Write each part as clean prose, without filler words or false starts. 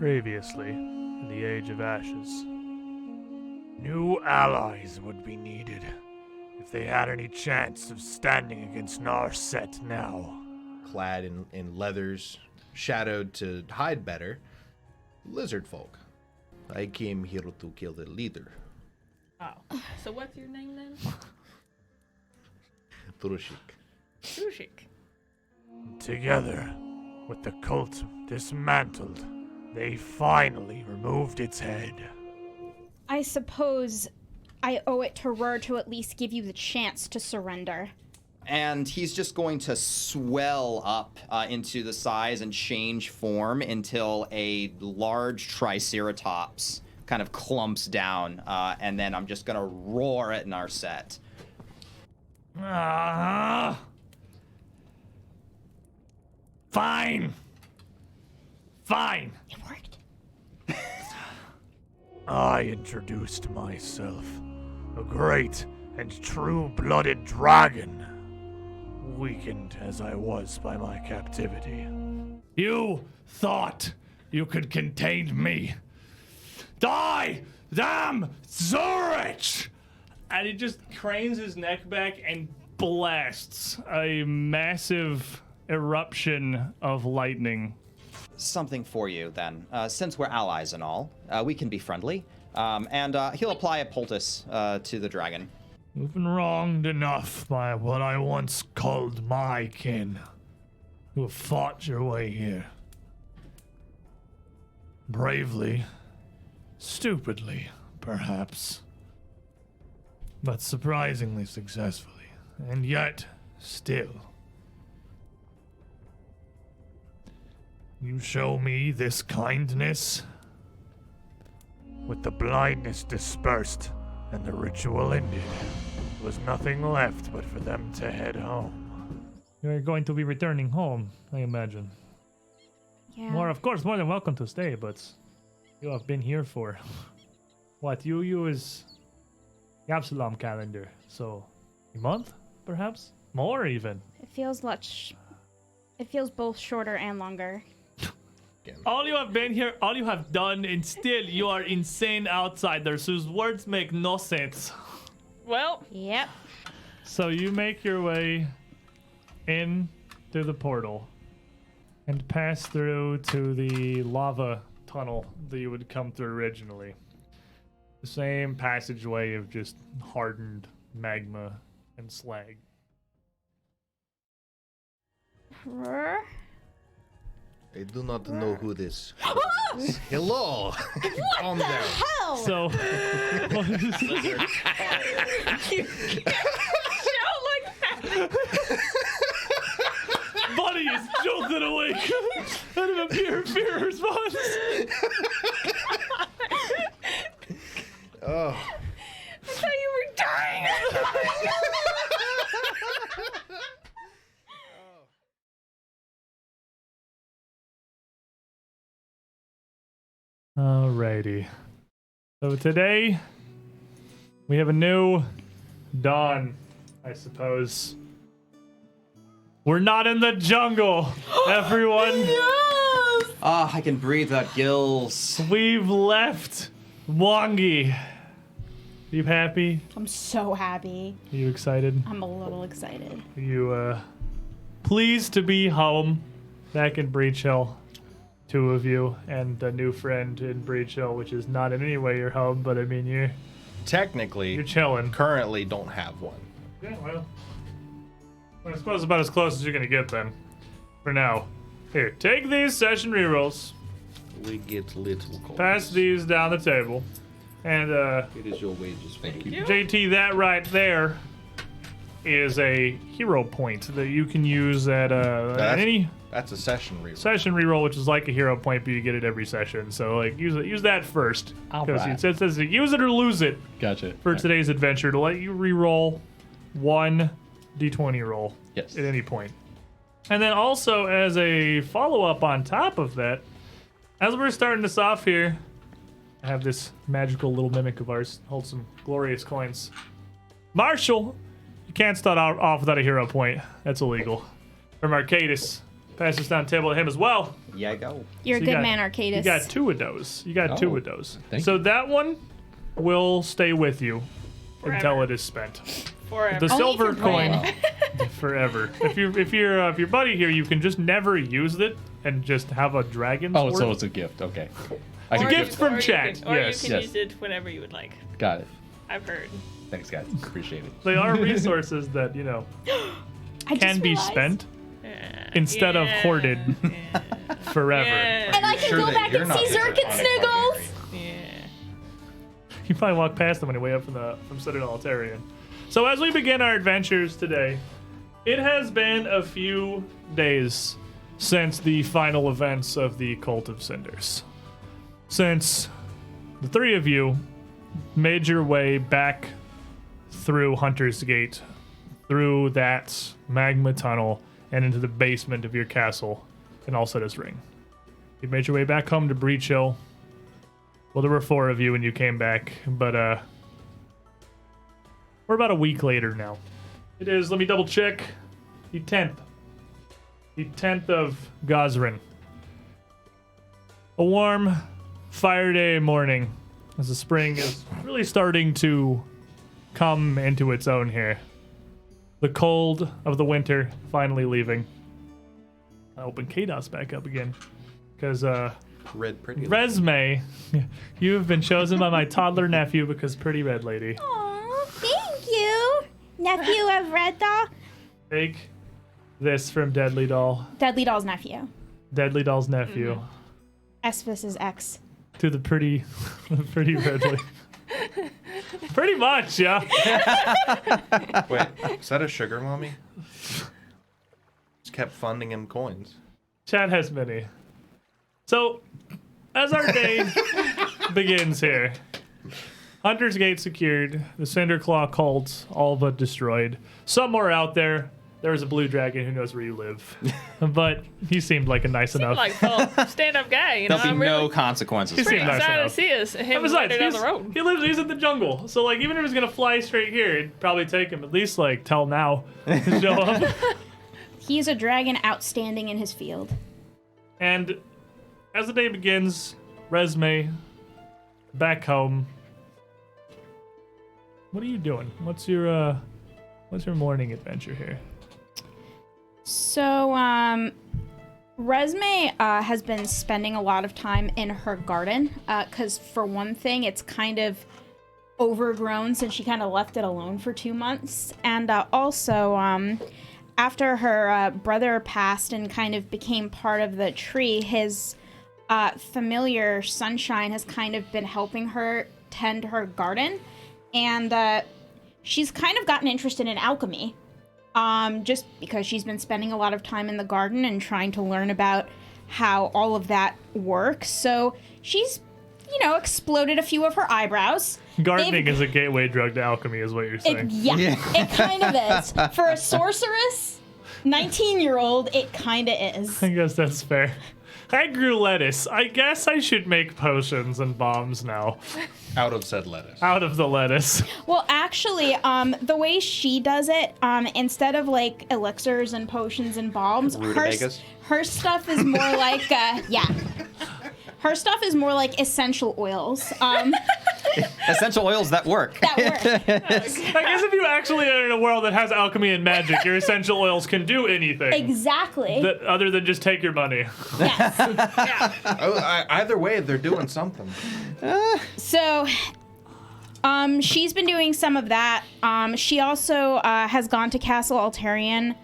Previously, in the Age of Ashes. New allies would be needed if they had any chance of standing against Narset now. Clad in leathers, shadowed to hide better, lizard folk. I came here to kill the leader. Oh, so what's your name then? Turushik. Sushik. Together, with the cult dismantled, they finally removed its head. I suppose I owe it to Rur to at least give you the chance to surrender. And he's just going to swell up into the size and change form until a large triceratops kind of clumps down, and then I'm just going to roar at Narset. Fine. Fine. It worked. I introduced myself, a great and true-blooded dragon, weakened as I was by my captivity. You thought you could contain me. Die, damn Zurich! And he just cranes his neck back and blasts a massive eruption of lightning. Something for you, then. Since we're allies and all, we can be friendly. And he'll apply a poultice to the dragon. You've been wronged enough by what I once called my kin, who have fought your way here. Bravely, stupidly, perhaps, but surprisingly successfully, and yet, still. You show me this kindness? With the blindness dispersed and the ritual ended, there was nothing left but for them to head home. You're going to be returning home, I imagine. Yeah. Well, of course, more than welcome to stay, but you have been here for what? You use the Absalom calendar, so a month, perhaps? More, even. It feels both shorter and longer. All you have been here, all you have done, and still you are insane outsiders whose words make no sense. Well, Yep. So you make your way in through the portal and pass through to the lava tunnel that you would come through originally. The same passageway of just hardened magma and slag. Rur? I do not know who this is. Hello. Calm down. Hell! So, what is you can't shout like that. Buddy is jolted awake out of a fear response. Oh. I thought you were dying. Alrighty. So today, we have a new dawn, I suppose. We're not in the jungle, everyone. I can breathe without gills. We've left Wangi. Are you happy? I'm so happy. Are you excited? I'm a little excited. Are you pleased to be home back in Breachill? Two of you and a new friend in Breachill, which is not in any way your home, but I mean you're Technically, chilling. currently don't have one. Yeah, well, I suppose about as close as you're gonna get then. For now. Here, take these session rerolls. We get little coins. Pass these down the table. And It is your wages. Thank you. JT, that right there is a hero point that you can use at any That's a session reroll. session reroll, which is like a hero point, but you get it every session. So like use that first. Because Alright. it says use it or lose it Gotcha. for today's adventure to let you reroll one d20 roll Yes. at any point. And then also as a follow-up on top of that, as we're starting this off here, I have this magical little mimic of ours hold some glorious coins. Marshall, you can't start off without a hero point. That's illegal. From Arcadis, pass this down the table to him as well. Yeah, go. You're a So good you got- man, Arcadis. You got two of those. You got two Oh, of those. thank So that one will stay with you until Forever. it is spent. Forever. The Only silver for bread. coin forever. If your buddy here, you can just never use it and just have a dragon's Oh, sword. so it's a gift. Okay. I Or can a you- gift from or you chat, can- Or yes. you can Yes. use it whenever you would like. Got it. I've heard. Thanks, guys. Appreciate it. They are resources that I can just be realized. spent instead of hoarded forever. Yeah. And I can Sure go that back you're and not see just a Zerk and tonic Sniggles. Yeah. You probably walk past them on your way up from Citadel Altarian. So as we begin our adventures today, it has been a few days since the final events of the Cult of Cinders. Since the three of you made your way back through Hunter's Gate, through that magma tunnel, and into the basement of your castle in Alcetta's Ring. You made your way back home to Breachill. Well, there were four of you when you came back, but we're about a week later now. It is, let me double check, the 10th. The 10th of Gosrin. A warm, fire day morning as the spring is really starting to come into its own here. The cold of the winter finally leaving. I open KDOS back up again because Red pretty. Resme, you have been chosen by my toddler nephew because pretty red lady. Aw, thank you. Nephew of Red Doll. Take this from Deadly Doll. Deadly Doll's nephew. Deadly Doll's nephew. Espis is ex. To the pretty red lady. Pretty much, yeah. Wait, is that a sugar mommy? Just kept funding him coins. Chad has many. So, as our day begins here, Hunter's Gate secured, the Cinderclaw cult all but destroyed. Somewhere out there, there's a blue dragon who knows where you live. But he seemed like a nice enough. Like, well, stand-up guy. You know, There'll be I'm no really consequences. He's for seemed that. nice excited to enough. see us. Him And besides, wander down the road. he's in the jungle. So, like, even if he was going to fly straight here, it'd probably take him at least, like, till now to show up. He's a dragon outstanding in his field. And as the day begins, Resme, back home. What are you doing? What's your morning adventure here? So, Resme has been spending a lot of time in her garden, because for one thing, it's kind of overgrown since she kind of left it alone for 2 months. And also, after her brother passed and kind of became part of the tree, his familiar Sunshine has kind of been helping her tend her garden. And she's kind of gotten interested in alchemy. Just because she's been spending a lot of time in the garden and trying to learn about how all of that works. So she's, exploded a few of her eyebrows. Gardening is a gateway drug to alchemy, is what you're saying. It kind of is. For a sorceress, 19-year-old, it kind of is. I guess that's fair. I grew lettuce. I guess I should make potions and bombs now. Out of said lettuce. Out of the lettuce. Well, actually, the way she does it, instead of like elixirs and potions and bombs, Rutabagas? her stuff is more like, her stuff is more like essential oils. Essential oils that work. That work. I guess if you actually are in a world that has alchemy and magic, your essential oils can do anything. Exactly. Other than just take your money. Yes. Either way, they're doing something. So, she's been doing some of that. She also has gone to Castle Altarian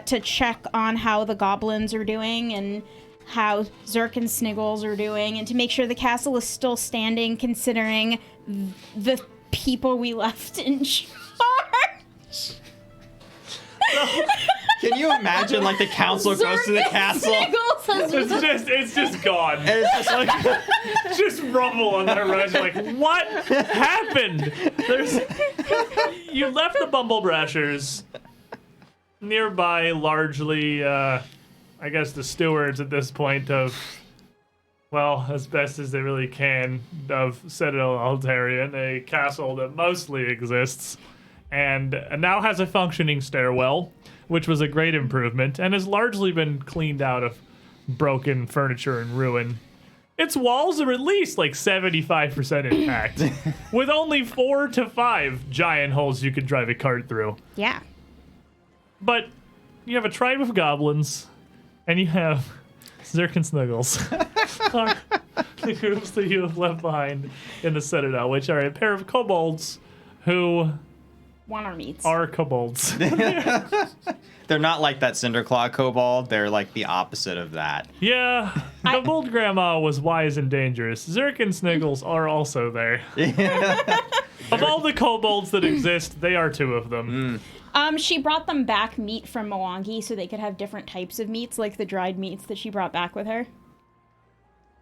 to check on how the goblins are doing and how Zerk and Sniggles are doing, and to make sure the castle is still standing considering the people we left in charge. Can you imagine, like, the council goes to the castle? It's just gone. And it's just like, Just rubble on the horizon. Like, what happened? You left the Bumble Brashers nearby, largely, I guess, the stewards at this point of, well, as best as they really can, of Citadel Altarian, a castle that mostly exists and now has a functioning stairwell, which was a great improvement and has largely been cleaned out of broken furniture and ruin. Its walls are at least like 75% intact, with only 4 to 5 giant holes you could drive a cart through. Yeah. But you have a tribe of goblins, and you have Zirk and Snuggles, are the groups that you have left behind in the Citadel, which are a pair of kobolds who Want our meats. are kobolds. They're not like that Cinderclaw kobold. They're like the opposite of that. Yeah, Kobold Grandma was wise and dangerous. Zirk and Snuggles are also there. Of all the kobolds that exist, they are 2 of them. She brought them back meat from Mwangi so they could have different types of meats, like the dried meats that she brought back with her.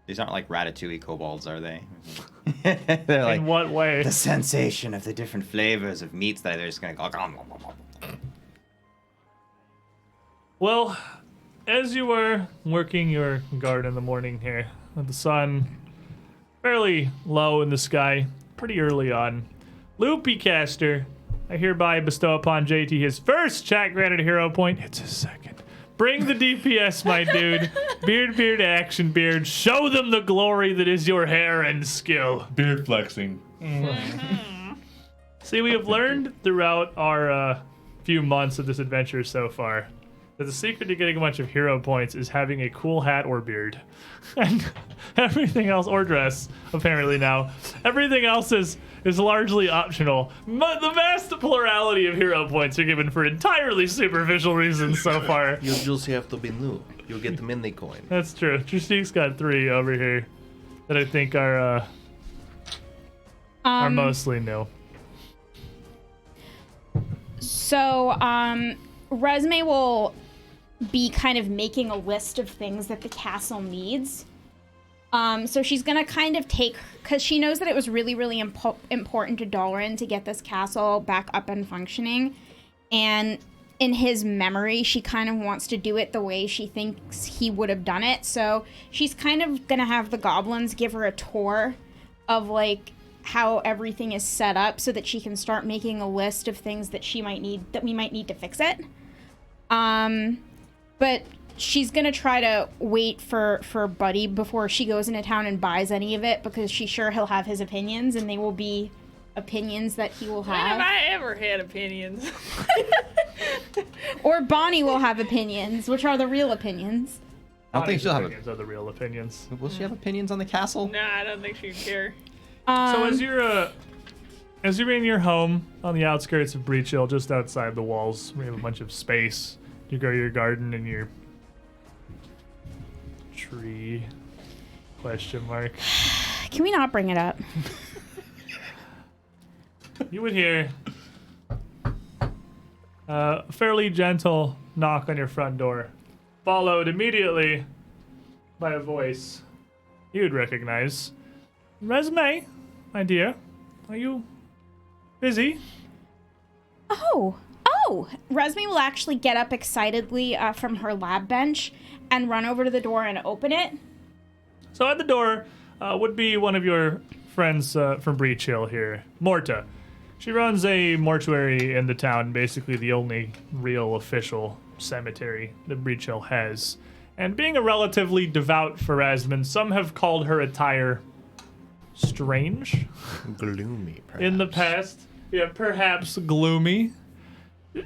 These aren't like Ratatouille kobolds, are they? They're like In what way? the sensation of the different flavors of meats that they're just gonna go. Nom, nom, nom, nom. Well, as you were working your garden in the morning here, with the sun fairly low in the sky, pretty early on, Loopy Caster, I hereby bestow upon JT his first chat granted hero point. It's his second. Bring the DPS, my dude. Beard, action, beard. Show them the glory that is your hair and skill. Beard flexing. See, we have learned throughout our few months of this adventure so far that the secret to getting a bunch of hero points is having a cool hat or beard. And everything else, or dress, apparently now. Everything else is largely optional. The vast plurality of hero points are given for entirely superficial reasons so far. You just have to be new. You'll get the mini coin. That's true. Trishik's got 3 over here that I think are mostly new. So, Resume will be kind of making a list of things that the castle needs. So she's gonna kind of take, because she knows that it was really, really important to Dalaran to get this castle back up and functioning. And in his memory, she kind of wants to do it the way she thinks he would have done it. So she's kind of gonna have the goblins give her a tour of like how everything is set up so that she can start making a list of things that we might need to fix it. But she's gonna try to wait for Buddy before she goes into town and buys any of it, because she's sure he'll have his opinions, and they will be opinions that he will When have have. I ever had opinions? Or Bonnie will have opinions, which are the real opinions. I don't think she'll have. Opinions are the real opinions. Will she have opinions on the castle? No, I don't think she'd care. So as you're in your home on the outskirts of Breachill, just outside the walls, we have a bunch of space. You grow your garden and your tree? Question mark. Can we not bring it up? You would hear a fairly gentle knock on your front door, followed immediately by a voice you would recognize. Resume, my dear, are you busy? Oh, Resme will actually get up excitedly from her lab bench and run over to the door and open it. So at the door would be one of your friends from Breachill here, Morta. She runs a mortuary in the town, basically the only real official cemetery that Breachill has. And being a relatively devout Pharasman, some have called her attire strange. Gloomy, perhaps. In the past. Yeah, perhaps gloomy.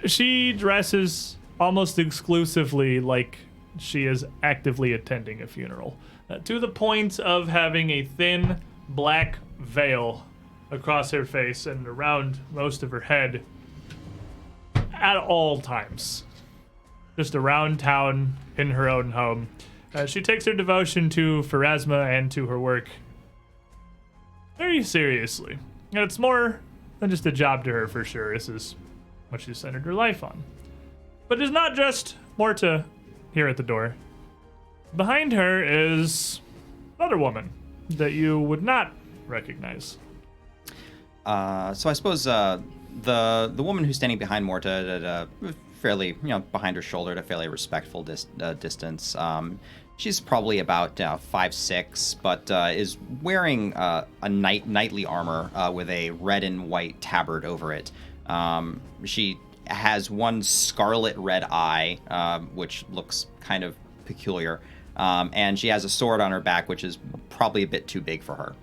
She dresses almost exclusively like she is actively attending a funeral, to the point of having a thin black veil across her face and around most of her head at all times. Just around town, in her own home. She takes her devotion to Pharasma and to her work very seriously. And it's more than just a job to her, for sure. This is what she's centered her life on. But it's not just Morta here at the door. Behind her is another woman that you would not recognize. So I suppose the woman who's standing behind Morta at a fairly, behind her shoulder at a fairly respectful distance. She's probably about 5'6", but is wearing a knightly armor with a red and white tabard over it. She has one scarlet red eye, which looks kind of peculiar. And she has a sword on her back, which is probably a bit too big for her.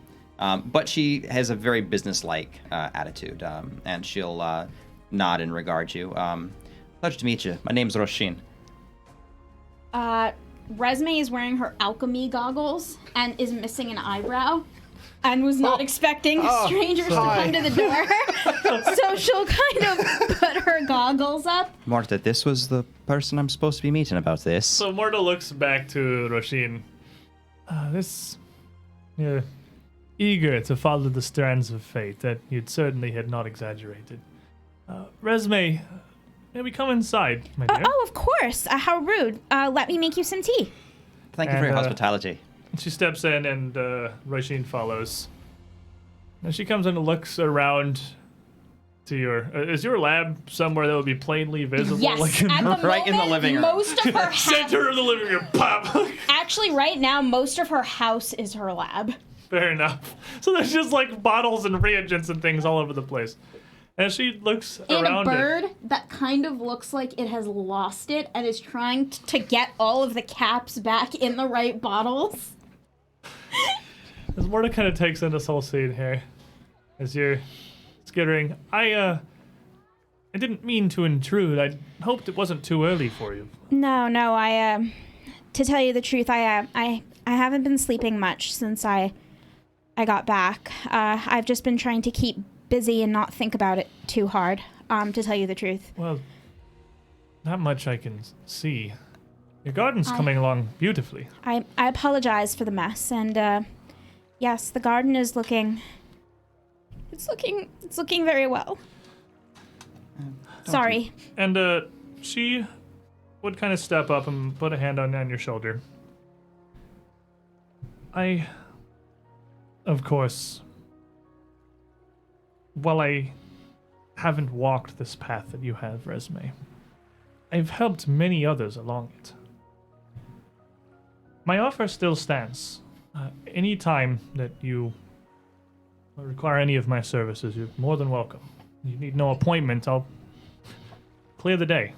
But she has a very businesslike attitude, and she'll nod and regard you. Pleasure to meet you. My name's Roshin. Resme is wearing her alchemy goggles and is missing an eyebrow and was not expecting strangers to come to the door. So she'll kind of put her goggles up. Marta, this was the person I'm supposed to be meeting about this. So Morta looks back to Roshin. You're eager to follow the strands of fate that you'd certainly had not exaggerated. Resme, may we come inside, my dear? Oh, of course. How rude. Let me make you some tea. Thank you for your hospitality. She steps in and Roshin follows. And she comes in and looks around to your... is your lab somewhere that would be plainly visible? Yes, at the right in the living room. Most of her Center of the living room, pop! Actually, right now, most of her house is her lab. Fair enough. So there's just like bottles and reagents and things all over the place. And she looks And around a bird that kind of looks like it has lost it and is trying to get all of the caps back in the right bottles. As Morta kind of takes in this whole scene here, as you're skittering, I didn't mean to intrude. I hoped it wasn't too early for you. No, to tell you the truth, I haven't been sleeping much since I got back. I've just been trying to keep busy and not think about it too hard, to tell you the truth. Well, not much I can see. Your garden's coming along beautifully. I apologize for the mess, and yes, the garden is looking... It's looking very well. Sorry. And she would kind of step up and put a hand on your shoulder. Of course, while I haven't walked this path that you have, Resme, I've helped many others along it. My offer still stands. Any time that you require any of my services, you're more than welcome. You need no appointment. I'll clear the day.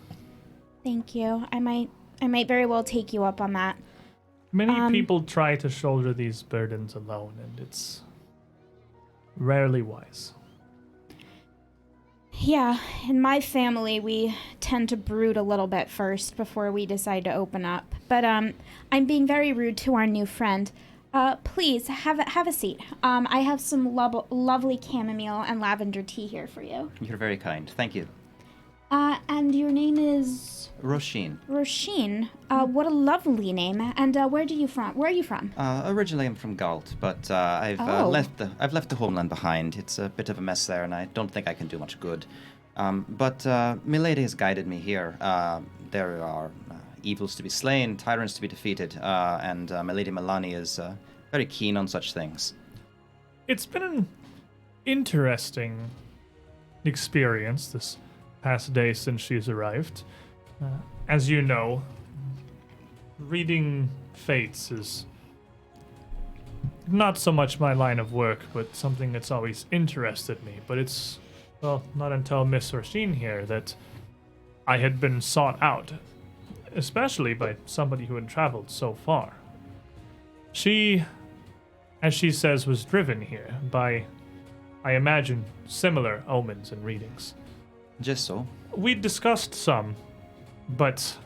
Thank you. I might very well take you up on that. Many people try to shoulder these burdens alone, and it's rarely wise. Yeah, in my family, we tend to brood a little bit first before we decide to open up. But I'm being very rude to our new friend. Please, have a seat. I have some lovely chamomile and lavender tea here for you. You're very kind. Thank you. And your name is... Roshin. Roshin. What a lovely name. And where are you from? Originally I'm from Galt, but I've left the homeland behind. It's a bit of a mess there, and I don't think I can do much good. But Milady has guided me here. There are evils to be slain, tyrants to be defeated, and Milady Milani is very keen on such things. It's been an interesting experience this past day since she's arrived. As you know, reading fates is not so much my line of work, but something that's always interested me. But it's, well, not until Miss Roshin here that I had been sought out, especially by somebody who had traveled so far. She, as she says, was driven here by, I imagine, similar omens and readings. Just so. We discussed some, but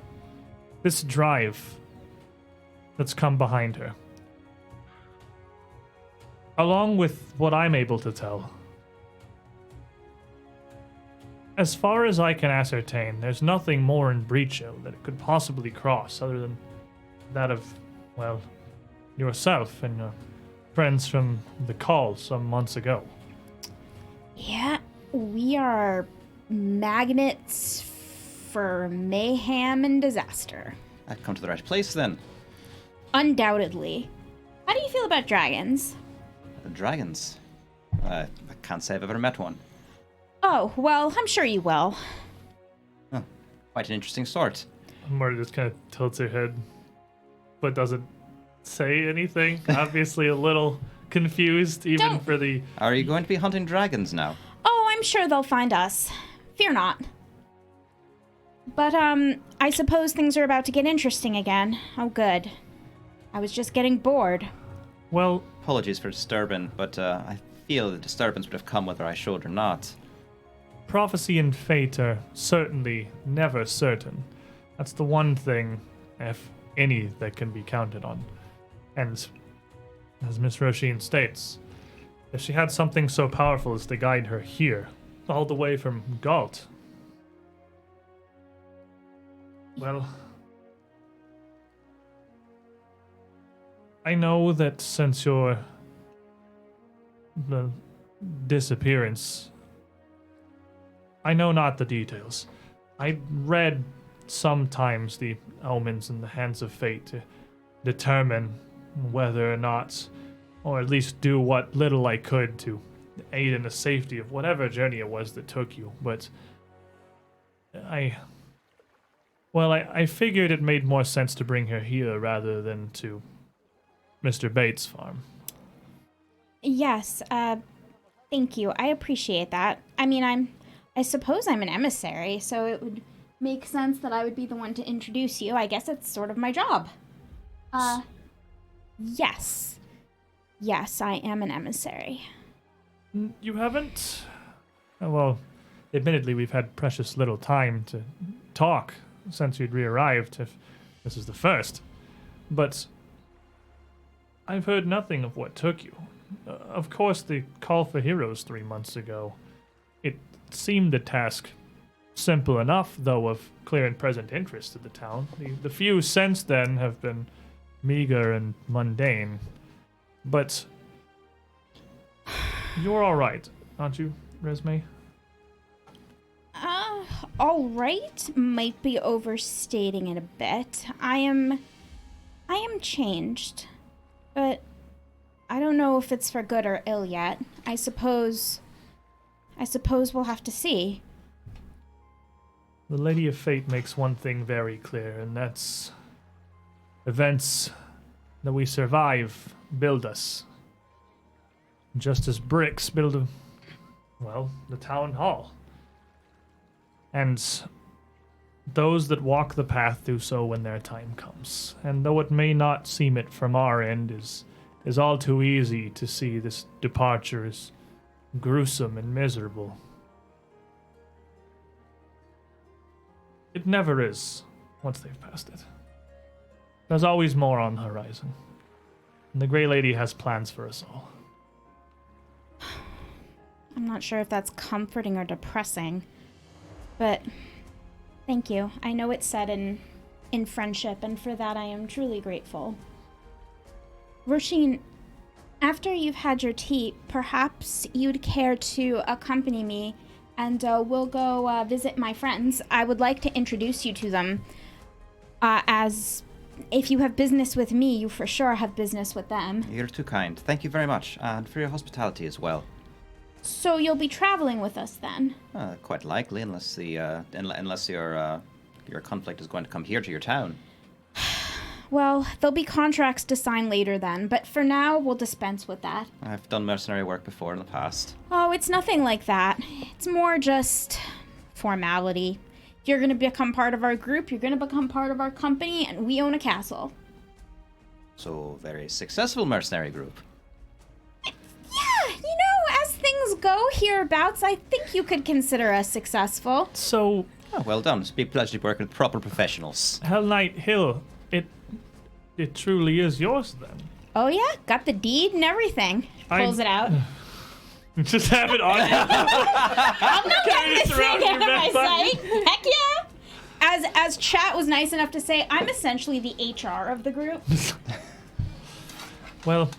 this drive that's come behind her, along with what I'm able to tell, as far as I can ascertain, there's nothing more in Breachill that it could possibly cross other than that of, well, yourself and your friends from the call some months ago. Yeah, we are magnets for mayhem and disaster. I've come to the right place then. Undoubtedly. How do you feel about dragons? Dragons? I can't say I've ever met one. Oh, well, I'm sure you will. Huh. Quite an interesting sort. Marta just kind of tilts her head, but doesn't say anything. Obviously a little confused, even for the... Are you going to be hunting dragons now? Oh, I'm sure they'll find us. Fear not. But, I suppose things are about to get interesting again. Oh, good. I was just getting bored. Well, Apologies for disturbing, but I feel the disturbance would have come whether I showed or not. prophecy and fate are certainly never certain. That's the one thing, if any, that can be counted on. And as Miss Roisin states, if she had something so powerful as to guide her here, all the way from Galt, well, I know that since your the disappearance, I know not the details. I read sometimes the omens in the hands of fate to determine whether or not, or at least do what little I could to aid in the safety of whatever journey it was that took you. But I figured it made more sense to bring her here rather than to Mr. Bates' farm. Yes, thank you. I appreciate that. I mean, I suppose I'm an emissary, so it would make sense that I would be the one to introduce you. I guess it's sort of my job. Yes. Yes, I am an emissary. You haven't? Well, admittedly, we've had precious little time to talk since you'd re-arrived, if this is the first. But I've heard nothing of what took you. Of course, the call for heroes 3 months ago. It seemed a task simple enough, though of clear and present interest to the town. The few since then have been meager and mundane. But you're all right, aren't you, Resme? All right might be overstating it a bit. I am changed, but I don't know if it's for good or ill yet. I suppose we'll have to see. The Lady of Fate makes one thing very clear, and that's events that we survive build us. Just as bricks build the town hall. And those that walk the path do so when their time comes. And though it may not seem it from our end, is all too easy to see this departure as gruesome and miserable. It never is, once they've passed it. There's always more on the horizon. And the Grey Lady has plans for us all. I'm not sure if that's comforting or depressing, but thank you. I know it's said in friendship, and for that I am truly grateful. Roisin, after you've had your tea, perhaps you'd care to accompany me, and we'll go visit my friends. I would like to introduce you to them, as if you have business with me, you for sure have business with them. You're too kind. Thank you very much, and for your hospitality as well. So you'll be traveling with us then? Quite likely, unless your conflict is going to come here to your town. Well, there'll be contracts to sign later then, but for now, we'll dispense with that. I've done mercenary work before in the past. Oh, it's nothing like that. It's more just formality. If you're going to become part of our group, you're going to become part of our company, and we own a castle. So, very successful mercenary group. Yeah, as things go hereabouts, I think you could consider us successful. So, Oh, well done. It's been a pleasure to work with proper professionals. Hell Knight Hill, it truly is yours then. Oh yeah, got the deed and everything. Pulls it out. Just have it on. I'm not getting this around thing out your of my back pocket. sight. Heck yeah! As Chat was nice enough to say, I'm essentially the HR of the group. Well,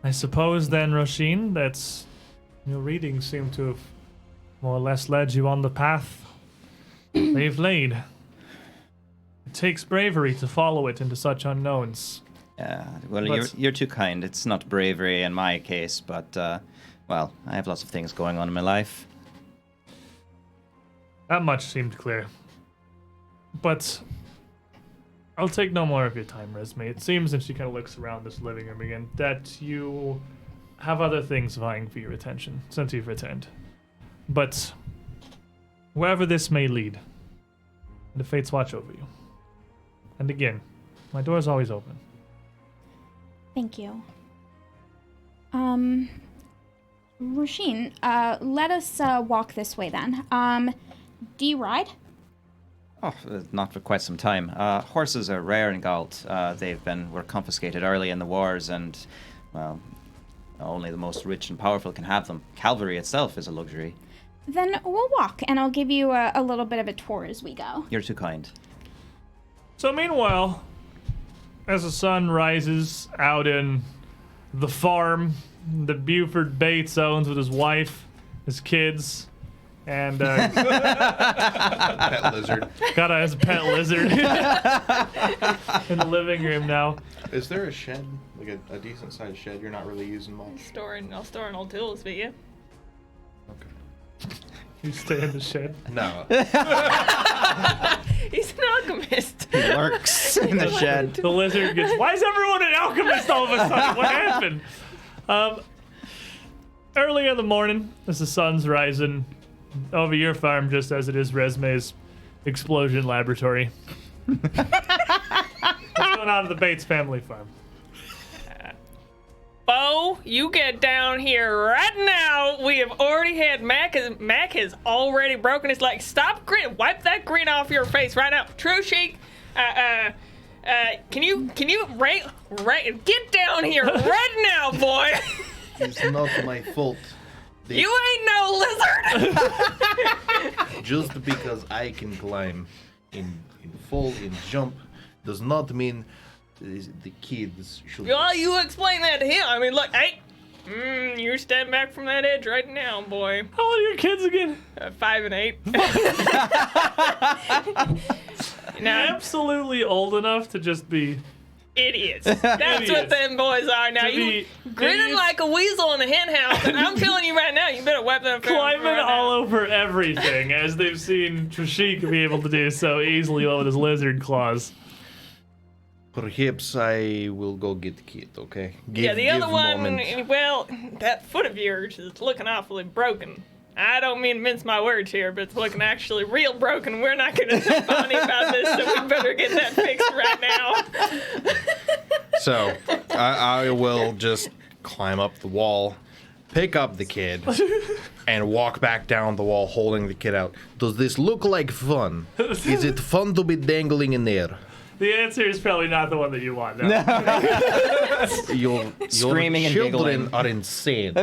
I suppose then, Roisin, that's your readings seem to have more or less led you on the path they've laid. It takes bravery to follow it into such unknowns. Well, But- you're too kind. It's not bravery in my case, but, well, I have lots of things going on in my life. That much seemed clear. But I'll take no more of your time, Resme. It seems, and she kind of looks around this living room again, that you have other things vying for your attention since you've returned. But wherever this may lead, the fates watch over you. And again, My door's always open. Thank you. Rasheen, let us walk this way then. Do you ride? Oh, not for quite some time. Horses are rare in Galt. Were confiscated early in the wars, and, well, only the most rich and powerful can have them. Cavalry itself is a luxury. Then we'll walk, and I'll give you a little bit of a tour as we go. You're too kind. So meanwhile, as the sun rises out in the farm that Buford Bates owns with his wife, his kids, and Pet lizard. got his pet lizard in the living room now. Is there a shed? Like a decent sized shed you're not really using much? I'll store in old tools, but yeah. Okay. You stay in the shed. No. He's an alchemist. He lurks in the shed. The lizard gets. Why is everyone an alchemist all of a sudden? What happened? Early in the morning, as the sun's rising over your farm, just as it is Resme's explosion laboratory. What's going on at the Bates family farm? Bo, you get down here right now. We have already had Mac has already broken his leg. Stop grin. Wipe that grin off your face right now. True Sheik. Can you right get down here right now, boy. It's not my fault. You ain't no lizard. Just because I can climb in fall, in jump, does not mean the kids should. Well, you explain that to him. I mean, look, hey, you're stepping back from that edge right now, boy. How old are your kids again? 5 and 8. Now, Absolutely old enough to just be idiots. That's what Idiots. them boys are now. To You be grinning idiots. like a weasel in a hen house, and I'm telling you right now, you better wipe that face climbing right all now. over everything, as they've seen Trishik be able to do so easily with his lizard claws. Perhaps I will go get the kid, okay? Yeah, the other give one, moment. well, that foot of yours is looking awfully broken. I don't mean to mince my words here, but it's looking actually real broken. We're not going to be funny about this, so we better get that fixed right now. So, I will just climb up the wall, pick up the kid, and walk back down the wall holding the kid out. Does this look like fun? Is it fun to be dangling in there? The answer is probably not the one that you want. No. Your Screaming and children giggling. are insane.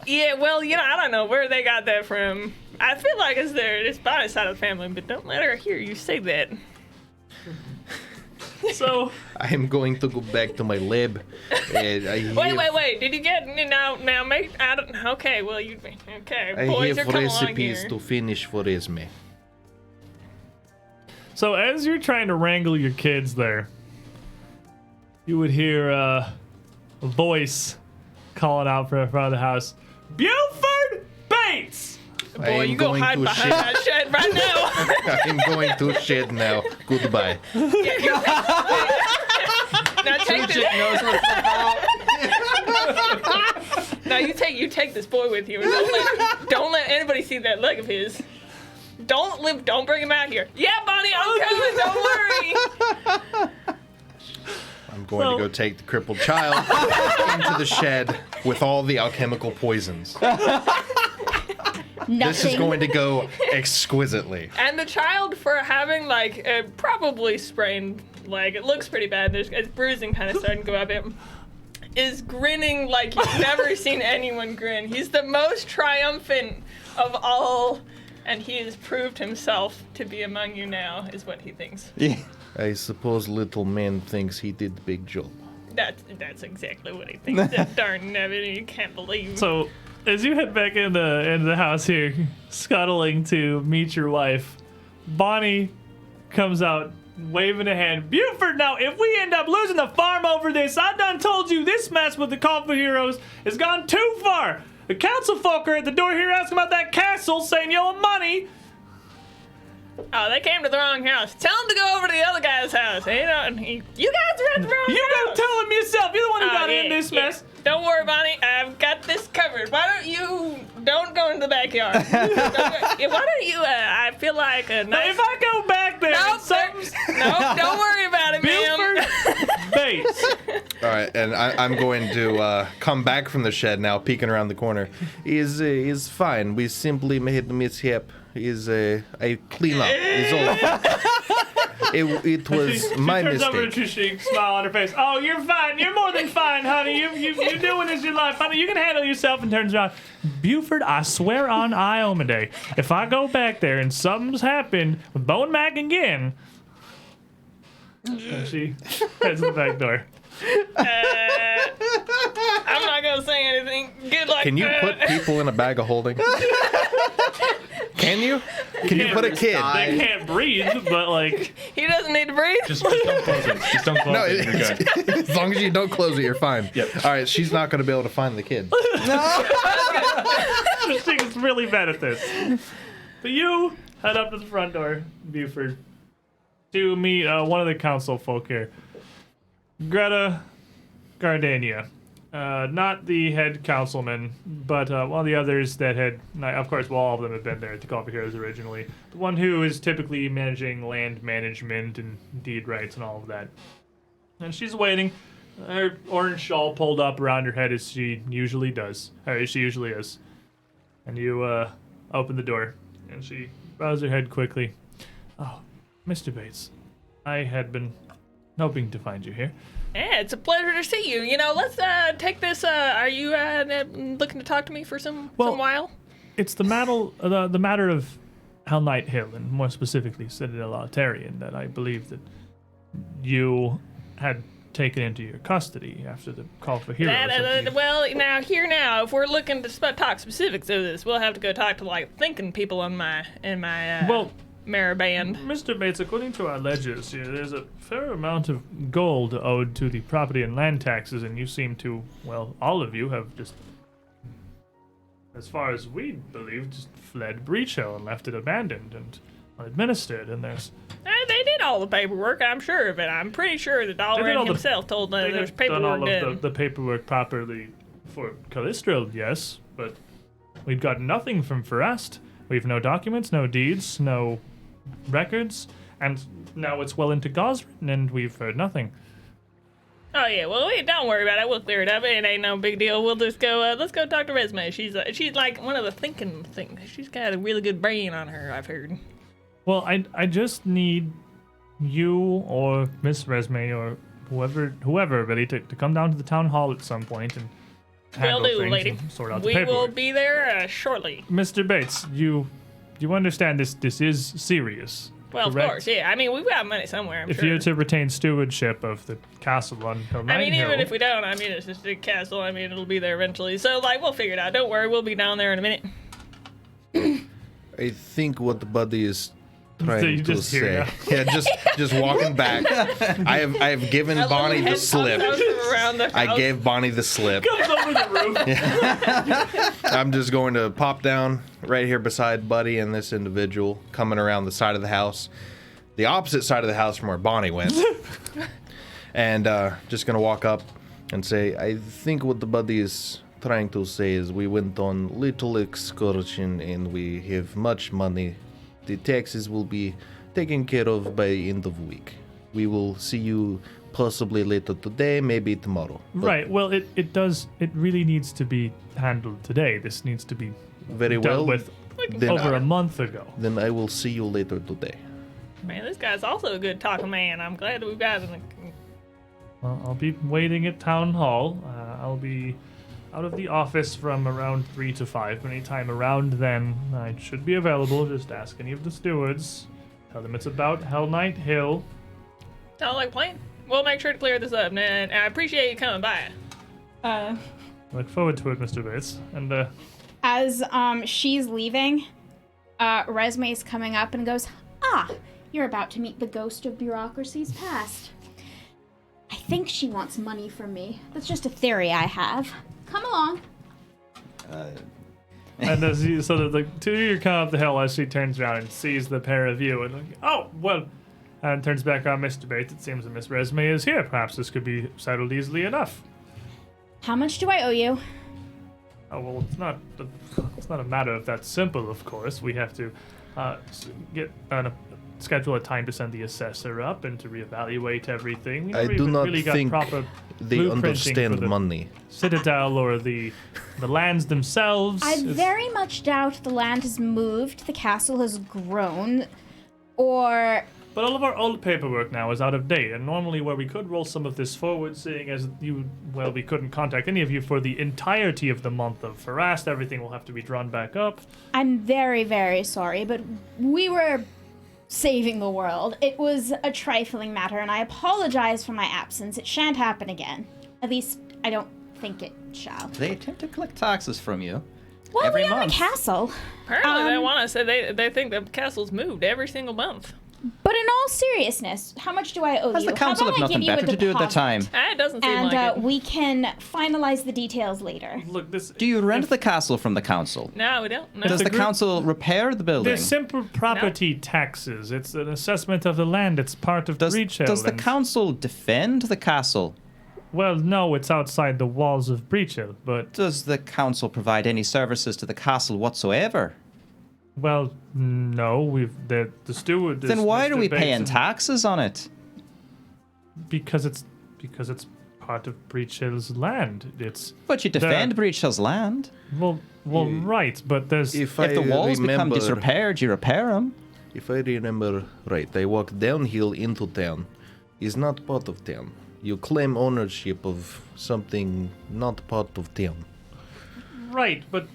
Yeah, well, I don't know where they got that from. I feel like it's by the side of the family, but don't let her hear you say that. So I am going to go back to my lab. And I Wait. Did you get now? Make I don't. Okay, well you. Okay, I boys are have coming along recipes here. to finish for Esme. So as you're trying to wrangle your kids there, you would hear a voice calling out from the front of the house, Buford Bates! I Boy, am you go going hide to behind shed. that shed right now. I'm going to shed now. Goodbye. Now take this. Now you take this boy with you, and don't let anybody see that leg of his. Don't bring him out here. Yeah, Bonnie, I'm coming. Don't worry. I'm going to go take the crippled child into the shed with all the alchemical poisons. This is going to go exquisitely. And the child, for having like a probably sprained leg, it looks pretty bad. It's bruising kind of starting to go up it. Is grinning like you've never seen anyone grin. He's the most triumphant of all, and he has proved himself to be among you now, is what he thinks. Yeah. I suppose little man thinks he did the big job. That's exactly what he thinks. That darn Nevin, you can't believe. So as you head back into the house here, scuttling to meet your wife, Bonnie comes out waving a hand. Buford, now if we end up losing the farm over this, I done told you this mess with the Comfort Heroes has gone too far. The council folk are at the door here asking about that castle, saying you owe money. Oh, they came to the wrong house. Tell them to go over to the other guy's house. You guys are at the wrong house. You gotta tell him yourself. You're the one who Oh, got yeah, in this yeah. mess. Don't worry, Bonnie. I've got this covered. Why don't go into the backyard. Why don't you, I feel like a nice... If I go back there, Nope, don't worry about it, ma'am. Bates. All right, and I'm going to come back from the shed now, peeking around the corner. Is fine. We simply made a mishap. Is a cleanup. Is all. It was my turns over mistake. to Trishik, smile on her face. Oh, you're fine. You're more than fine, honey. You're doing as you like. Honey, you can handle yourself. And turns around. Buford, I swear on Iomade, if I go back there and something's happened with Bo and Mac again, and she heads to the back door. I'm not going to say anything. Good luck. Can you put people in a bag of holding? Can you? Can you put a kid? They can't breathe, but like... He doesn't need to breathe. Just don't close it. Just don't close No, it. You're good. as long as you don't close it, you're fine. Yep. All right, she's not going to be able to find the kid. Trishik's really bad at this. But you head up to the front door, Buford, to meet one of the council folk here. Greta Gardania. Not the head councilman, but one of the others that had, of course, well, all of them have been there at the Coffee Heroes originally. The one who is typically managing land management and deed rights and all of that. And she's waiting, her orange shawl pulled up around her head as she usually does, or as she usually is. And you open the door, and she bows her head quickly. Oh, Mr. Bates, I had been hoping to find you here. Yeah, it's a pleasure to see you. You know, let's take this. Are you looking to talk to me for some while? It's the matter of Hell Knight Hill, and more specifically Citadel Altarian, that I believe that you had taken into your custody after the call for heroes. Well, now, if we're looking to talk specifics of this, we'll have to go talk to like thinking people in my Mara band. Mr. Bates, according to our ledgers here, there's a fair amount of gold owed to the property and land taxes, and you seem to, well, all of you have just, as far as we believe, just fled Breachill and left it abandoned and unadministered, and there's... They did all the paperwork, I'm sure of it. I'm pretty sure that Alred himself told them there's paperwork done. All done. of the paperwork properly for Callistril, yes, but we've got nothing from Farast. We've no documents, no deeds, no records, and now it's well into Gosrin, and we've heard nothing. Oh yeah, well don't worry about it. We'll clear it up. It ain't no big deal. We'll just go. Let's go talk to Resme. She's like one of the thinking things. She's got a really good brain on her, I've heard. Well, I just need you or Miss Resme or whoever really to come down to the town hall at some point and handle Will do, things lady. and sort out the We paperwork. will be there shortly. Mr. Bates, you understand this is serious. Well, correct? of course, yeah. I mean, we've got money somewhere, I'm If sure. you're to retain stewardship of the castle on Hill I mean, Hill, even if we don't, I mean, it's just a castle. I mean, it'll be there eventually. So, like, we'll figure it out. Don't worry, we'll be down there in a minute. I think what the buddy is So trying you to just hear say. Yeah, just walking back. I have given Bonnie the slip. I gave Bonnie the slip. comes over the roof. I'm just going to pop down right here beside Buddy and this individual coming around the side of the house, the opposite side of the house from where Bonnie went, and just gonna walk up and say, I think what the Buddy is trying to say is we went on little excursion and we have much money. The taxes will be taken care of by end of week. We will see you possibly later today, maybe tomorrow. But Right. Well, it really needs to be handled today. This needs to be very dealt well. with Then over a month ago. Then I will see you later today. Man, this guy's also a good talking man. I'm glad that we've got him. Well, I'll be waiting at town hall. I'll be out of the office from around 3 to 5. Anytime around then, I should be available. Just ask any of the stewards. Tell them it's about Hell Knight Hill. Sounds like a plan. We'll make sure to clear this up, and I appreciate you coming by. Look forward to it, Mr. Bates. And As she's leaving, Resme's coming up and goes, you're about to meet the ghost of bureaucracy's past. I think she wants money from me. That's just a theory I have. Come along. and as you, so the two of you come up the hill as she turns around and sees the pair of you and like, oh, well, and turns back on Mr. Bates. It seems that Miss Resme is here. Perhaps this could be settled easily enough. How much do I owe you? Oh, well, it's not a matter of that simple, of course. We have to schedule a time to send the assessor up and to reevaluate everything. We I never do even not really got think proper they blueprinting understand for the money. Citadel or the lands themselves. I It's- very much doubt the land has moved, the castle has grown, or... But all of our old paperwork now is out of date, and normally where we could roll some of this forward, seeing as we couldn't contact any of you for the entirety of the month of Farast, everything will have to be drawn back up. I'm very, very sorry, but we were saving the world. It was a trifling matter, and I apologize for my absence. It shan't happen again. At least, I don't think it shall. They attempt to collect taxes from you. Well, every we own a month. castle. Apparently, they want us. They think the castle's moved every single month. But in all seriousness, how much do I owe Has you? the council How have about I nothing give you a better to do at the deposit? time? It doesn't seem And like it. we can finalize the details later. Look, this. Do you rent the castle from the council? No, we don't. No. Does the the group- council repair the building? There's simple property taxes. It's an assessment of the land. It's part of Breachill. Does the and- council defend the castle? Well, no, it's outside the walls of Breachill, but Does the council provide any services to the castle whatsoever? well, no, the steward. Then is why Mr. are we Bates paying and- taxes on it? Because it's part of Breachill's land. It's But you defend Breachill's land. well, right, but there's If If the walls become remember- disrepaired, you repair them. If I remember right, I walked downhill into town. Is not part of town. You claim ownership of something not part of town. right, but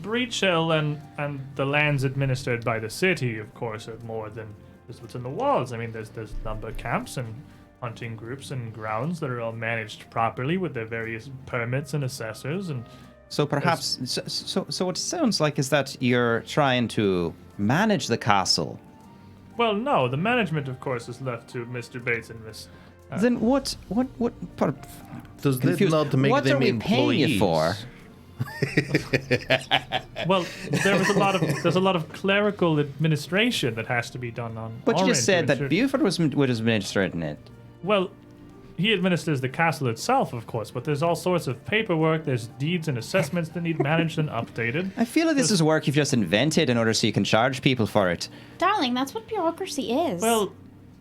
Breachill and the lands administered by the city, of course, are more than just what's in the walls. I mean, there's lumber camps and hunting groups and grounds that are all managed properly with their various permits and assessors and. So perhaps, so what it sounds like is that you're trying to manage the castle. Well, no, the management, of course, is left to Mr. Bates and Miss. Then what Does that confused. not make What them are we employees? paying you for? Well, there's a lot of clerical administration that has to be done on. But you our just end said to that ensure- Buford was administrating it. Well, he administers the castle itself, of course, but there's all sorts of paperwork. There's deeds and assessments that need managed and updated. I feel like this is work you've just invented in order so you can charge people for it. Darling, that's what bureaucracy is. Well,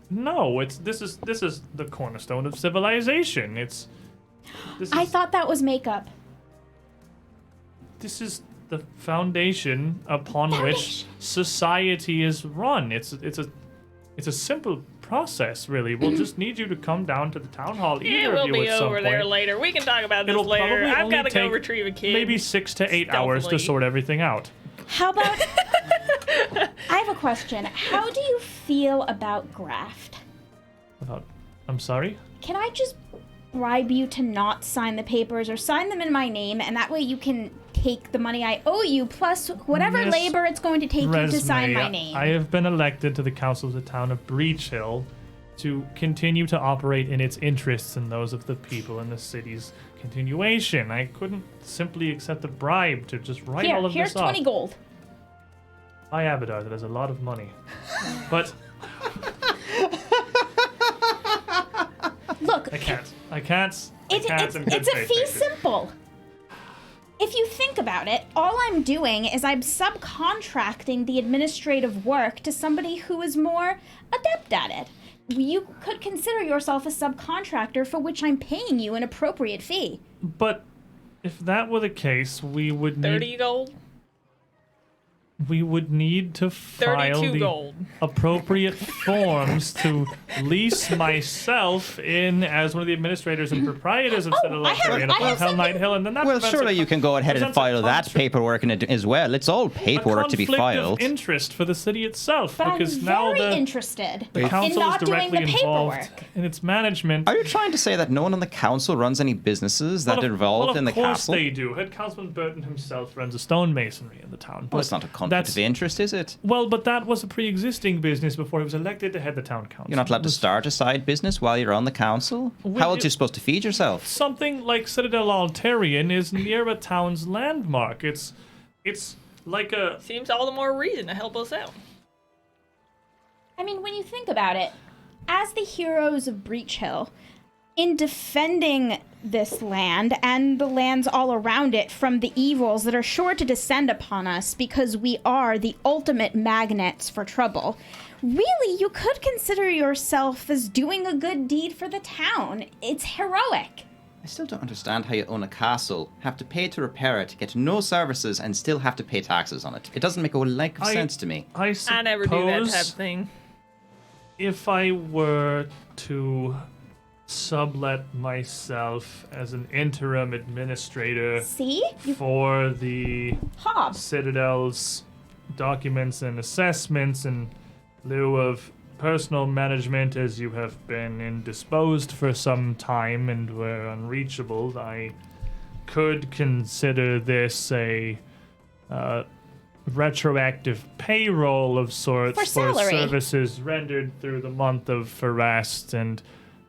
no, this is the cornerstone of civilization. I thought that was makeup. This is the foundation upon which society is run. It's a simple process, really. We'll just need you to come down to the town hall. It Either will of you be at some over there point. later. We can talk about this It'll later. probably I've only got to go take retrieve a kid. Maybe 6 to 8 hours to Stealthily. sort everything out. How about... I have a question. How do you feel about graft? I'm sorry? Can I just bribe you to not sign the papers or sign them in my name, and that way you can take the money I owe you, plus whatever Miss labor it's going to take you to sign my Resme, name? I have been elected to the council of the town of Breachill to continue to operate in its interests and those of the people in the city's continuation. I couldn't simply accept a bribe to just write all of Here's this 20 off. gold. I Abadar, that is a lot of money. But Look, I can't. I can't in good it's a faith fee make it. simple. If you think about it, all I'm doing is I'm subcontracting the administrative work to somebody who is more adept at it. You could consider yourself a subcontractor for which I'm paying you an appropriate fee. But if that were the case, we would 30 need gold? to file 32 the gold. appropriate forms to lease myself in as one of the administrators and proprietors of Citadel I have- Arterian I upon have Hell Knight something- Hill, and then that Well, presents surely a you can go ahead and presents a file that conflict- paperwork in it as well. It's all paperwork to be a conflict filed. of interest for the city itself, But because I'm now very the interested the in council not is doing directly the involved paperwork. in its management. Are you trying to say that no one on the council runs any businesses that are involved in the Of course castle? they do. Head Councilman Burton himself runs a stonemasonry in the town. Well, it's not a conflict that's- of interest, is it? Well, but that was a pre-existing business before he was elected to head the town council. You're not allowed to It was start a side business while you're on the council? Well, How else are you- you supposed to feed yourself? Something like Citadel Altarian is near a town's landmark. It's like a Seems all the more reason to help us out. I mean, when you think about it, as the heroes of Breachill, in defending this land and the lands all around it from the evils that are sure to descend upon us because we are the ultimate magnets for trouble. Really, you could consider yourself as doing a good deed for the town. It's heroic. I still don't understand how you own a castle, have to pay to repair it, get no services, and still have to pay taxes on it. It doesn't make a lick of sense to me. I never do that type of thing. If I were to sublet myself as an interim administrator See? for the Hob. Citadel's documents and assessments in lieu of personal management, as you have been indisposed for some time and were unreachable, I could consider this a retroactive payroll of sorts For salary. services rendered through the month of Farast and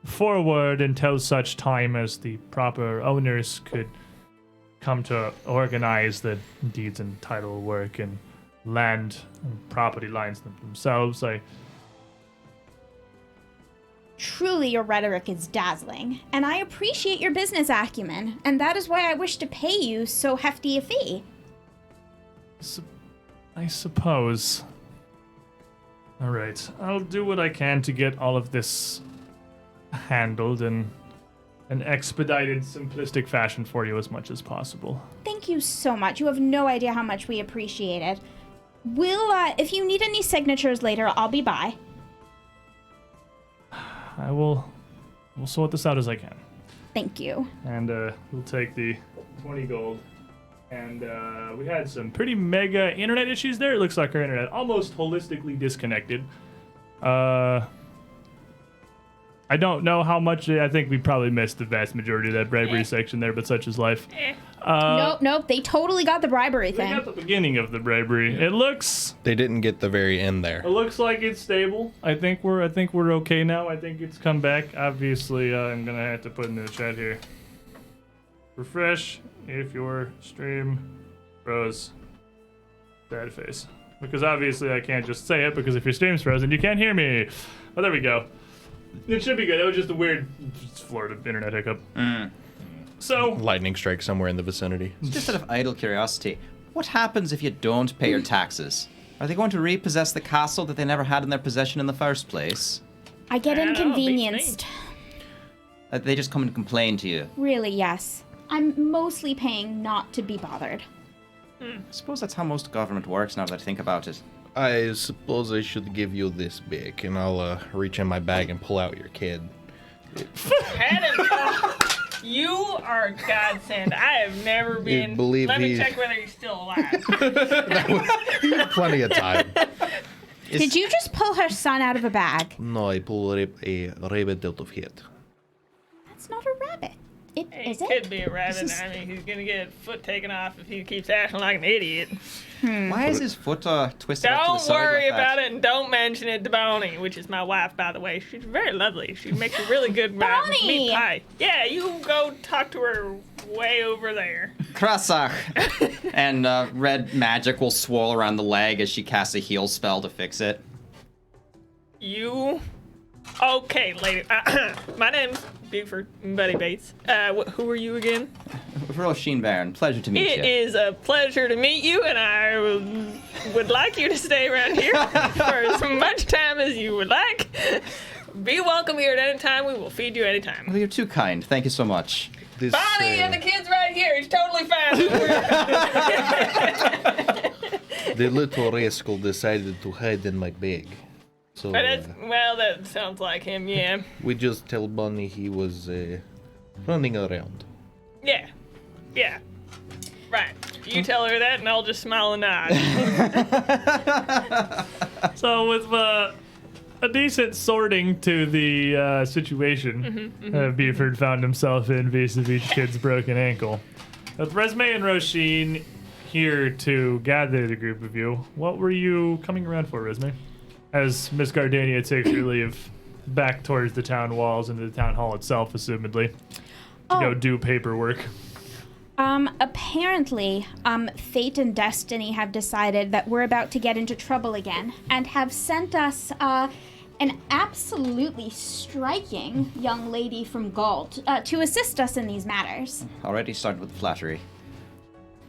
forward until such time as the proper owners could come to organize the deeds and title work and land and property lines themselves. Truly, your rhetoric is dazzling, and I appreciate your business acumen, and that is why I wish to pay you so hefty a fee. I suppose. All right, I'll do what I can to get all of this handled in an expedited, simplistic fashion for you as much as possible. Thank you so much. You have no idea how much we appreciate it. If you need any signatures later, I'll be by. We'll sort this out as I can. Thank you. And we'll take the 20 gold. And we had some pretty mega internet issues there. It looks like our internet almost holistically disconnected. I don't know how much. I think we probably missed the vast majority of that bribery section there, but such is life. Nope. They totally got the bribery They thing. got the beginning of the bribery. It looks They didn't get the very end there. like it's stable. I think we're okay now. I think it's come back. Obviously, I'm gonna have to put in the chat here. Refresh if your stream froze. Sad face. Because obviously I can't just say it because if your stream's frozen, you can't hear me. Oh, there we go. It should be good. That was just a weird Florida internet hiccup. So, Lightning strike somewhere in the vicinity. Just out of idle curiosity, what happens if you don't pay your taxes? Are they going to repossess the castle that they never had in their possession in the first place? I get I don't know, inconvenienced. They just come and complain to you. Really, yes. I'm mostly paying not to be bothered. I suppose that's how most government works now that I think about it. I suppose I should give you this big, and I'll reach in my bag and pull out your kid. You are a godsend. I have never been. believe Let me he- check whether he's still alive. You have plenty of time. Did you just pull her son out of a bag? No, I pull a rabbit out of head. That's not a rabbit. He Is it? could be a rabbit. I mean, he's gonna get a foot taken off if he keeps acting like an idiot. Why is his foot twisted up to the Don't side worry like that? about it, and don't mention it to Bonnie, which is my wife, by the way. She's very lovely. She makes a really good Bonnie! meat pie. Yeah, you go talk to her way over there. Krasach! And red magic will swirl around the leg as she casts a heal spell to fix it. You. Okay, lady. My name's Buford Buddy Bates. Who are you again? Roisin Baron, pleasure to meet It you. is a pleasure to meet you, and I would like you to stay around here for as much time as you would like. Be welcome here at any time. We will feed you anytime. Well, you're too kind. Thank you so much. This, Bonnie and the kid's right here. He's totally fine. the little rascal decided to hide in my bag. So That sounds like him, yeah. we just tell Bunny he was running around. Yeah. Right. You tell her that, and I'll just smile and nod. So with a decent sorting to the situation, Buford found himself in vis-a-vis each kid's broken ankle. With Resme and Roisin here to gather the group of you, what were you coming around for, Resme? As Miss Gardania takes her leave back towards the town walls and the town hall itself, assumedly, to go do paperwork. Apparently, fate and destiny have decided that we're about to get into trouble again and have sent us, an absolutely striking young lady from Galt to assist us in these matters. Already started with flattery.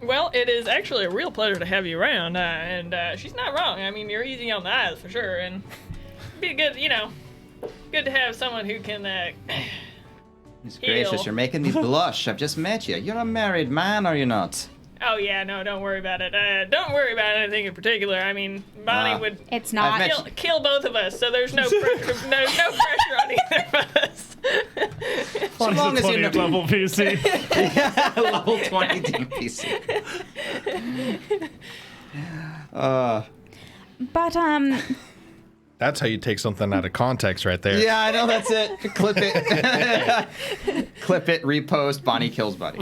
Well, it is actually a real pleasure to have you around, and she's not wrong. I mean, you're easy on the eyes for sure, and be good, good to have someone who can. It's gracious, you're making me blush. I've just met you. You're a married man, are you not? Oh yeah, no, don't worry about it. Don't worry about anything in particular. I mean, Bonnie would It's not. kill both of us, so there's no pressure. There's no pressure on either of us. So long as you know- level PC. Level 20 DPC. But That's how you take something out of context right there. Yeah, I know, that's it. Clip it. Clip it, repost, Bonnie kills Buddy.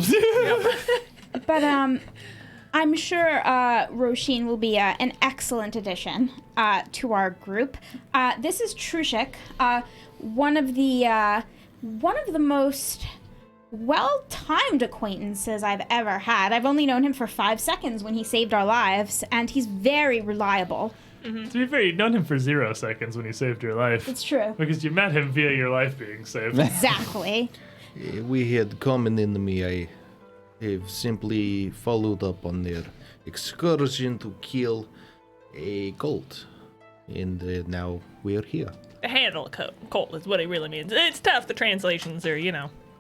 But I'm sure Roshin will be an excellent addition to our group. This is Trushik, one of the most well-timed acquaintances I've ever had. I've only known him for 5 seconds when he saved our lives, and he's very reliable. To be fair, you'd known him for 0 seconds when he saved your life. It's true. Because you met him via your life being saved. Exactly. We had common enemy. I have simply followed up on their excursion to kill a cult. And now we're here. Handle a Colt is what he really means. It's tough. The translations are,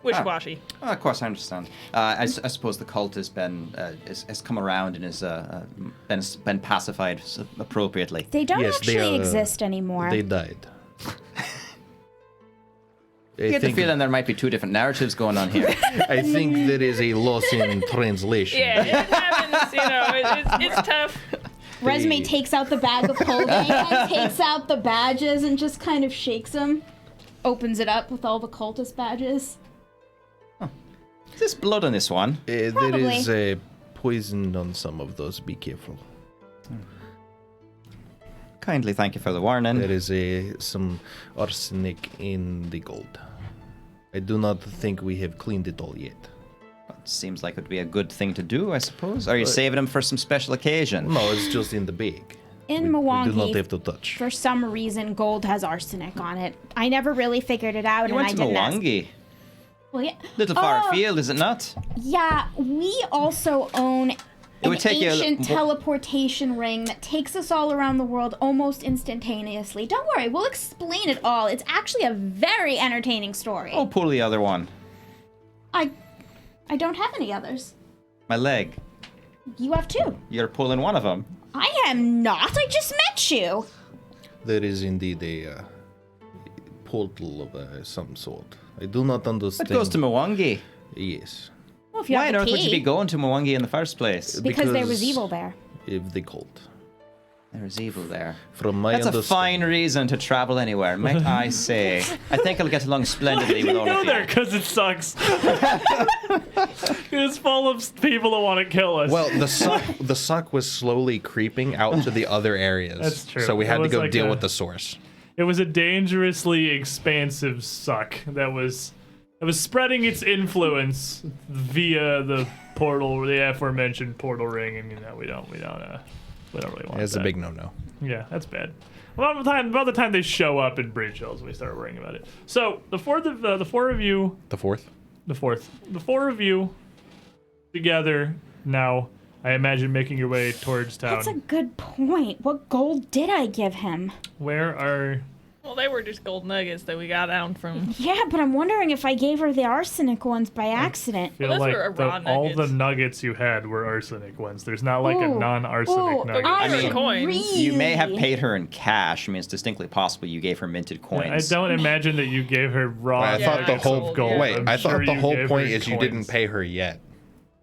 wishy-washy. Oh, of course, I understand. I suppose the cult has been has come around and has been pacified appropriately. They don't Yes, they actually are, exist anymore. They died. I get the feeling there might be two different narratives going on here. I think there is a loss in translation. Yeah, it happens. It's tough. Resume takes out the bag of holding and takes out the badges and just kind of shakes them. Opens it up with all the cultist badges. Is this blood on this one? There Probably. is poison on some of those. Be careful. Kindly thank you for the warning. There is some arsenic in the gold. I do not think we have cleaned it all yet. Seems like it would be a good thing to do, I suppose. Are you saving them for some special occasion? No, it's just in the bag. In We do not Mwangi, have to touch. for some reason, gold has arsenic on it. I never really figured it out, You and went I to didn't ask. Mwangi. Well, yeah. Little far Oh, afield, is it not? Yeah, we also own an would take you a ancient li- teleportation ring that takes us all around the world almost instantaneously. Don't worry, we'll explain it all. It's actually a very entertaining story. Oh, pull the other one. I don't have any others. My leg. You have two. You're pulling one of them. I am not. I just met you. There is indeed a portal of some sort. I do not understand. It goes to Mwangi. Yes. Well, if you Why have on the earth would you key, be going to Mwangi in the first place? because there was because- evil there. If the cult. There's evil there. From my That's a understanding. fine reason to travel anywhere, might I say. I think I'll get along splendidly with all Go of you. there because it sucks. It's full of people that want to kill us. Well, the suck was slowly creeping out to the other areas. That's true. So we It had to was go like deal a- with the source. It was a dangerously expansive suck that was spreading its influence via the portal, the aforementioned portal ring, and we don't really want It's that. a big no-no. Yeah, that's bad. About the time they show up in Breachill, we start worrying about it. So the four of you together now, I imagine making your way towards town. That's a good point. What gold did I give him? Where are? Well, they were just gold nuggets that we got down from. Yeah, but I'm wondering if I gave her the arsenic ones by accident. Feel those like were raw all the nuggets. nuggets you had were arsenic ones. There's not like a Ooh, non-arsenic ooh, nugget. I mean, coins. You may have paid her in cash. I mean, it's distinctly possible you gave her minted I coins. don't imagine that you gave her raw. I thought the nuggets whole of gold. Yeah. wait. I'm I thought sure the you whole gave point her is you coins. didn't pay her yet.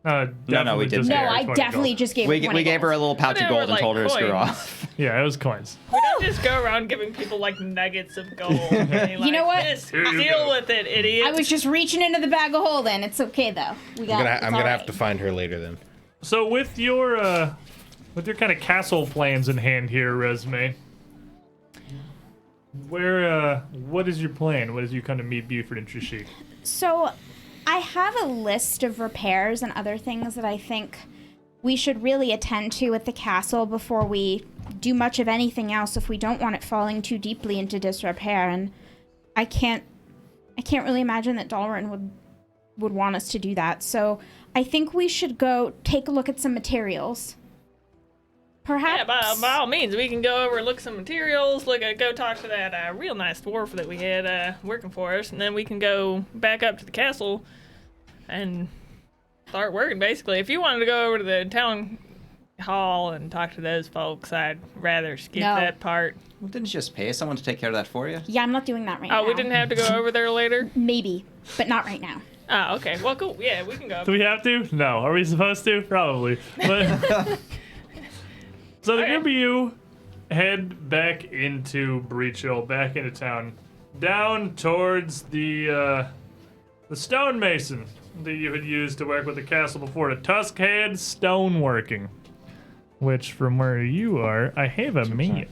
No, Definitely we just didn't. gave No, her I 20 definitely gold. just gave We her 20 gave her a gold. little pouch They of were gold and like told her to screw coins. off. Yeah, it was coins. We don't just go around giving people like nuggets of gold. And be like, You know what? "This, Here you deal go." with it, idiot. I was just reaching into the bag of holding. It's okay though. We got. I'm gonna have to find her later then. So with your kind of castle plans in hand here, Resume, what is your plan? What is you kind of meet Buford and Trishik? So, I have a list of repairs and other things that I think we should really attend to at the castle before we do much of anything else if we don't want it falling too deeply into disrepair. And I can't really imagine that Dalrin would want us to do that. So I think we should go take a look at some materials. Perhaps. Yeah, by all means, we can go over and look at some materials, go talk to that real nice dwarf that we had working for us, and then we can go back up to the castle and start working, basically. If you wanted to go over to the town hall and talk to those folks, I'd rather skip that part. Well, didn't you just pay someone to take care of that for you? Yeah, I'm not doing that right now. Oh, we didn't have to go over there later? Maybe, but not right now. Oh, okay. Well, cool. Yeah, we can go. Do we have to? No. Are we supposed to? Probably. But so the Okay. group of you head back into Breachill, back into town, down towards the stonemason that you had used to work with the castle before, the Tuskhead stoneworking. Which, from where you are, I have a map.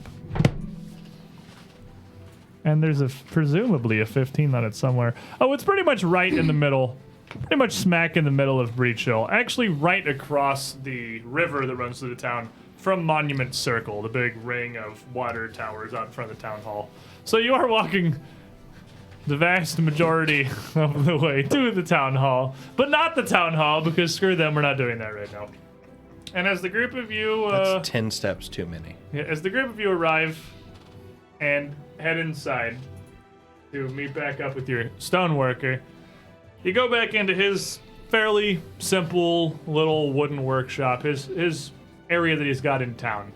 And there's presumably a 15 on it somewhere. Oh, it's pretty much right in the middle. Pretty much smack in the middle of Breachill. Actually right across the river that runs through the town from Monument Circle, the big ring of water towers out in front of the town hall. So you are walking the vast majority of the way to the town hall. But not the town hall, because screw them, we're not doing that right now. And as the group of you... That's 10 steps too many. Yeah, as the group of you arrive and head inside to meet back up with your stoneworker, you go back into his fairly simple little wooden workshop, his area that he's got in town.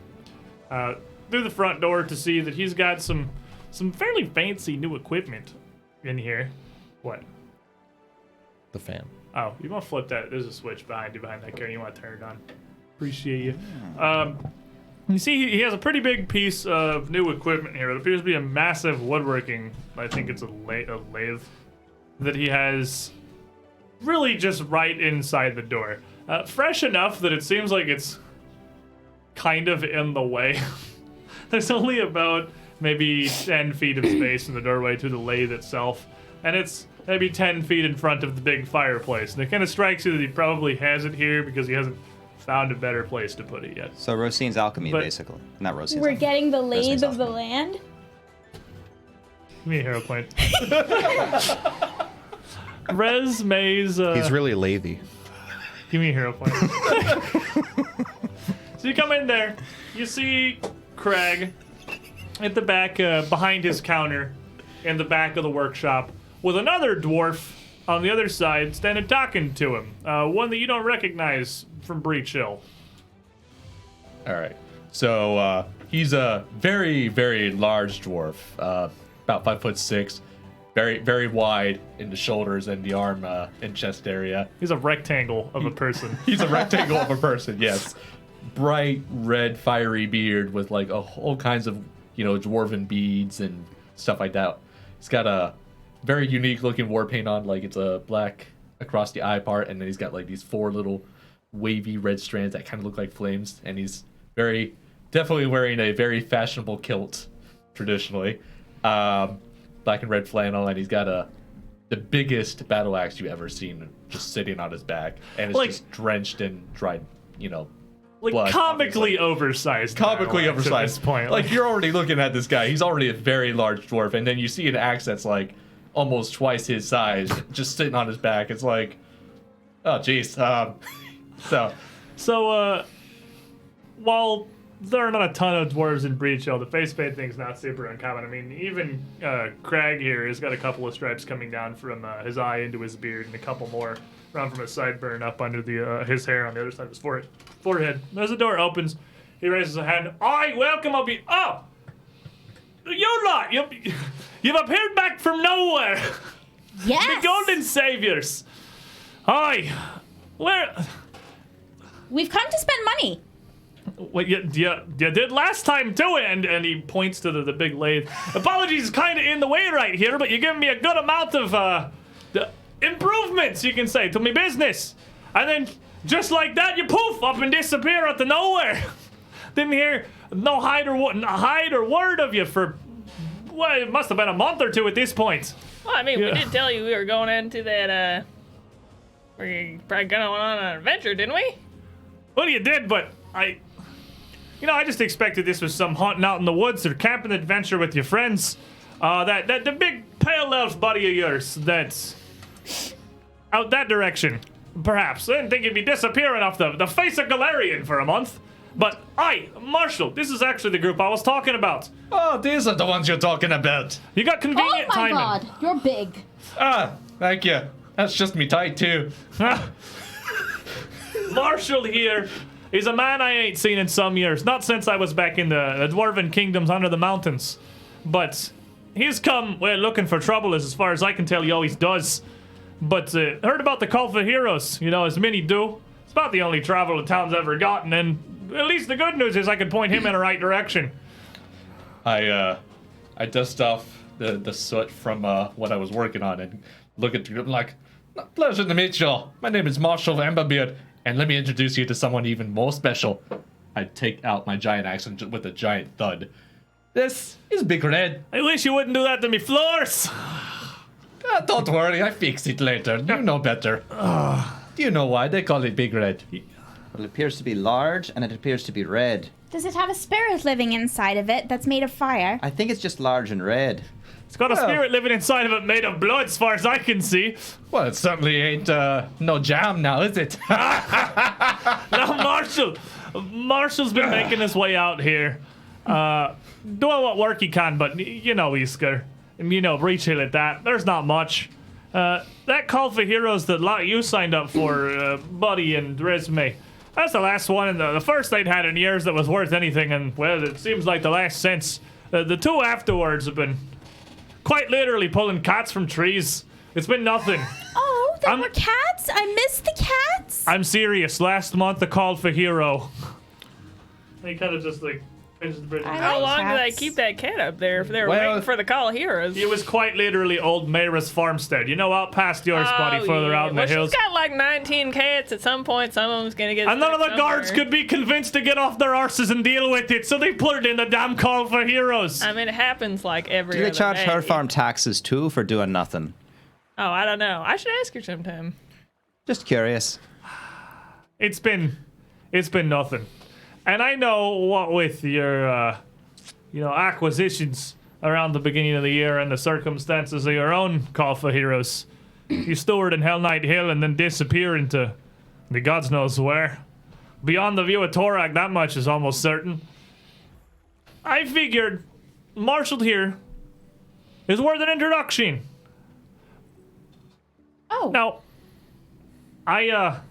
Through the front door to see that he's got some fairly fancy new equipment in here. What? The fan. Oh, you want to flip that? There's a switch behind that curtain. You want to turn it on. Appreciate you. You see, he has a pretty big piece of new equipment here. It appears to be a massive woodworking. I think it's a lathe that he has really just right inside the door. Fresh enough that it seems like it's kind of in the way. There's only about maybe 10 feet of space in the doorway to the lathe itself, and it's maybe 10 feet in front of the big fireplace. And it kind of strikes you that he probably has it here because he hasn't found a better place to put it yet. So Rosine's alchemy, But- basically. Not Rosine's We're alchemy. getting the lathe Rosine's of the alchemy. land. Give me a hero point. Res Maze. He's really lathy. Give me a hero point. So you come in there, you see Craig at the back, behind his counter, in the back of the workshop, with another dwarf on the other side standing talking to him. One that you don't recognize from Breachill. All right. So he's a very, very large dwarf, about 5'6", very, very wide in the shoulders and the arm and chest area. He's a rectangle of a person. He's a rectangle of a person, yes. Bright red, fiery beard with like all kinds of, dwarven beads and stuff like that. He's got a very unique looking war paint on, like it's a black across the eye part, and then he's got like these 4 little wavy red strands that kind of look like flames, and he's definitely wearing a very fashionable kilt, traditionally. Black and red flannel, and he's got the biggest battle axe you've ever seen just sitting on his back, and it's Like- just drenched in dried, Like blood, comically oversized. comically battle axe oversized. at this point. Like you're already looking at this guy. He's already a very large dwarf, and then you see an axe that's like almost twice his size, just sitting on his back. It's like, oh jeez. So, while there are not a ton of dwarves in Breachill, the face paint thing's not super uncommon. I mean, even Crag here has got a couple of stripes coming down from his eye into his beard, and a couple more around from his sideburn up under his hair on the other side of his forehead. As the door opens, he raises a hand. "I welcome up you. Oh, you lot! You've appeared back from nowhere. Yes. The golden saviors. Hi. Where? We've come to spend money. What you did last time too, and he points to the big lathe. Apologies, kind of in the way right here, but you're giving me a good amount of the improvements, you can say, to me business. And then just like that, you poof up and disappear out of nowhere. Didn't hear no hide or word of you for it must have been a month or two at this point. Well, I mean, Yeah. we did tell you we were going into that, we're probably going on an adventure, didn't we? Well, you did, but I just expected this was some hunting out in the woods or camping adventure with your friends. The big pale elf buddy of yours that's out that direction, perhaps. I didn't think you'd be disappearing off the face of Galarian for a month. But Marshall, this is actually the group I was talking about. Oh, these are the ones you're talking about. You got Oh convenient my timing. god, you're big. Thank you. That's just me tight too. Marshall here is a man I ain't seen in some years. Not since I was back in the Dwarven Kingdoms under the mountains. But he's come, looking for trouble as far as I can tell he always does. But heard about the Call for Heroes, as many do. It's about the only travel the town's ever gotten, and at least the good news is I could point him in the right direction. I dust off the soot from what I was working on and look at the group like, pleasure to meet y'all. My name is Marshall Amberbeard, and let me introduce you to someone even more special. I take out my giant axe with a giant thud. This is Big Red. I wish you wouldn't do that to me floors. Don't worry, I fix it later. You know better. Do you know why they call it Big Red? Well, it appears to be large, and it appears to be red. Does it have a spirit living inside of it that's made of fire? I think it's just large and red. It's got a spirit living inside of it made of blood as far as I can see. Well, it certainly ain't no jam now, is it? Now, Marshall's been making his way out here. Doing what work he can, but Isker. And Breachill at that. There's not much. That Call for Heroes that you signed up for, Buddy and Resme, that's the last one and the first they'd had in years that was worth anything, and, it seems like the last since. The two afterwards have been quite literally pulling cats from trees. It's been nothing. Oh, there were cats? I missed the cats? I'm serious. Last month, the Call for Hero. He kind of just, pinches the bridge. How long did I cats. keep that cat up there if they were waiting for the Call of Heroes? It was quite literally old Mayra's farmstead. Out past yours, buddy, further out in the hills. She's got like 19 cats. At some point, some of them's gonna get. And none of the stuck guards somewhere. could be convinced to get off their arses and deal with it, so they put it in the damn Call for Heroes. I mean, it happens like every. Do they other charge day. her farm taxes too for doing nothing? Oh, I don't know. I should ask her sometime. Just curious. It's been nothing. And I know what with your, acquisitions around the beginning of the year and the circumstances of your own Call for Heroes. You stored in Hell Knight Hill and then disappear into the gods knows where. Beyond the view of Torak, that much is almost certain. I figured Marshall here is worth an introduction. Oh. Now, I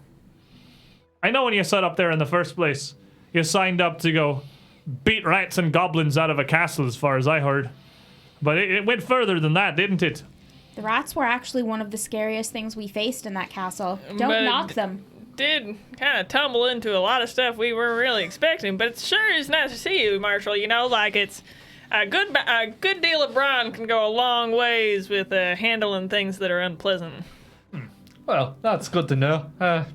know when you set up there in the first place, you signed up to go beat rats and goblins out of a castle, as far as I heard. But it went further than that, didn't it? The rats were actually one of the scariest things we faced in that castle. Don't But- knock them. Did kind of tumble into a lot of stuff we weren't really expecting, but it sure is nice to see you, Marshall. It's a good deal of brawn can go a long ways with handling things that are unpleasant. Well, that's good to know.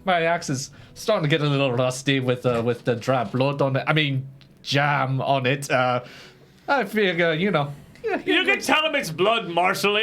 My axe is starting to get a little rusty with the drab blood on it. I mean, jam on it. I figure, You can tell him it's blood, Marshall.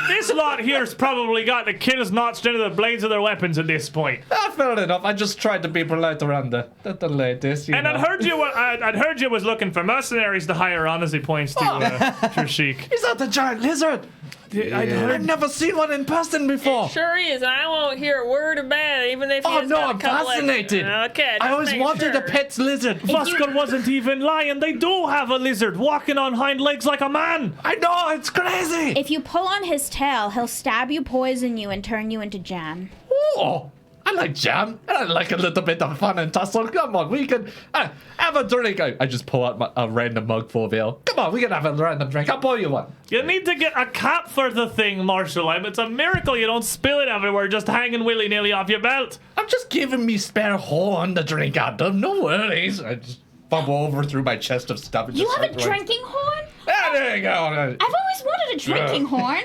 This lot here's probably got the kills notched into the blades of their weapons at this point. fair enough. I just tried to be polite around the ladies. And I'd heard you was looking for mercenaries to hire on, as he points to Trishik. Is that the giant lizard? I've never seen one in person before. Sure is, and I won't hear a word about it, even if you Oh just no, got a I'm couple fascinated. Okay, I just always making wanted sure. a pet lizard. Fuskell wasn't even lying. They do have a lizard walking on hind legs like a man. I know, it's crazy. If you pull on his tail, he'll stab you, poison you, and turn you into jam. Oh, I like jam. And I like a little bit of fun and tussle. Come on, we can have a drink. I just pull out a random mug full of ale. Come on, we can have a random drink. I'll pour you one. You need to get a cap for the thing, Marshall. It's a miracle you don't spill it everywhere just hanging willy-nilly off your belt. I'm just giving me spare horn to drink out of. No worries. I just fumble over through my chest of stuff. And You just have a start throwing- drinking horn? Ah, there you go. I've always wanted a drinking horn.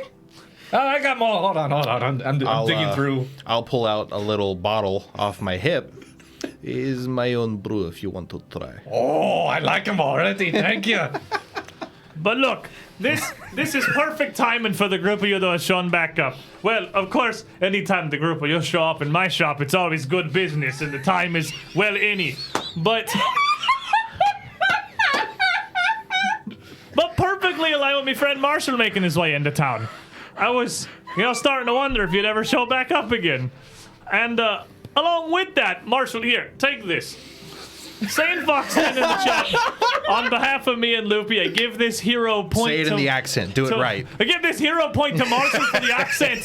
I got more. Hold on. I'm digging through. I'll pull out a little bottle off my hip. Is my own brew if you want to try. Oh, I like him already. Thank you. But look, this is perfect timing for the group of you that have shown back up. Well, of course, anytime the group of you show up in my shop, it's always good business, and the time is, any. But about my friend Marshall making his way into town. I was, starting to wonder if you'd ever show back up again. And along with that, Marshall, here, take this. Sane Fox in the chat. On behalf of me and Loopy, I give this hero point. Say it in the accent. Do it right. I give this hero point to Marshall for the accent.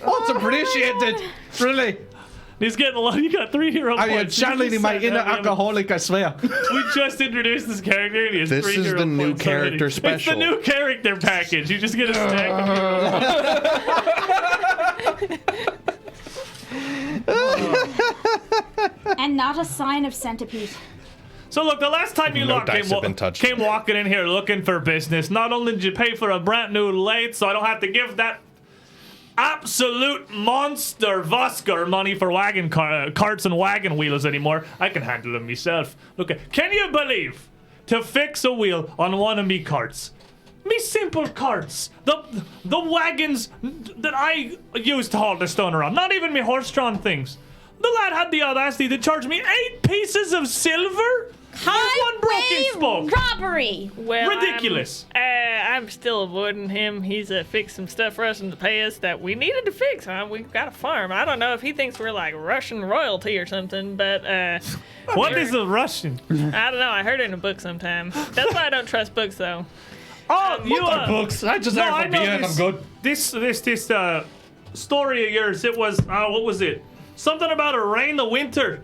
Oh, it's appreciated. Really. He's getting a lot. You got 3 hero I am points. channeling my inner alcoholic, I swear. We just introduced this character, and he has This 3 is hero the new points already. character special. It's the new character package. You just get a stack of And not a sign of centipede. So look, the last time you No lot dice have been touched. came walking in here looking for business, not only did you pay for a brand new lathe, so I don't have to give that absolute monster Vosker money for wagon carts and wagon wheels anymore. I can handle them myself. Look, can you believe to fix a wheel on one of me carts? Me simple carts, the wagons that I used to haul the stone around, not even me horse-drawn things. The lad had the audacity to charge me 8 pieces of silver for one broken spoke. Robbery. Well, Ridiculous. I'm still avoiding him. He's fixed some stuff for us and to pay us that we needed to fix. We've got a farm. I don't know if he thinks we're like Russian royalty or something, but What is a Russian? I don't know. I heard it in a book sometime. That's why I don't trust books, though. Oh, you Books. I just No, heard I from know being. I'm good. This story of yours. It was what was it? Something about a rain of winter.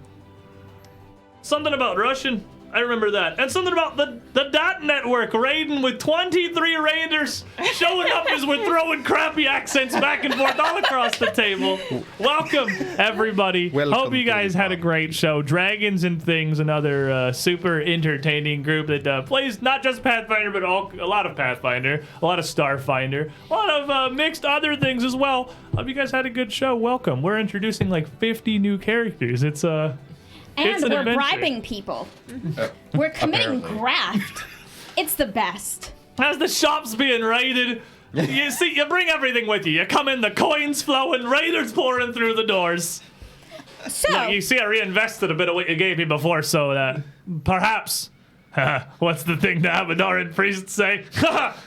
Something about Russian. I remember that. And something about the Dot Network raiding with 23 raiders showing up as we're throwing crappy accents back and forth all across the table. Welcome, everybody. Welcome Hope you to guys the had a great show. Dragons and Things, another super entertaining group that plays not just Pathfinder, but a lot of Pathfinder, a lot of Starfinder, a lot of mixed other things as well. Hope you guys had a good show. Welcome. We're introducing like 50 new characters. It's And an we're adventure. bribing people. We're committing graft. It's the best. As the shop's being raided, you see, you bring everything with you. You come in, the coins flowing, raiders pouring through the doors. So, Look, you see, I reinvested a bit of what you gave me before, so that perhaps, what's the thing the Abadoran priests say?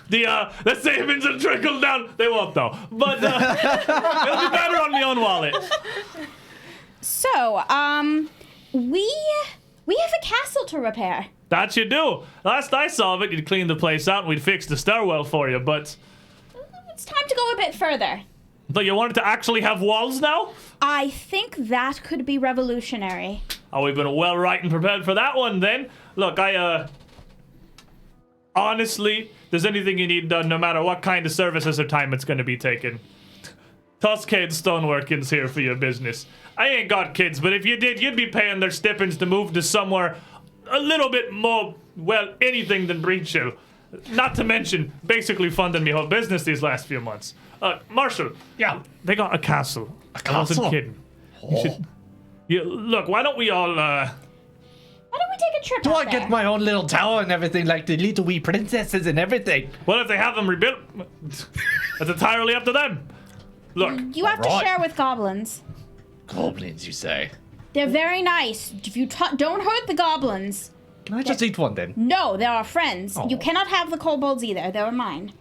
The savings will trickle down. They won't though, but it'll be better on my own wallet. so, we have a castle to repair. That you do. Last I saw of it, you'd clean the place out and we'd fix the stairwell for you, but It's time to go a bit further. you wanted to actually have walls now? I think that could be revolutionary. Oh, we've been well right and prepared for that one then. Look, honestly, if there's anything you need done, no matter what kind of services or time it's going to be taken, Tuscade Stoneworking's here for your business. I ain't got kids, but if you did, you'd be paying their stipends to move to somewhere a little bit more, well, anything than Breachill. Not to mention, basically funding me whole business these last few months. Marshall. Yeah. They got a castle. I wasn't kidding. Look, why don't we all, Why don't we take a trip Do up I get there? my own little tower and everything, like the little wee princesses and everything? Well, if they have them rebuilt, that's entirely up to them. Look, You have to Alright. share with goblins. Goblins, you say? They're very nice. If you don't hurt the goblins. Can I just eat one then? No, they're our friends. Oh. You cannot have the kobolds either. They're mine.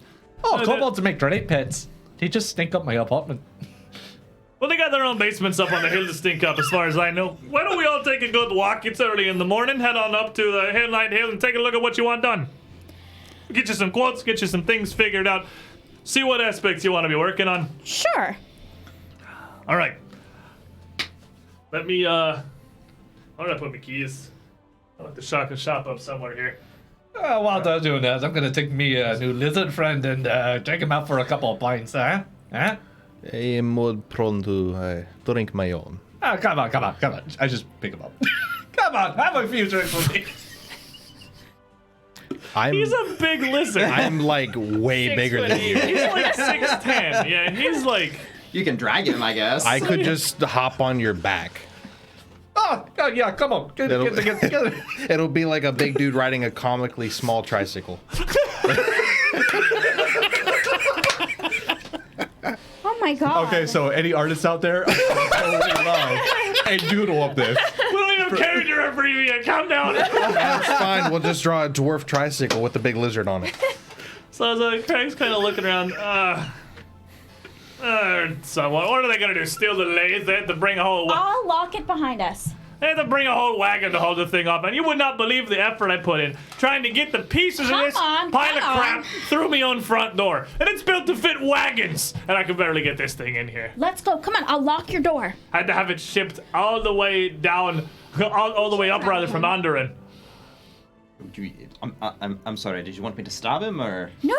Oh, kobolds make great pets. They just stink up my apartment. well, they got their own basements up on the hill to stink up, as far as I know. Why don't we all take a good walk? It's early in the morning. Head on up to the Hill and take a look at what you want done. Get you some quotes, get you some things figured out. See what aspects you want to be working on. Sure. All right. Let me, where did I put my keys? I'll have to shop up somewhere here. While they're doing that, I'm gonna take me a new lizard friend and take him out for a couple of pints, huh? Huh? I am more prone to drink my own. Oh, come on. I just pick him up. Come on, have a few drinks with me. He's a big lizard. I'm like way 6 bigger foot than eight. you. He's like 6'10". Yeah, he's like... You can drag him, I guess. I could just hop on your back. Oh, yeah, come on. Get it. It'll be like a big dude riding a comically small tricycle. Oh my god. Okay, so any artists out there? I totally love a doodle of this. We don't even have character for you yet. Calm down. It's fine. We'll just draw a dwarf tricycle with the big lizard on it. So Craig's kind of looking around. So what are they gonna do? Steal the lathe? They have to bring a whole. I'll lock it behind us. They had to bring a whole wagon to hold the thing up, and you would not believe the effort I put in trying to get the pieces of this pile of crap through my own front door. And it's built to fit wagons, and I could barely get this thing in here. Let's go. Come on, I'll lock your door. I had to have it shipped all the way down, all the way up rather from Onderin. I'm sorry. Did you want me to stab him or? No,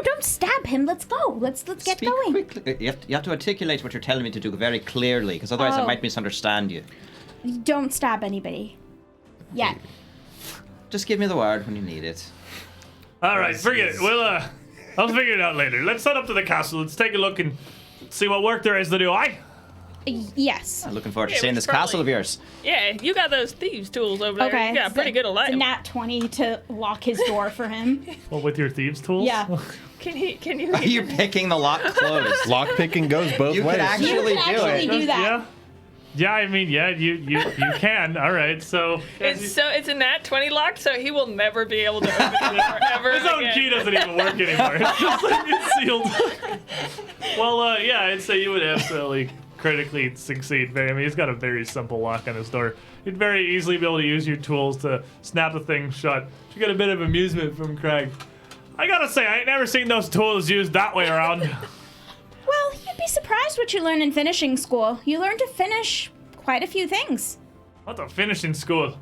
don't stab him. Let's go. Let's get Speak going. quickly. You have to articulate what you're telling me to do very clearly, because otherwise I Oh. might misunderstand you. Don't stab anybody. Yeah. Just give me the word when you need it. All right, forget it. I'll figure it out later. Let's head up to the castle. Let's take a look and see what work there is to do. Aye? Yes. I'm looking forward to Yeah, seeing we this probably- castle of yours. Yeah, you got those thieves' tools over there. Okay. You got pretty good at It's a lighting. nat 20 to lock his door for him. Well, with your thieves' tools? Yeah. Can you? Are you picking the lock closed? Lock picking goes both You ways. could actually You can do actually it. do that. Yeah. Yeah, I mean, yeah, you can. All right, so It's a nat 20 lock, so he will never be able to open it ever his own again. key doesn't even work anymore. It's just like it's sealed. Well, yeah, I'd say you would absolutely critically succeed. I mean, he's got a very simple lock on his door. You'd very easily be able to use your tools to snap the thing shut. You get a bit of amusement from Craig. I gotta say, I ain't never seen those tools used that way around. Well, you'd be surprised what you learn in finishing school. You learn to finish quite a few things. What's a finishing school?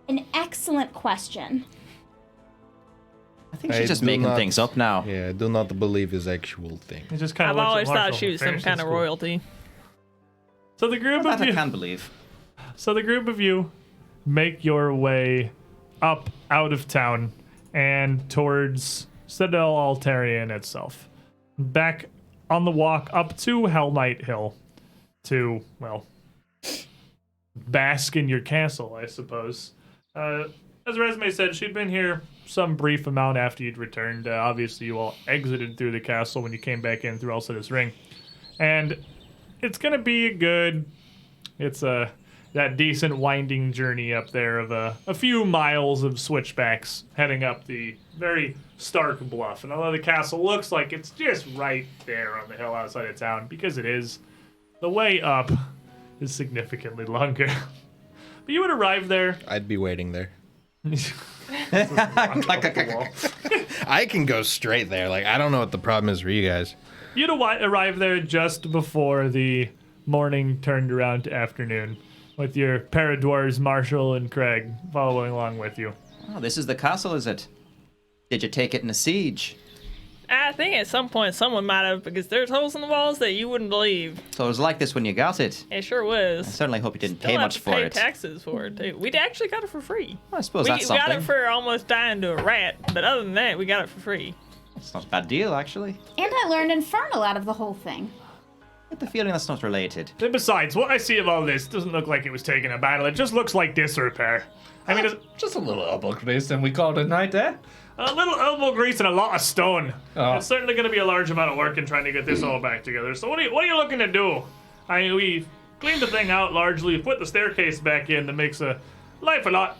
An excellent question. I think she's just making things up now. Yeah, I do not believe his actual thing. He just kind I've of always thought she was some kind of royalty. So the group That of I you. can believe. So the group of you make your way up out of town and towards Citadel Altarian itself. Back on the walk up to Hell Knight Hill to, well, bask in your castle, I suppose. As Resume said, she'd been here some brief amount after you'd returned. Obviously, you all exited through the castle when you came back in through Elsida's Ring. And it's going to be a good... It's that decent winding journey up there of a few miles of switchbacks heading up the very stark bluff. And although the castle looks like it's just right there on the hill outside of town, because it is, the way up is significantly longer. But you would arrive there. I'd be waiting there. Walk up the wall. I can go straight there. Like, I don't know what the problem is for you guys. You'd arrive there just before the morning turned around to afternoon, with your paradwars Marshall and Craig following along with you. Oh, this is the castle, is it? Did you take it in a siege? I think at some point someone might have, because there's holes in the walls that you wouldn't believe. So it was like this when you got it. It sure was. I certainly hope you didn't Still pay have much to for pay it. taxes for it too. We actually got it for free. Well, I suppose We that's got something. it for almost dying to a rat, but other than that, we got it for free. It's not a bad deal, actually. And I learned Infernal out of the whole thing. I get the feeling that's not related. And besides, what I see of all this doesn't look like it was taking a battle. It just looks like disrepair. I mean, it's Just a little elbow grease and we called it a night, eh? a little elbow grease and a lot of stone. Oh. It's certainly going to be a large amount of work in trying to get this all back together. So what are you looking to do? I mean, we cleaned the thing out largely, put the staircase back in that makes life a lot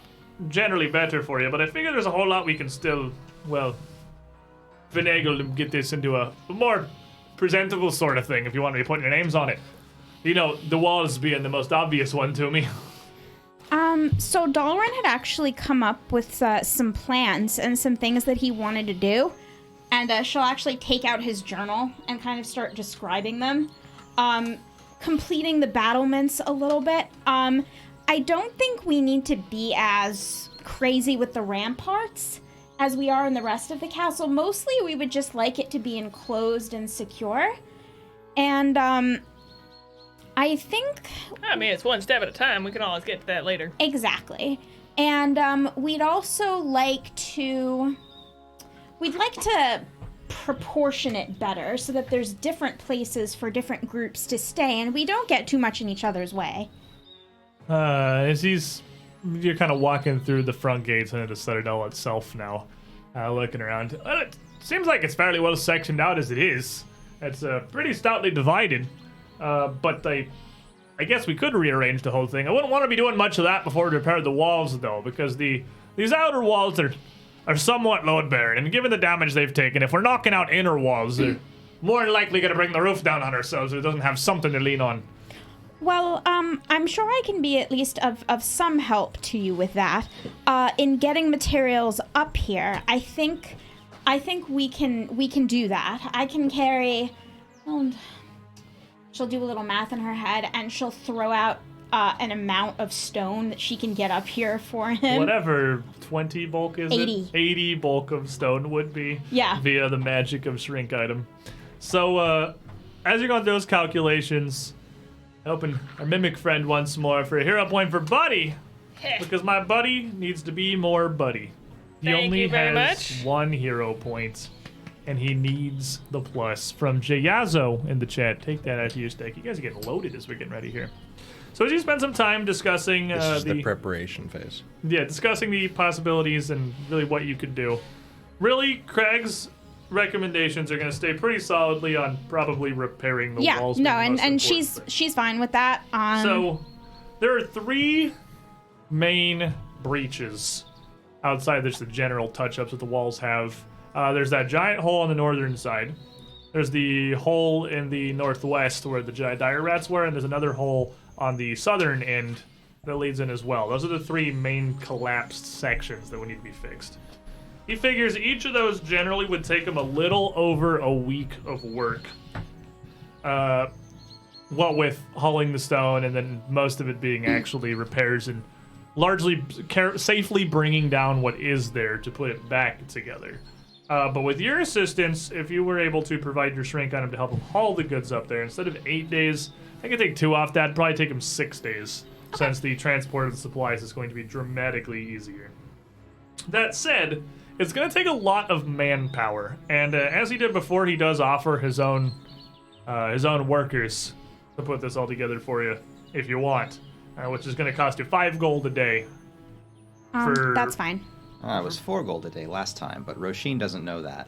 generally better for you. But I figure there's a whole lot we can still, well, finagle to get this into a more presentable sort of thing if you want to be putting your names on it. You know, the walls being the most obvious one to me. So Dalrin had actually come up with some plans and some things that he wanted to do. And she'll actually take out his journal and kind of start describing them. Completing the battlements a little bit. I don't think we need to be as crazy with the ramparts as we are in the rest of the castle. Mostly we would just like it to be enclosed and secure. And I think I mean, it's one step at a time. We can always get to that later. exactly. And we'd also like to proportion it better so that there's different places for different groups to stay and we don't get too much in each other's way. You're kind of walking through the front gates into the Citadel itself now, looking around. It seems like it's fairly well sectioned out as it is. It's pretty stoutly divided, but I guess we could rearrange the whole thing. I wouldn't want to be doing much of that before we repaired the walls, though, because these outer walls are are somewhat load-bearing, and given the damage they've taken, if we're knocking out inner walls, they're more than likely going to bring the roof down on ourselves so it doesn't have something to lean on. Well, I'm sure I can be at least of some help to you with that. In getting materials up here, I think we can do that. I can carry. Well, she'll do a little math in her head, and she'll throw out an amount of stone that she can get up here for him. Whatever 20 bulk is 80. it? 80 bulk of stone would be. Yeah. Via the magic of shrink item. So, as you're going through those calculations, open our mimic friend once more for a hero point for Buddy, because my buddy needs to be more Buddy. He Thank only you very has much. 1 hero point, and he needs the plus from Jayazo in the chat. Take that out of your stack. You guys are getting loaded as we're getting ready here. So as you spend some time discussing This is the preparation phase. Yeah, discussing the possibilities and really what you could do. Really, Craig's recommendations are going to stay pretty solidly on probably repairing the Yeah, walls. no, being the and most important thing. she's fine with that. So there are 3 main breaches outside just the general touch-ups that the walls have. There's that giant hole on the northern side. There's the hole in the northwest where the giant dire rats were, and there's another hole on the southern end that leads in as well. Those are the 3 main collapsed sections that would need to be fixed. He figures each of those generally would take him a little over a week of work. What with hauling the stone and then most of it being actually repairs and largely safely bringing down what is there to put it back together. But with your assistance, if you were able to provide your shrink item to help him haul the goods up there, instead of 8 days, I could take 2 off that. Probably take him 6 days, since the transport of the supplies is going to be dramatically easier. That said, it's going to take a lot of manpower, and as he did before, he does offer his own workers to put this all together for you, if you want, which is going to cost you 5 gold a day. That's fine. It was 4 gold a day last time, but Roshin doesn't know that.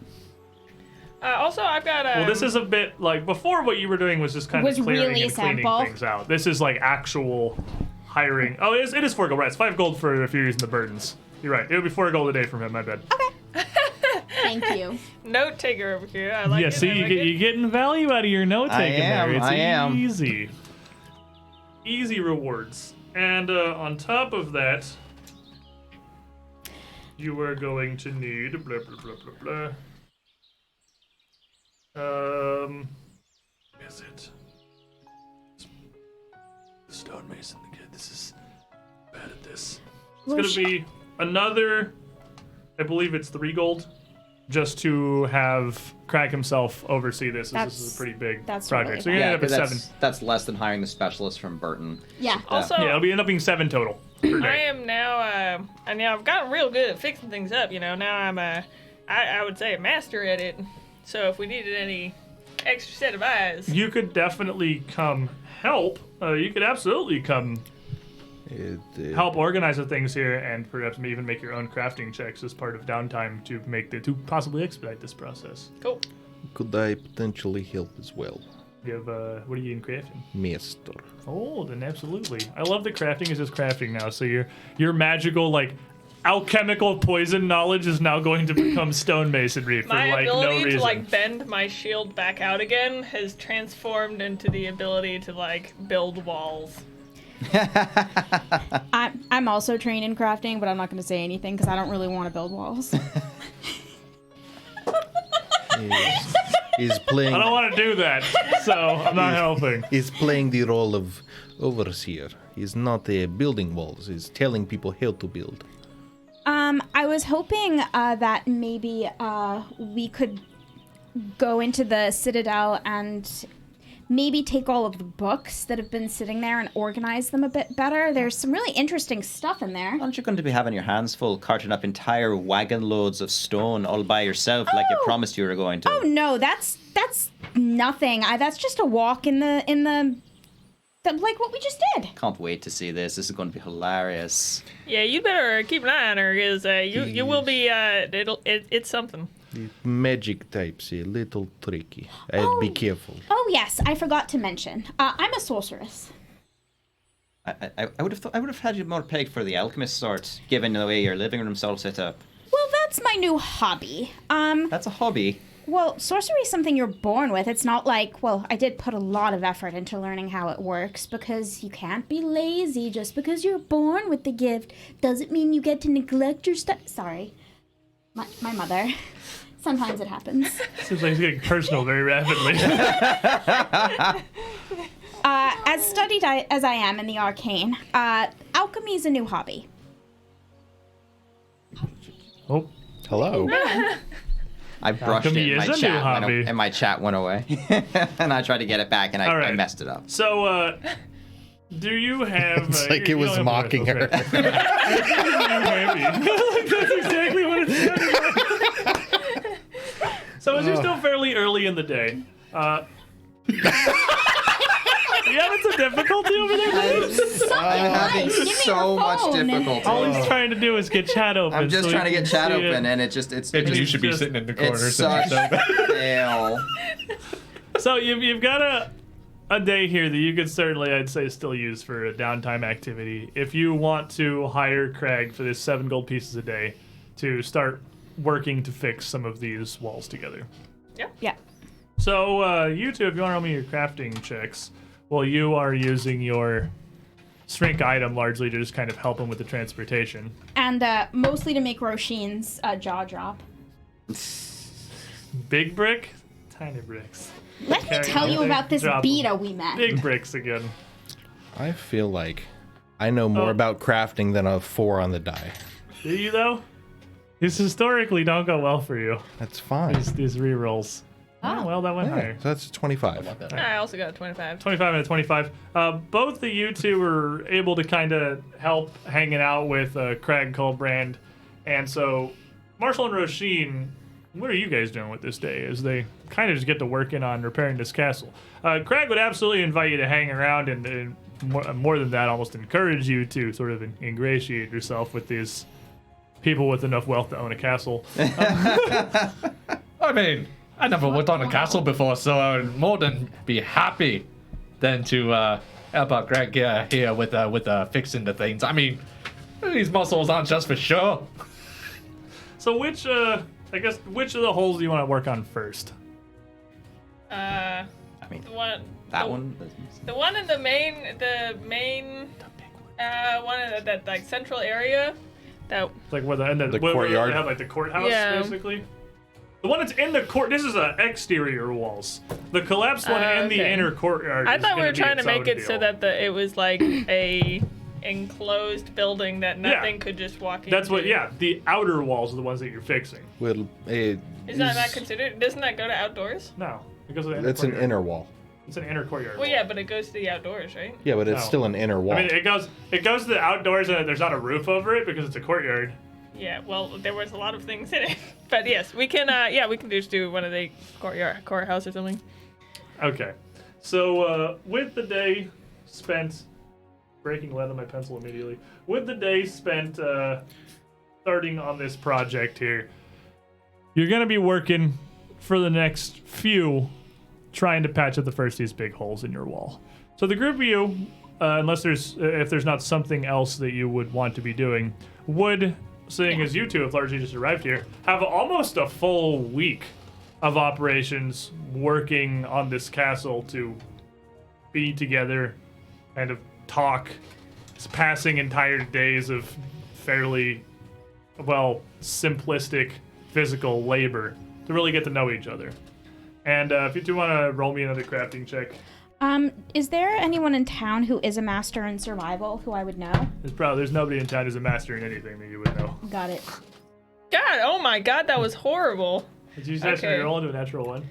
Also, I've got Well, this is a bit like before. What you were doing was just kind of clearing really and cleaning simple. things out. This is like actual hiring. Oh, it is 4 gold, right? It's 5 gold for if you're using the burdens. You're right. It would be 4 gold a day from him. My bad. Thank you. note taker over here. I like Yeah, it. see, I like you're getting value out of your note taking there. It's I am. easy. Easy rewards. And on top of that, you are going to need blah blah blah blah blah. Is it the stonemason again? This is bad at this. It's gonna be another. I believe it's 3 gold, just to have Craig himself oversee this. As this is a pretty big that's project. really So you're gonna end up at 7. That's less than hiring the specialist from Burton. Yeah. Also, Yeah, it'll end up being 7 total per I day. am now, and now I've gotten real good at fixing things up. You know, now I'm I would say a master at it. So if we needed any extra set of eyes, You could definitely come help. You could absolutely come help organize the things here, and perhaps even make your own crafting checks as part of downtime to possibly expedite this process. cool. Could I potentially help as well? You have what are you in crafting? Master. Oh, then absolutely. I love that crafting is just crafting now. So your magical like alchemical poison knowledge is now going to become stonemasonry for My like no ability reason. to like bend my shield back out again has transformed into the ability to like build walls. I'm also trained in crafting, but I'm not going to say anything because I don't really want to build walls. He's playing. I don't want to do that, so I'm not helping. He's playing the role of overseer. He's not building walls. He's telling people how to build. I was hoping that maybe we could go into the Citadel and maybe take all of the books that have been sitting there and organize them a bit better. There's some really interesting stuff in there. Aren't you going to be having your hands full carting up entire wagon loads of stone all by yourself like you promised you were going to? Oh no, that's nothing. That's just a walk in the like what we just did. Can't wait to see this. This is going to be hilarious. Yeah, you better keep an eye on her, because you will be. It's something. The magic type's a little tricky. I'd be careful. Oh yes, I forgot to mention. I'm a sorceress. I would have had you more pegged for the alchemist sort, given the way your living room's all set up. Well, that's my new hobby. That's a hobby. Well, sorcery is something you're born with. It's not like, well, I did put a lot of effort into learning how it works because you can't be lazy just because you're born with the gift. Doesn't mean you get to neglect your stuff. Sorry. My mother. Sometimes it happens. Seems like it's getting personal very rapidly. As studied as I am in the arcane, alchemy is a new hobby. Oh, Hello. I brushed Alchemy it and is my, a new chat hobby. and my chat went away. And I tried to get it back and All I right. messed it up. so do you have? It's like you it was don't have mocking the rest, her. okay. That's exactly what it sounded like. So as you're still fairly early in the day, you having some difficulty over there, Dave? I'm having Give me your so much phone. difficulty. All he's trying to do is get chat open. I'm just so trying to he get can chat see open it. and it's You should be just- sitting in the corner. it's so such you know. fail. So you've got a day here that you could certainly, I'd say, still use for a downtime activity. If you want to hire Craig for this 7 gold pieces a day to start working to fix some of these walls together. Yeah. So you two, if you want to roll me your crafting checks, well, you are using your shrink item largely to just kind of help him with the transportation. And mostly to make Roshin's jaw drop. Big brick, tiny bricks. Let me Carry tell you on. about this Drop 'em. beta we met. Big bricks again. I feel like I know more Oh. about crafting than a 4 on the die. Do you though? These historically don't go well for you. That's fine. These rerolls. Oh, well, that went Yeah, higher. so that's 25. I also got a 25. 25 and a 25. Both of you two were able to kind of help hanging out with Craig Colbrand. And so, Marshall and Roshin, what are you guys doing with this day as they kind of just get to working on repairing this castle? Craig would absolutely invite you to hang around and more than that, almost encourage you to sort of ingratiate yourself with these people with enough wealth to own a castle. I mean, I never worked on a castle before, so I would more than be happy than to help out Greg here with fixing the things. I mean, these muscles aren't just for show. So which of the holes do you want to work on first? I mean, The one. that the, one. The one in the main one in that like central area. That Like where the courtyard? They have like the courthouse, Yeah. basically. The one that's in the court. This is exterior walls. The collapsed one in the Okay. inner courtyard. I is thought we gonna were be trying to its make own it so deal. that it was like a enclosed building that nothing could just walk into. That's what. Yeah, the outer walls are the ones that you're fixing. Well, it Is that not considered? Doesn't that go to outdoors? No, because of the inner That's an courtyard. inner wall. It's an inner courtyard. Well, wall. yeah, but it goes to the outdoors, right? Yeah, but it's No. still an inner wall. I mean, it goes to the outdoors and there's not a roof over it because it's a courtyard. Yeah. Well, there was a lot of things in it, but yes, we can. Yeah, we can just do one of the courthouse or something. Okay, so with the day spent breaking lead on my pencil immediately. With the day spent starting on this project here, you're gonna be working for the next few, trying to patch up the first of these big holes in your wall. So the group of you, unless if there's not something else that you would want to be doing, would, seeing as you two have largely just arrived here, have almost a full week of operations working on this castle to be together, kind of talk, passing entire days of fairly, well, simplistic physical labor to really get to know each other. And if you two want to roll me another crafting check, Is there anyone in town who is a master in survival who I would know? there's nobody in town who's a master in anything that you would know. Got it. God, oh my God, that was horrible. Did you session Okay. roll into a natural one?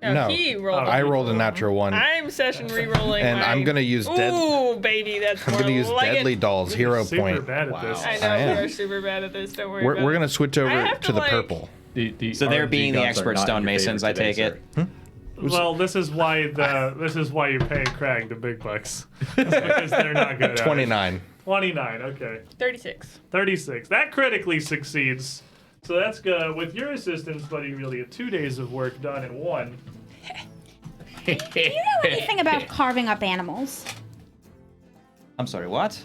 No. He rolled. I rolled a natural one. I'm session re-rolling. And I'm gonna use Ooh, baby, that's I'm more gonna use like Deadly it. Dolls hero Super point. bad at this. I I know am. we are super bad at this. Don't worry. We're about gonna it. switch I over have to to, the like- purple. So they're RNG being the guns are expert not your stonemasons, I favorite take today, it. sir. Well, this is why you're paying Craig the big bucks. Because they're not good at it. 29. 29, okay. 36. 36. That critically succeeds. So that's good. With your assistance, buddy, really get 2 days of work done in one. Do you know anything about carving up animals? I'm sorry, what?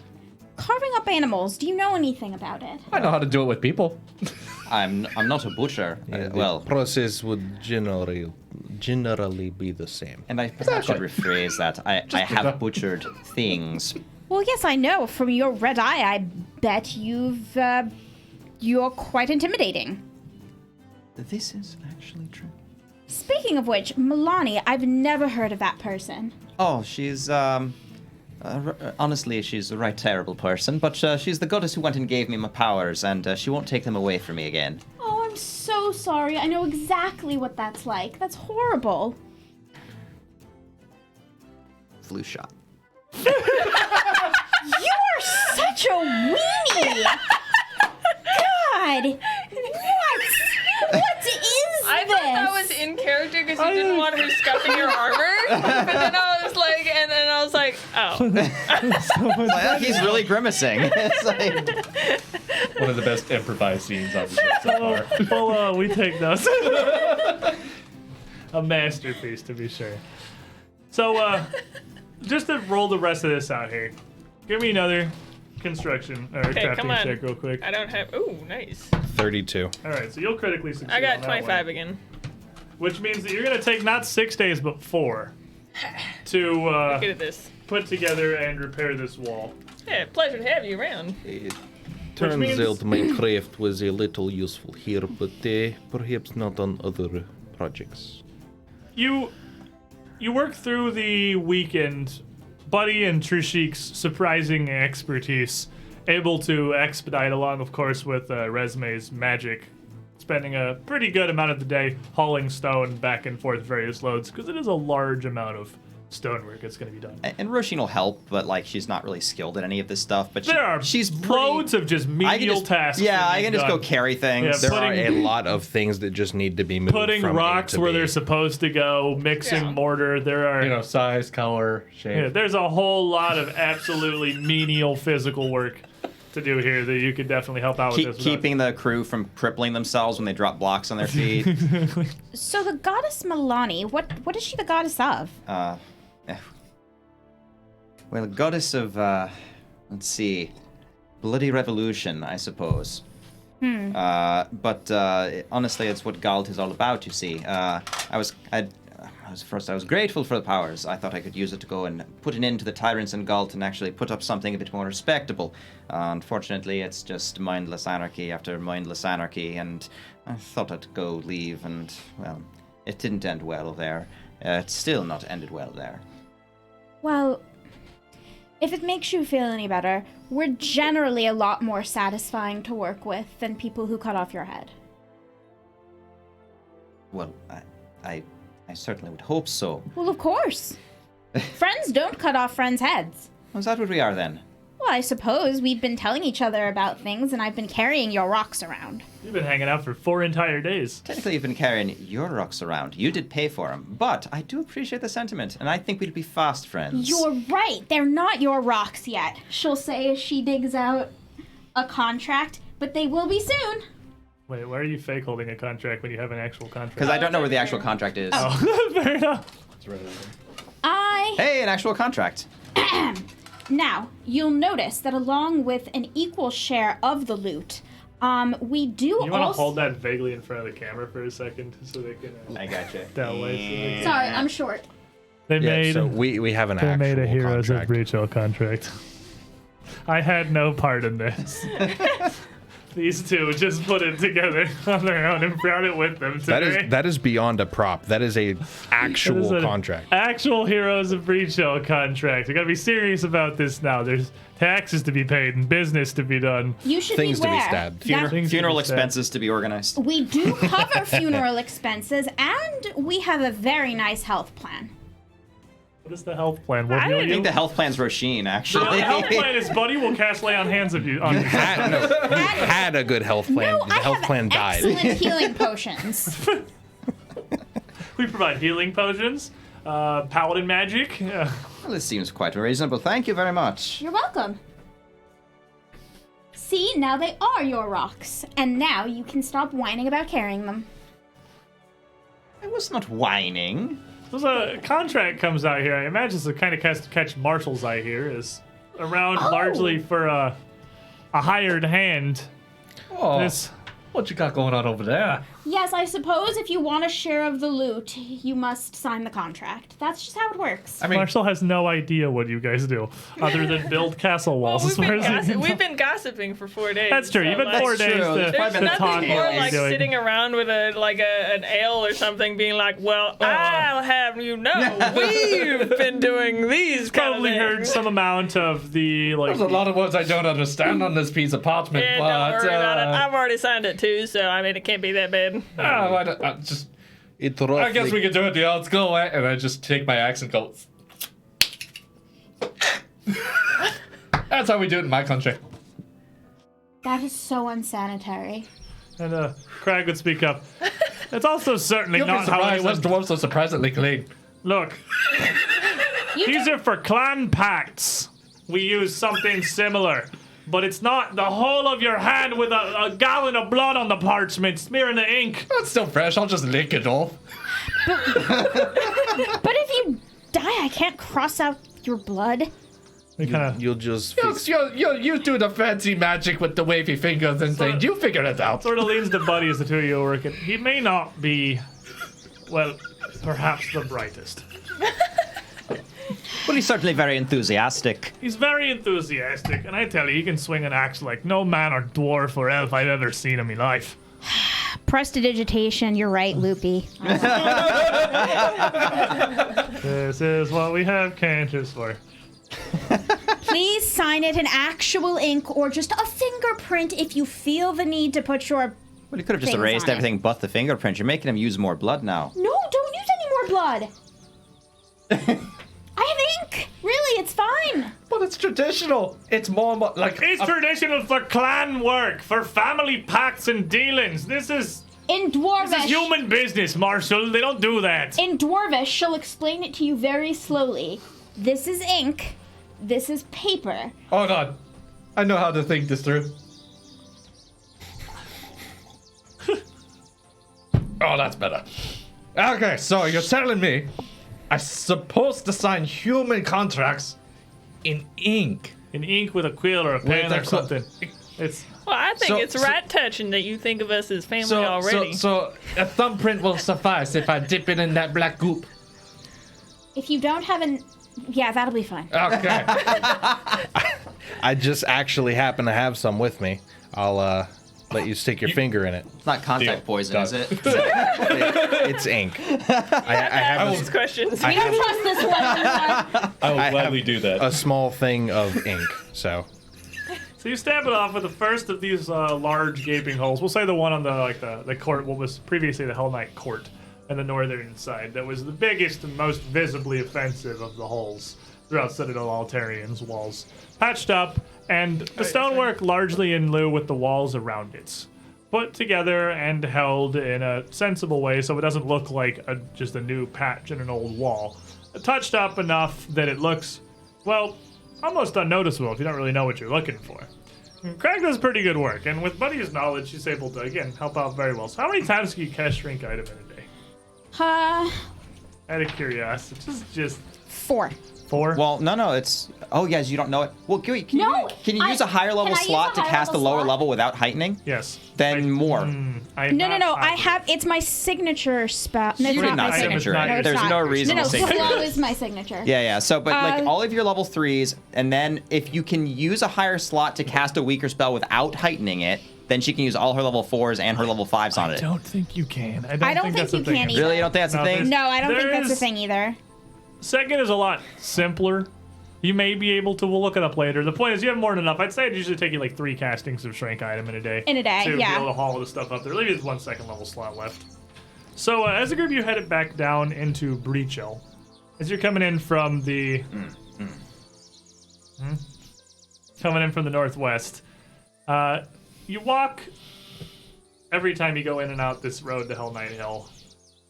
Carving up animals, do you know anything about it? I know how to do it with people. I'm not a butcher. The Well, process would generally be the same. and I perhaps should rephrase that. I have butchered things. Well, yes, I know. From your red eye, I bet you're quite intimidating. This is actually true. Speaking of which, Milani, I've never heard of that person. Oh, she's honestly, she's a right terrible person, but she's the goddess who went and gave me my powers, and she won't take them away from me again. Oh, I'm so sorry. I know exactly what that's like. That's horrible. Flu shot. You are such a weenie! God! What is I this? thought that was in character because you didn't want her scuffing your armor. But then I was like, oh. He's really grimacing. It's like, One of the best improvised scenes I've seen so far. Well, we take those. A masterpiece, to be sure. So, just to roll the rest of this out here, give me another construction or Okay, come crafting on. check real quick. I don't have. Ooh, nice. 32. All right, so you'll critically succeed. I got on that 25 one, again. which means that you're gonna take not 6 days but 4 to Good at this. put together and repair this wall. Yeah, pleasure to have you around. It Which means- turns out my craft was a little useful here, but perhaps not on other projects. You work through the weekend, Buddy and Trishik's surprising expertise, able to expedite along, of course, with Resume's magic, spending a pretty good amount of the day hauling stone back and forth various loads, because it is a large amount of stonework that's going to be done. and Roshin will help, but like she's not really skilled at any of this stuff. But There are she's pretty, loads of just I can menial just, tasks. Yeah, that I need can just go done. carry things. Yeah, There are a Putting- lot of things that just need to be moved Putting from A rocks to where B. they're supposed to go, mixing Yeah. mortar. There are You know, size, color, shape. yeah, there's a whole lot of absolutely menial physical work to do here that you could definitely help out with this. without- Keeping the crew from crippling themselves when they drop blocks on their feet. So the goddess Milani, what is she the goddess of? Well, goddess of, let's see, bloody revolution, I suppose. But honestly, it's what Galt is all about. You see, I was grateful for the powers. I thought I could use it to go and put an end to the tyrants in Galt and actually put up something a bit more respectable. Unfortunately, it's just mindless anarchy after mindless anarchy, and I thought I'd go leave, and well, it didn't end well there. It's still not ended well there. Well, if it makes you feel any better, we're generally a lot more satisfying to work with than people who cut off your head. Well, I certainly would hope so. Well, of course. Friends don't cut off friends' heads. Is that what we are then? Well, I suppose we've been telling each other about things, and I've been carrying your rocks around. You've been hanging out for 4 entire days. Technically, you've been carrying your rocks around. You did pay for them, but I do appreciate the sentiment, and I think we'd be fast friends. You're right. They're not your rocks yet. She'll say as she digs out a contract, but they will be soon. Wait, why are you fake holding a contract when you have an actual contract? Because I don't know where the actual contract is. Fair enough. It's right over there. Hey, an actual contract. Now, you'll notice that along with an equal share of the loot, we do You want to also... hold that vaguely in front of the camera for a second so they can I gotcha. that way. So they, Sorry, I'm short. they Yeah, made so we have an they actual made a Heroes contract. of Breachill contract. I had no part in this. These two just put it together on their own and brought it with them today. That is beyond a prop. That is a That actual is an contract. Actual Heroes of Breachill contract. We gotta be serious about this now. There's taxes to be paid and business to be done. You should Things to be beware. stabbed. that Things to Funeral be said. expenses to be organized. We do cover funeral expenses, and we have a very nice health plan. What is the health plan? We'll I heal I you. think the health plan's Roshin, actually. The health plan is Buddy will cast lay on hands of you. On you. You had a good health plan. No, the I health have plan died. excellent healing potions. We provide healing potions, paladin magic. Well, this seems quite reasonable. Thank you very much. You're welcome. See, now they are your rocks, and now you can stop whining about carrying them. I was not whining. There's a contract comes out here. I imagine it's the kind of catch Marshall's eye here is around Oh. largely for a hired hand. Oh, This What you got going on over there? Yes, I suppose if you want a share of the loot, you must sign the contract. That's just how it works. I mean, Marshall has no idea what you guys do, other than build castle Well, walls. we've been gossiping for 4 days. That's true. so, You've been like, 4 days true. to, There's There's to been talk nothing more what you're like doing. sitting around with an ale or something, being like, "Well, I'll have you know, we've been doing these." Probably kind of heard things. some amount of the like. there's a lot of words I don't understand on this piece of parchment, Yeah, but don't worry about it. I've already signed it too, so I mean, it can't be that bad. I guess we could do it the old school way, and I just take my axe and go. That's how we do it in my country. That is so unsanitary. And Crag would speak up. It's also certainly You'll be not how surprised anyone... this dwarfs are surprisingly clean. Look, these are for clan pacts. We use something similar. But it's not the whole of your hand with a gallon of blood on the parchment smearing the ink. That's still fresh. I'll just lick it off. But if you die, I can't cross out your blood. We kind of You'll just You do the fancy magic with the wavy fingers and things. You figure it out. sort of leans to Buddy as the two of you are working. He may not be, well, perhaps the brightest. Well, he's certainly very enthusiastic. He's very enthusiastic, and I tell you, he can swing an axe like no man or dwarf or elf I've ever seen in my life. Prestidigitation, you're right, Loopy. This is what we have canters for. Please sign it in actual ink or just a fingerprint if you feel the need to put your... Well, he could have just Things erased on it. everything but the fingerprint. You're making him use more blood now. No, don't use any more blood. I have ink. Really, it's fine. But it's traditional. It's more like. It's traditional for clan work, for family pacts and dealings. This is In Dwarvish... human business, Marshall. They don't do that. In Dwarvish, she'll explain it to you very slowly. This is ink. This is paper. Hold on. I know how to think this through. Oh, that's better. Okay, so you're telling me I'm supposed to sign human contracts in ink? In ink with a quill or a pen a or quill. something. It's Well, I think So- it's right touching that you think of us as family already. So a thumbprint will suffice if I dip it in that black goop. If you don't have an... Yeah, that'll be fine. Okay. I just actually happen to have some with me. I'll let you stick your finger in it. It's not contact poison, is it? It's ink. I have These questions. We don't trust this one anymore. I will I gladly have do that. a small thing of ink. So So you stab it off with the first of these large gaping holes. We'll say the one on the court, what was previously the Hell Knight court, on the northern side. That was the biggest and most visibly offensive of the holes throughout Citadel Altarian's walls. Patched up, and the stonework largely in lieu with the walls around it. Put together and held in a sensible way so it doesn't look like just a new patch in an old wall. Touched up enough that it looks, well, almost unnoticeable if you don't really know what you're looking for. And Craig does pretty good work, and with Buddy's knowledge, she's able to, again, help out very well. So how many times can you cast Shrink Item in a day? Out of curiosity. Just 4. 4? Well, no, it's... Oh, yes, you don't know it. Well, can you No, use a higher level can I use slot a to higher cast a level lower slot? level without heightening? Yes. Then more. I am No. not I positive. have... It's my signature spell. No, it's You not did my not item is signature. not signature your it. it's There's not. no reason No, to say slow is my signature. Yeah. So, but like Uh, all of your level 3s, and then if you can use a higher slot to cast a weaker spell without heightening it, then she can use all her level 4s and her level 5s on I it. don't think you can. I don't think think that's a you thing. can either. Really? You don't think that's a No, thing? No, I don't think that's a There's- thing either. Second is a lot simpler. You may be able to. We'll look it up later. The point is, you have more than enough. I'd say it'd usually take you like 3 castings of Shrink Item in a day. In a day, to yeah. be able to haul the stuff up there. Leave you 1 second level slot left. So as a group, you headed back down into Breachill. As you're coming in from the coming in from the northwest, you walk every time you go in and out this road to Hell Knight Hill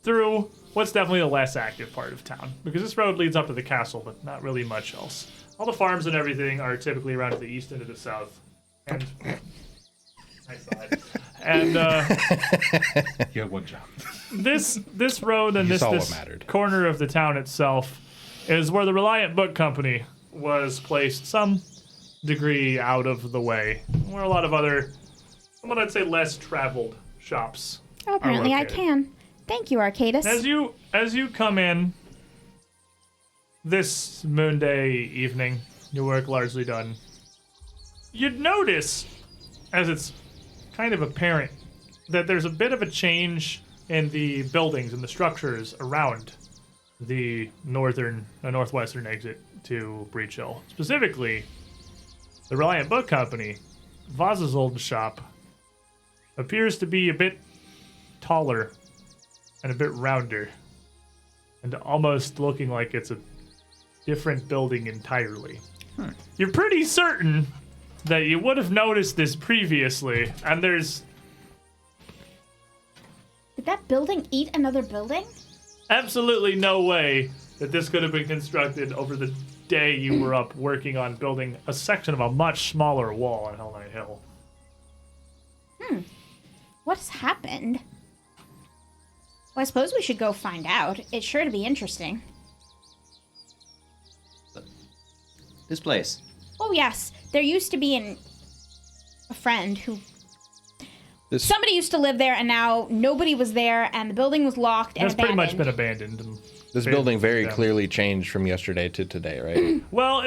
through what's definitely the less active part of town, because this road leads up to the castle, but not really much else. All the farms and everything are typically around to the east and to the south. And nice side. And You have one job. this road and You this saw what mattered. corner of the town itself is where the Reliant Book Company was placed some degree out of the way, where a lot of other somewhat, I'd say, less traveled shops. Oh, apparently I located. can. Thank you, Arcadis. As you come in this moon day evening, your work largely done, you'd notice, as it's kind of apparent, that there's a bit of a change in the buildings and the structures around the northwestern exit to Breachill. Specifically, the Reliant Book Company, Vaz's old shop, appears to be a bit taller and a bit rounder, and almost looking like it's a different building entirely. You're pretty certain that you would have noticed this previously, and there's Did that building eat another building? absolutely no way that this could have been constructed over the day you were up working on building a section of a much smaller wall on Hell Knight Hill. What's happened? Well, I suppose we should go find out. It's sure to be interesting. This place. Oh, yes. There used to be a friend who... Somebody used to live there, and now nobody was there, and the building was locked and It's pretty abandoned. much been abandoned. And This building very yeah. clearly changed from yesterday to today, right? Well,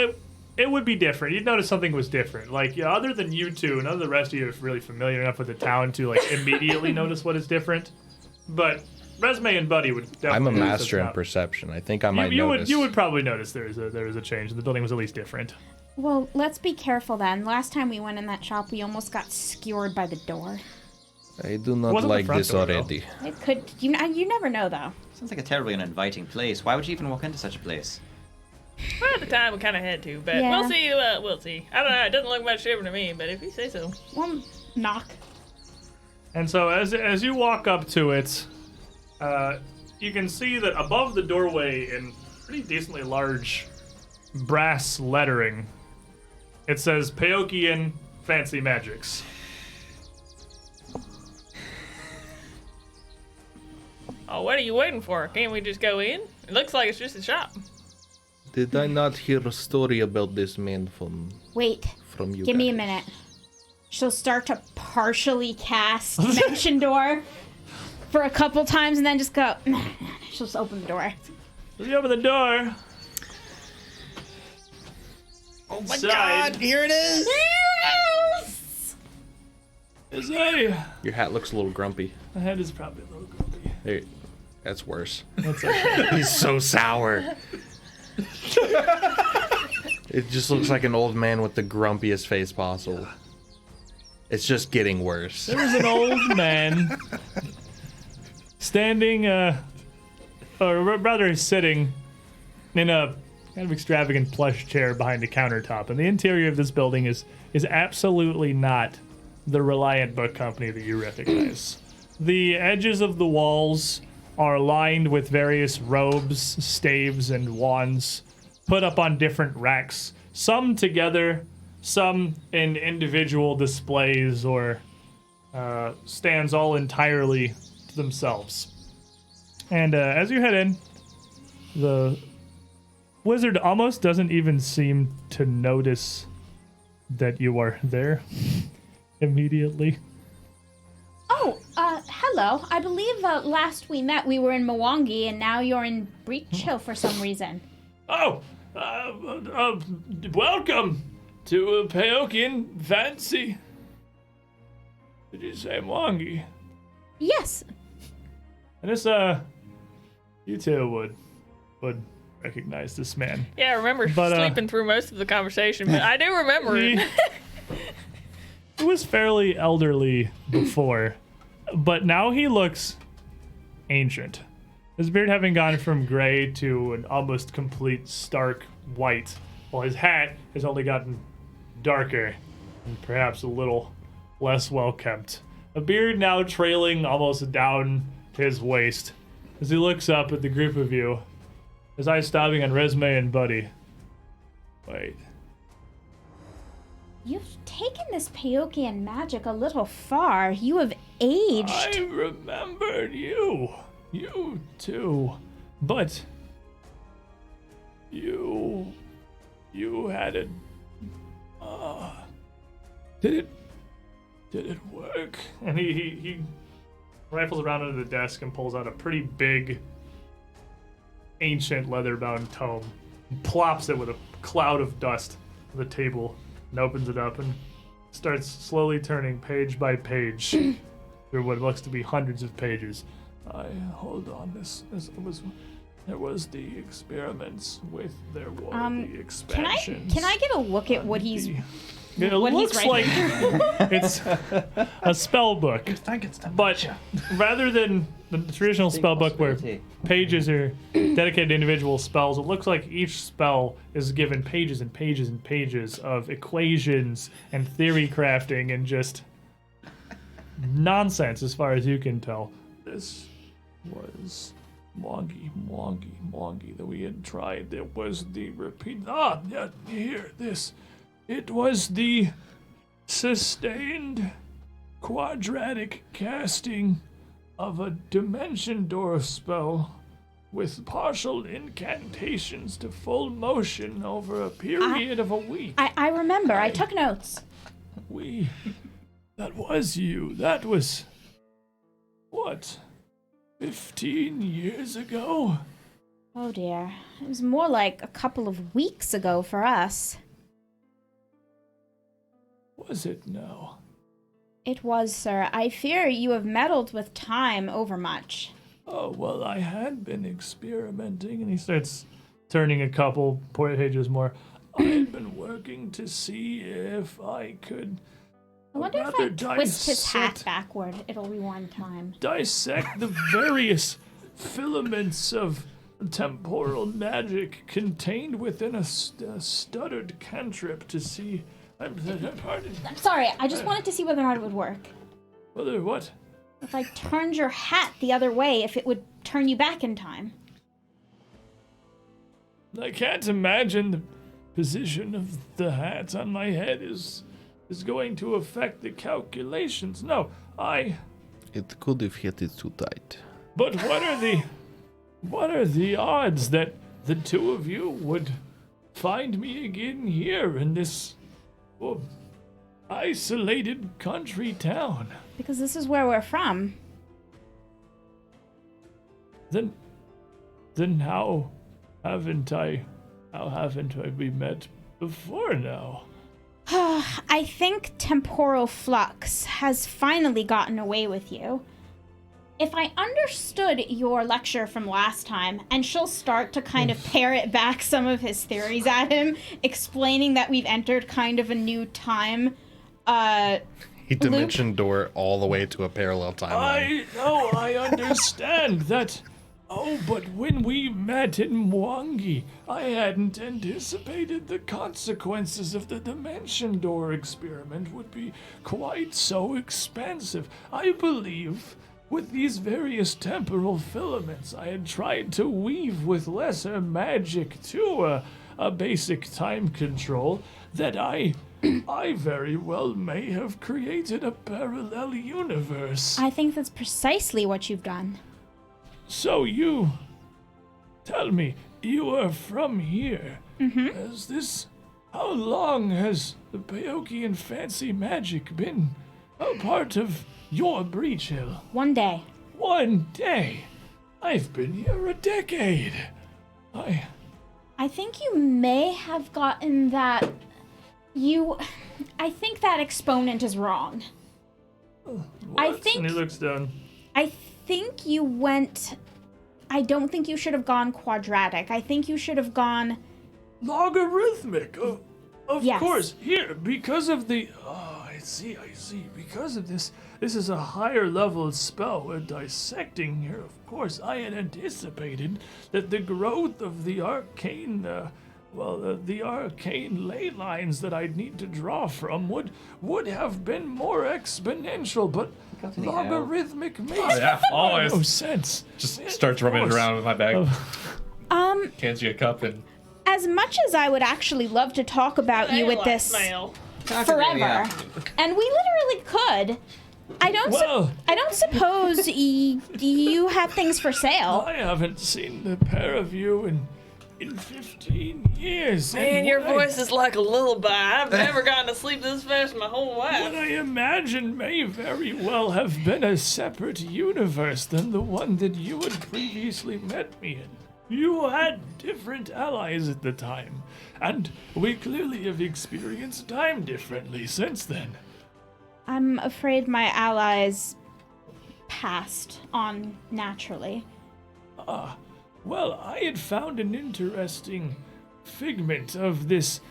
it would be different. You'd notice something was different. Like, yeah, other than you two, none of the rest of you are really familiar enough with the town to like immediately notice what is different. But Resume and Buddy would definitely. I'm a notice master it's in not- perception. I think I might you notice. would probably notice there was a change. The building was at least different. Well, let's be careful then. Last time we went in that shop, we almost got skewered by the door. I do not Wasn't the like front this door, though. already. It could... You never know, though. Sounds like a terribly uninviting place. Why would you even walk into such a place? Well, at the time, we kind of had to, but Yeah. we'll see. We'll see. I don't know. It doesn't look much different to me, but if you say so. One knock. And so as you walk up to it, you can see that above the doorway in pretty decently large brass lettering, it says Paokian Fancy Magics. Oh, what are you waiting for? Can't we just go in? It looks like it's just a shop. Did I not hear a story about this man from Wait. you? Give me a minute. She'll start to partially cast Dimension Door for a couple times and then just go... She'll just open the door. As you open the door, Oh my Inside. god, here it is! is a... Your hat looks a little grumpy. The head is probably a little grumpy. There, that's worse. That's okay. He's so sour. It just looks like an old man with the grumpiest face possible. It's just getting worse. There was an old man standing, or rather sitting, in a kind of extravagant plush chair behind a countertop. And the interior of this building is absolutely not the Reliant Book Company that you recognize. The edges of the walls are lined with various robes, staves, and wands put up on different racks, some together, some in individual displays or stands all entirely to themselves. And as you head in, the wizard almost doesn't even seem to notice that you are there immediately. Oh, hello. I believe last we met we were in Mwangi and now you're in Breachill for some reason. Oh, welcome to Paokian Fancy. Did you say Mwangi? Yes. And this, you two would recognize this man. Yeah, I remember But, sleeping through most of the conversation, but I do remember it. He was fairly elderly before, but now he looks ancient. His beard having gone from gray to an almost complete stark white, while his hat has only gotten darker and perhaps a little less well kept. A beard now trailing almost down his waist. As he looks up at the group of you, his eyes stopping on Resume and Buddy. Wait. You've taken this Paokian magic a little far. You have aged. I remembered you. You too. But you had a did Did it work? And he rifles around under the desk and pulls out a pretty big, ancient leather-bound tome, and plops it with a cloud of dust on the table, and opens it up and starts slowly turning page by page through what looks to be hundreds of pages. Hold on, there was the experiments with, there were the expansions. Can I get a look at what he's It what he's looks like writing? it's a spell book, but rather than the traditional spell book where pages are dedicated to individual spells, it looks like each spell is given pages and pages and pages of equations and theory crafting and just nonsense as far as you can tell. This was Mwangi that we had tried. There was the repeat. Here, this. It was the sustained quadratic casting of a dimension door spell with partial incantations to full motion over a period of a week. I remember. I took notes. That was you. That was, what, 15 years ago? Oh dear. It was more like a couple of weeks ago for us. Was it now? It was, sir. I fear you have meddled with time overmuch. Oh, well, I had been experimenting, and he starts turning a couple pages more. I had been working to see if I could. I wonder if I twist his hat backward, it'll rewind time. Dissect the various filaments of temporal magic contained within a stuttered cantrip to see. I'm sorry, I just wanted to see whether or not it would work. Whether what? If I turned your hat the other way, if it would turn you back in time. I can't imagine the position of the hat on my head is going to affect the calculations. No, It could if hit it too tight. But what are the odds that the two of you would find me again here in this isolated country town? Because this is where we're from. Then how haven't we met before now? I think temporal flux has finally gotten away with you. If I understood your lecture from last time, and she'll start to kind of parrot back some of his theories at him, explaining that we've entered kind of a new time He dimension door all the way to a parallel timeline. I understand that. Oh, but when we met in Mwangi, I hadn't anticipated the consequences of the dimension door experiment would be quite so expansive. I believe with these various temporal filaments I had tried to weave with lesser magic to a basic time control that I very well may have created a parallel universe. I think that's precisely what you've done. So you, tell me, you are from here. Mm-hmm. How long has the Paokian fancy magic been a part of your Breachill? 1 day. 1 day? I've been here a decade. I think you may have gotten that. I think that exponent is wrong. What? And he looks down. I think you went. I don't think you should have gone quadratic. I think you should have gone Logarithmic. Of Yes. course. Here, because of the. Oh, I see. Because of this is a higher level spell we're dissecting here. Of course, I had anticipated that the growth of the arcane. The arcane ley lines that I'd need to draw from would have been more exponential, but logarithmic makes no sense. Just starts rubbing it around with my bag. Hands you a cup and. As much as I would actually love to talk about you with this forever, and we literally could. I don't suppose you have things for sale. I haven't seen the pair of you in in 15 years. Man, and your what I- voice is like a lullaby. I've never gotten to sleep this fast in my whole What life. I imagine may very well have been a separate universe than the one that you had previously met me in. You had different allies at the time, and we clearly have experienced time differently since then. I'm afraid my allies passed on naturally. Well, I had found an interesting figment of this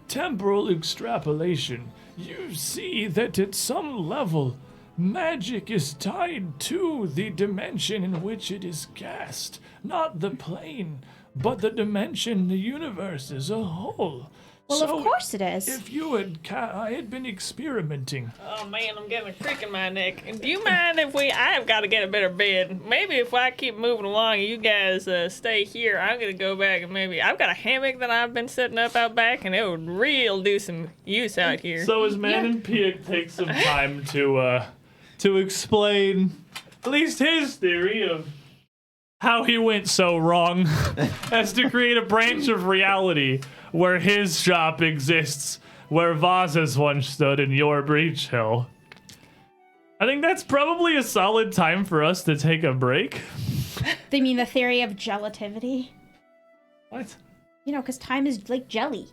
temporal extrapolation. You see that at some level, magic is tied to the dimension in which it is cast, not the plane, but the dimension, the universe as a whole. Well, So, of course it is. If you had, I had been experimenting. Oh man, I'm getting a crick in my neck. Do you mind if I've got to get a better bed. Maybe if I keep moving along and you guys stay here, I'm going to go back and I've got a hammock that I've been setting up out back and it would real do some use out here. So as Man and Piak take some time to explain at least his theory of how he went so wrong as to create a branch of reality where his shop exists, where Vaza's once stood in your Breachill. I think that's probably a solid time for us to take a break. They mean the theory of gelativity? What? You know, because time is like jelly.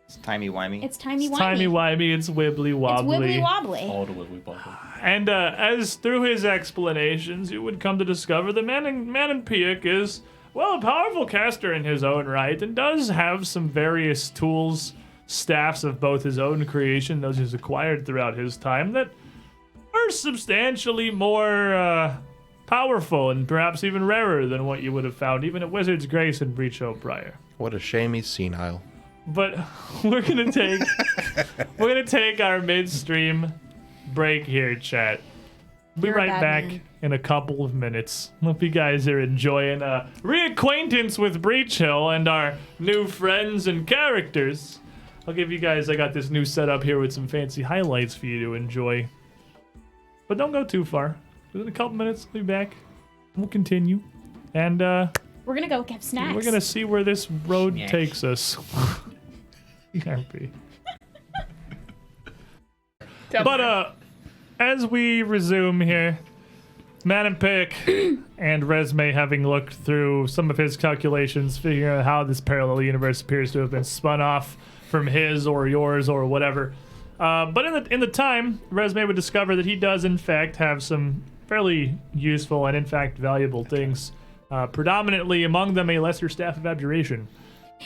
It's timey-wimey. It's timey-wimey. Timey-wimey, it's wibbly-wobbly. It's wibbly-wobbly. All the wibbly wobbly. And as through his explanations, you would come to discover that Man and Piak is, well, a powerful caster in his own right, and does have some various tools, staffs of both his own creation, those he's acquired throughout his time, that are substantially more powerful and perhaps even rarer than what you would have found even at Wizard's Grace and Breachill prior. What a shame he's senile. But we're gonna take our midstream break here, chat. Be You're a right bad back man. in a couple of minutes. Hope you guys are enjoying a reacquaintance with Breachill and our new friends and characters. I'll give you guys, I got this new setup here with some fancy highlights for you to enjoy. But don't go too far. In a couple minutes, we'll be back. We'll continue. And We're gonna go get snacks. we're gonna see where this road takes us. RP. But as we resume here, Man and Pick and Resme, having looked through some of his calculations, figuring out how this parallel universe appears to have been spun off from his or yours or whatever. But in the time, Resme would discover that he does in fact have some fairly useful and in fact valuable things. Predominantly among them a lesser staff of abjuration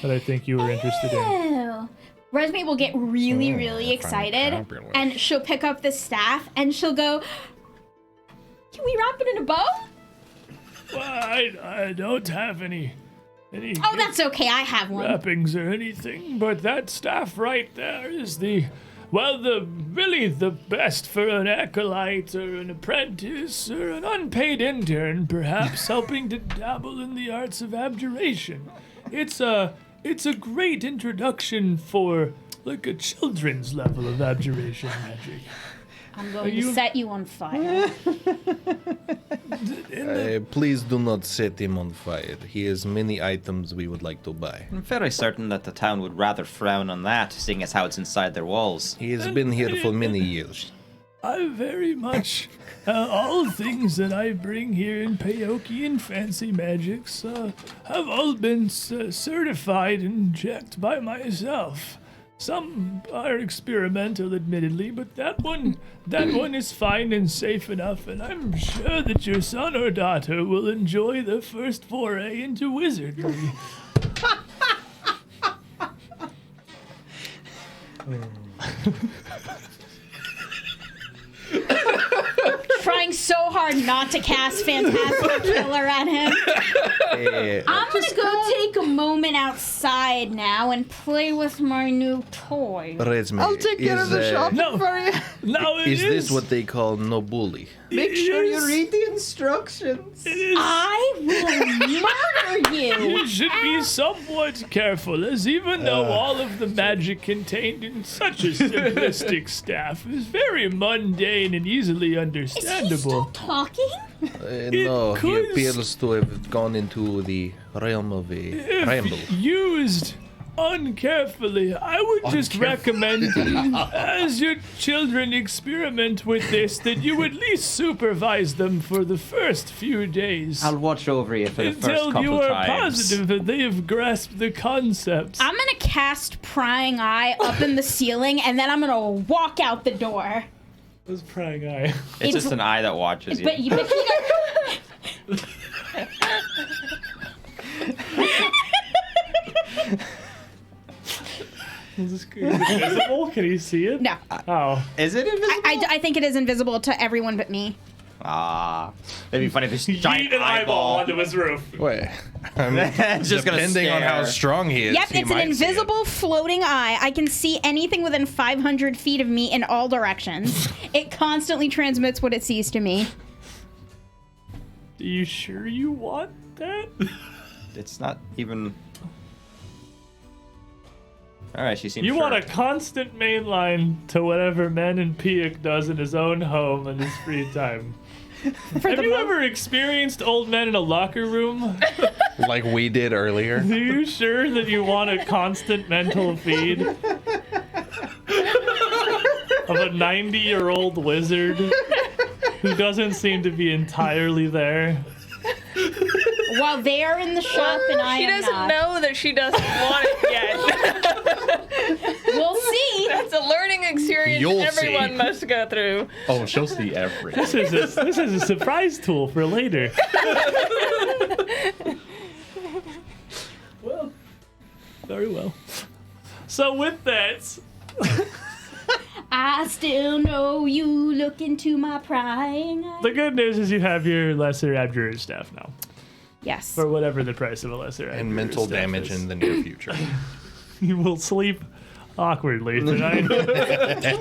that I think you were interested in. Oh. Resme will get really, really excited, and she'll pick up the staff, and she'll go, "Can we wrap it in a bow?" Well, I don't have any Oh, that's okay. I have one. wrappings or anything, but that staff right there is really the best for an acolyte or an apprentice or an unpaid intern, perhaps, helping to dabble in the arts of abjuration. It's a great introduction for like a children's level of abjuration magic. I'm going to set you on fire. Please do not set him on fire. He has many items we would like to buy. I'm very certain that the town would rather frown on that, seeing as how it's inside their walls. He has been here for many years. I very much, all things that I bring here in Payokian fancy magics have all been certified and checked by myself. Some are experimental, admittedly, but that one is fine and safe enough, and I'm sure that your son or daughter will enjoy the first foray into wizardry. Trying so hard not to cast Phantasmal Killer at him. I'm gonna go take a moment outside now and play with my new toy. I'll take care of the shop. No, no, Is this what they call no bully? Make sure you read the instructions. I will murder you. You should be somewhat careful, as even though all of the magic contained in such a simplistic staff is very mundane and easily understandable. understandable. Talking? No, he could- appears to have gone into the realm of a ramble. If used uncarefully, I would just recommend, as your children experiment with this, that you at least supervise them for the first few days. I'll watch over you for the first Until couple you are times. positive that they have grasped the concepts. I'm gonna cast Prying Eye up in the ceiling, and then I'm gonna walk out the door. What's prying eye? It's just an eye that watches you. But you Is it invisible? Can you see it? no. Oh. Is it invisible? I think it is invisible to everyone but me. Ah, it'd be funny if this giant Yeet an eyeball eyeball. onto his roof. Wait. It's just gonna Depending on how stare. strong he is, Yep, he it's an might see it. invisible floating eye. I can see anything within 500 feet of me in all directions. It constantly transmits what it sees to me. Are you sure you want that? It's not even. All right, she seems. You sure. want a constant main line to whatever Manon Piak does in his own home in his free time. Have you ever experienced old men in a locker room? Like we did earlier. Are you sure that you want a constant mental feed of a 90-year-old wizard who doesn't seem to be entirely there? While they are in the shop and I She am doesn't not. know that she doesn't want it yet. We'll see. That's a learning experience You'll everyone see. must go through. Oh, she'll see everything. This is a surprise tool for later. Well, very well. So with that, I still know you look into my prying eye. the good news is you have your lesser abjurer staff now, Yes. for whatever the price of a lesser abjurer And mental staff damage is. in the near future. You will sleep awkwardly tonight.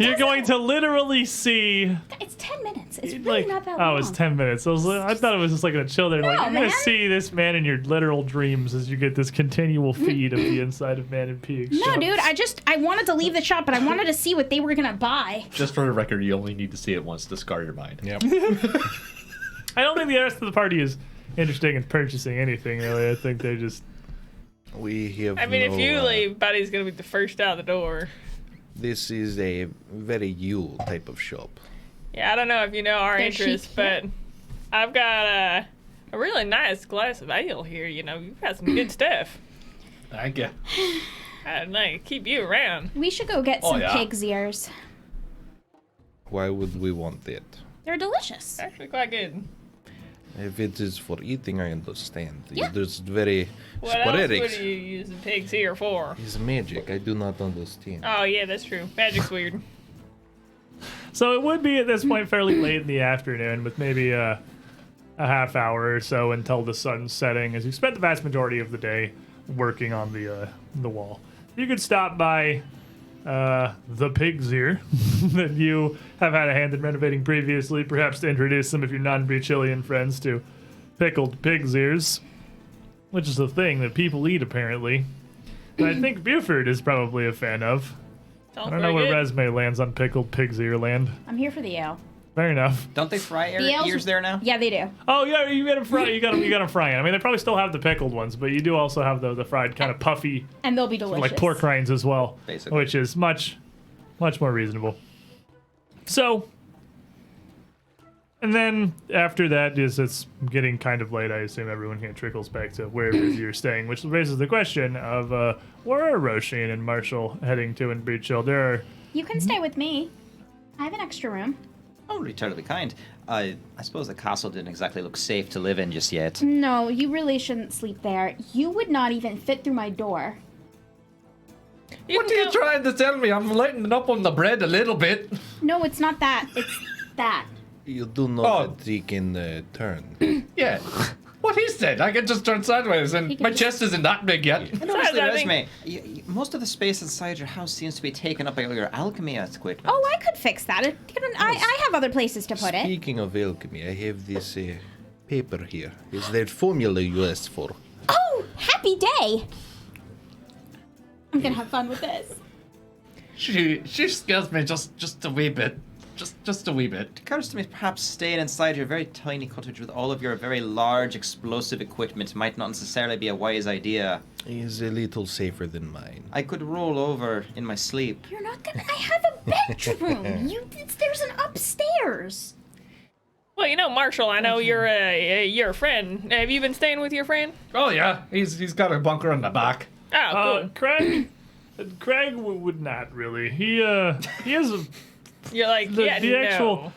You're going to literally see, It's 10 minutes. It's really like, not that long. oh, it's 10 minutes. I thought it was just like a chill there. Like, No, you're going to man. see this man in your literal dreams as you get this continual feed of the inside of Man and Peak. No, dude, I wanted to leave the shop, but I wanted to see what they were gonna buy. Just for the record, you only need to see it once to scar your mind. Yep. I don't think the rest of the party is interested in purchasing anything, really. I think they just. We have I mean, if no, you leave, Buddy's gonna be the first out the door. This is a very you type of shop. Yeah, I don't know if you know our They're interests, chic, but I've got a really nice glass of ale here. You know, you've got some good stuff. I get. I'd like keep you around. We should go get Oh, some yeah. pig's ears. Why would we want that? They're delicious. Actually, quite good. If it is for eating, I understand. Yeah. There's very What sporadic. else would you use the pigs here for? It's magic. I do not understand. Oh yeah, that's true. Magic's weird. So it would be at this point fairly late in the afternoon, with maybe a half hour or so until the sun's setting, as you spent the vast majority of the day working on the wall. You could stop by the Pig's Ear that you have had a hand in renovating previously, perhaps to introduce some of your non-Breachillian friends to pickled pig's ears, which is a thing that people eat apparently. And I think Buford is probably a fan of. Sounds I don't know pretty where good. Resme lands on pickled pig's ear land. I'm here for the ale. Fair enough. Don't they fry The ales- ears there now? Yeah, they do. Oh yeah, you got them fry. You got them frying. I mean, they probably still have the pickled ones, but you do also have the fried kind of puffy, And they'll be delicious. like pork rinds as well, Basically. which is much more reasonable. So, and then after that is it's getting kind of late. I assume everyone here trickles back to wherever you're staying, which raises the question of where are Roshin and Marshall heading to in Breachill? There are. You can stay with me. I have an extra room. Oh, you're totally kind. I suppose the castle didn't exactly look safe to live in just yet. No, you really shouldn't sleep there. You would not even fit through my door. You What are can you go- trying to tell me? I'm lightening up on the bread a little bit. No, it's not that. It's that. You do know Oh. that he can turn. Yeah. What he said. I can just turn sideways, He and can my just- chest isn't that big yet. I noticed the I think- resume. Most of the space inside your house seems to be taken up by all your alchemy equipment. Oh, I could fix that. I have other places to put it. Speaking of alchemy, I have this paper here. Is that formula you asked for? Oh, happy day. I'm gonna have fun with this. She scares me just a wee bit. just a wee bit. It occurs to me perhaps staying inside your very tiny cottage with all of your very large explosive equipment might not necessarily be a wise idea. He's a little safer than mine. I could roll over in my sleep. You're not gonna. I have a bedroom. There's an upstairs. Well, Marshall, I know you're a friend. Have you been staying with your friend? Oh yeah, he's got a bunker in the back. Oh, good. Craig would not really. He has a You're like, the no.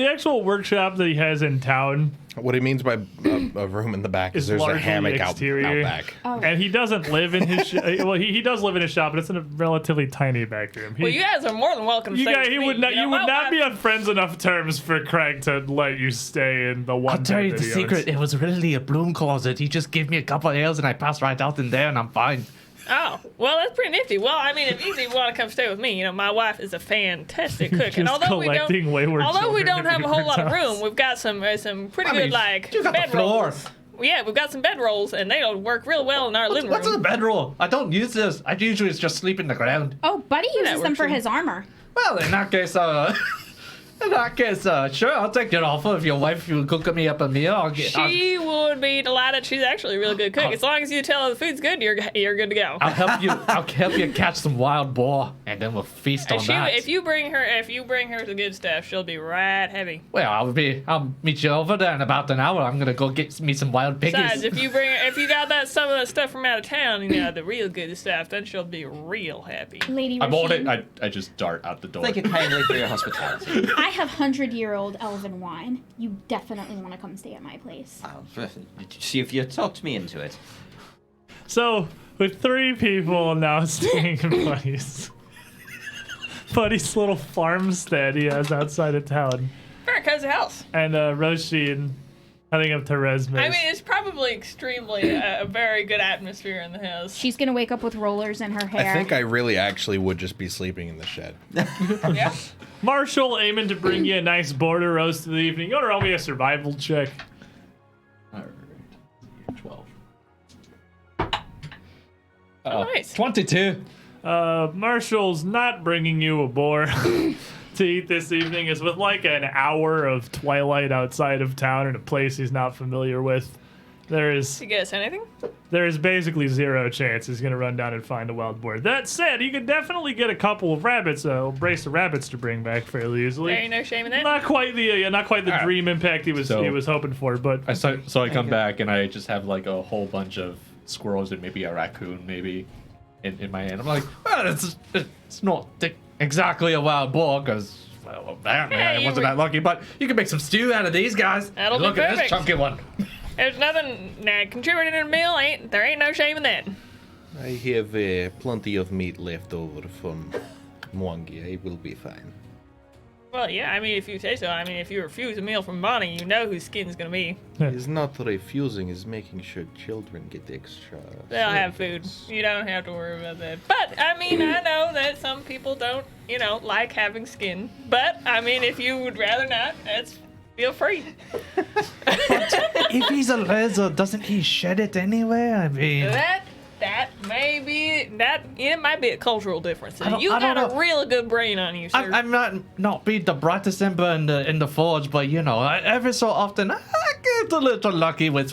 actual workshop that he has in town, What he means by a room in the back is Is there's a largely hammock out exterior. back. and he doesn't live in his. Well, he does live in his shop, but it's in a relatively tiny back room. Well, you guys are more than welcome to You stay guys, with he me. would not. You my would not wife- be on friends enough terms for Craig to let you stay in the one. I'll tell you bed the that he secret. owns. It was really a broom closet. He just gave me a couple of ales and I passed right out in there and I'm fine. Oh, well, that's pretty nifty. Well, I mean, if you want to come stay with me, my wife is a fantastic cook, and Just although we collecting wayward don't children have a every whole lot of house. room, we've got some pretty I mean, good like you got the bed floor. rolls. Yeah, we've got some bed rolls, and they'll work real well in our living What's a room. bedroll? I don't use this. I usually just sleep in the ground. Oh, Buddy uses them for works, his armor. Well, in that case, sure, I'll take your offer. If your wife will cook me up a meal, I'll get. She would be delighted. She's actually a really good cook. As long as you tell her the food's good, you're good to go. I'll help you. I'll help you catch some wild boar, and then we'll feast on that. If you bring her the good stuff, she'll be right heavy. Well, I'll meet you over there in about an hour. I'm gonna go get me some wild Besides, piggies. if you got some of that stuff from out of town, the real good stuff, then she'll be real happy. Lady I'm on it. Rasheen, I just dart out the door. Thank you kindly for your hospitality. I have 100-year-old elven wine. You definitely want to come stay at my place. See if you talked me into it. So, with 3 people now staying in Buddy's little farmstead he has outside of town, Very cozy house. and Roisin heading up to Resmes. I mean, it's probably extremely a very good atmosphere in the house. She's gonna wake up with rollers in her hair. I think I really actually would just be sleeping in the shed. Yeah. Marshall aiming to bring you a nice border roast in the evening. You want to roll me a survival check? All right. 12. Nice. 22. Marshall's not bringing you a boar to eat this evening. Is with like an hour of twilight outside of town in a place he's not familiar with. There is You guess anything? basically zero chance he's gonna run down and find a wild boar. That said, you could definitely get a couple of rabbits, a brace of rabbits to bring back fairly easily. There ain't no shame in that. Not quite the dream impact he was hoping for, but So I come back and I just have like a whole bunch of squirrels and maybe a raccoon maybe in my hand. I'm like, well, it's not exactly a wild boar because, well, apparently Yeah, I you wasn't were- that lucky. But you can make some stew out of these guys. That'll be Look at this perfect. chunky one. There's nothing contributing in a meal. There ain't no shame in that. I have plenty of meat left over from Mwangi. I will be fine. Well, yeah. I mean, if you say so. I mean, if you refuse a meal from Bonnie, you know whose skin's gonna be. It's not refusing, it's making sure children get extra. They'll have food. You don't have to worry about that. But I mean, I know that some people don't, like having skin. But I mean, if you would rather not, feel free. If he's a lizard, doesn't he shed it anyway? I mean, That may be it might be a cultural difference. I don't- You I don't got a know. real good brain on you, sir. I'm not be the brightest ember in the forge, but every so often I get a little lucky with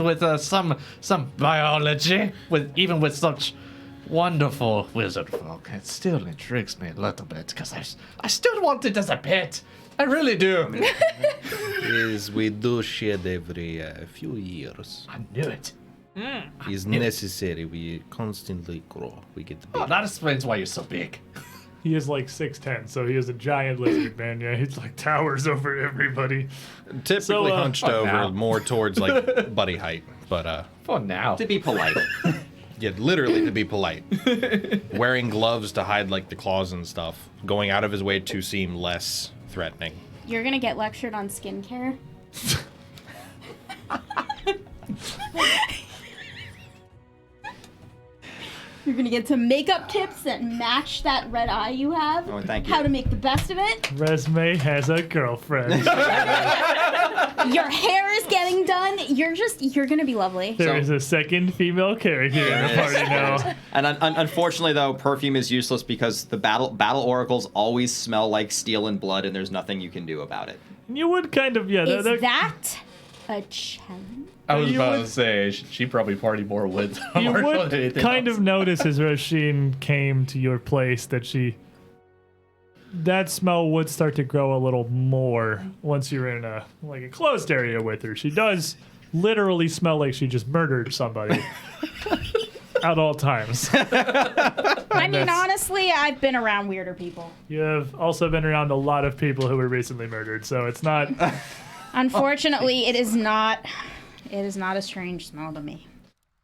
some biology, even with such wonderful wizard folk. It still intrigues me a little bit because I still want it as a pet. I really do. Is we do shed every few years. I knew it. Is necessary. We constantly grow. We get Oh, bigger. that explains why you're so big. he is like 6'10", so he is a giant lizard man. Yeah, he's like towers over everybody. Typically So, hunched oh, over, now. more towards like buddy height. But For now. To be polite. yeah, literally to be polite. Wearing gloves to hide like the claws and stuff. Going out of his way to seem less threatening. You're gonna get lectured on skincare. You're gonna get some makeup tips that match that red eye you have. Oh, thank you. How to make the best of it. Resme has a girlfriend. Your hair is getting done. You're gonna be lovely. There is a second female character in the party now. And unfortunately, though, perfume is useless because the battle oracles always smell like steel and blood, and there's nothing you can do about it. You would kind of, yeah. Is that a challenge? I was You about would- to say she probably party more with You Marshall would than anything kind else. of notice as Roshin came to your place that smell would start to grow a little more once you're in a closed area with her. She does literally smell like she just murdered somebody at all times. I mean, honestly, I've been around weirder people. You have also been around a lot of people who were recently murdered, so it's not. Unfortunately, it is not a strange smell to me.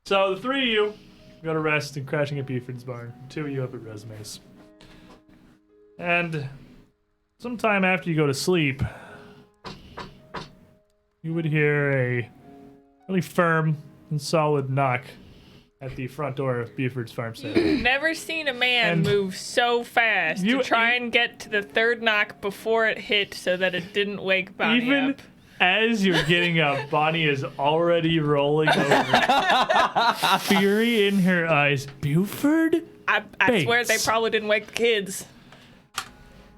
So the three of you go to rest and crashing at Buford's barn. Two of you have at resumes. And sometime after you go to sleep, you would hear a really firm and solid knock at the front door of Buford's farmstead. Never seen a man And move so fast you- to try and get to the third knock before it hit so that it didn't wake Bonnie Even up. as you're getting up, Bonnie is already rolling over. Fury in her eyes. Buford? I swear they Bates. probably didn't wake the kids.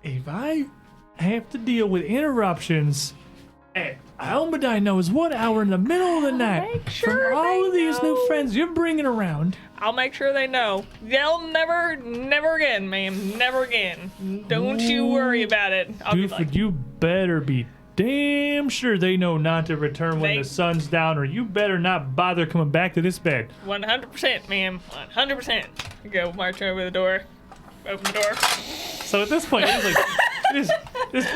If I have to deal with interruptions at Almadine knows what hour in the middle of the night Make sure from all of they these know. new friends you're bringing around. I'll make sure they know. They'll never again, ma'am. Never again. Don't you worry about it. I'll be Buford, like, you better be damn sure they know not to return when They- the sun's down, or you better not bother coming back to this bed. 100%, ma'am. 100%. Go march over the door. Open the door. So at this point, it's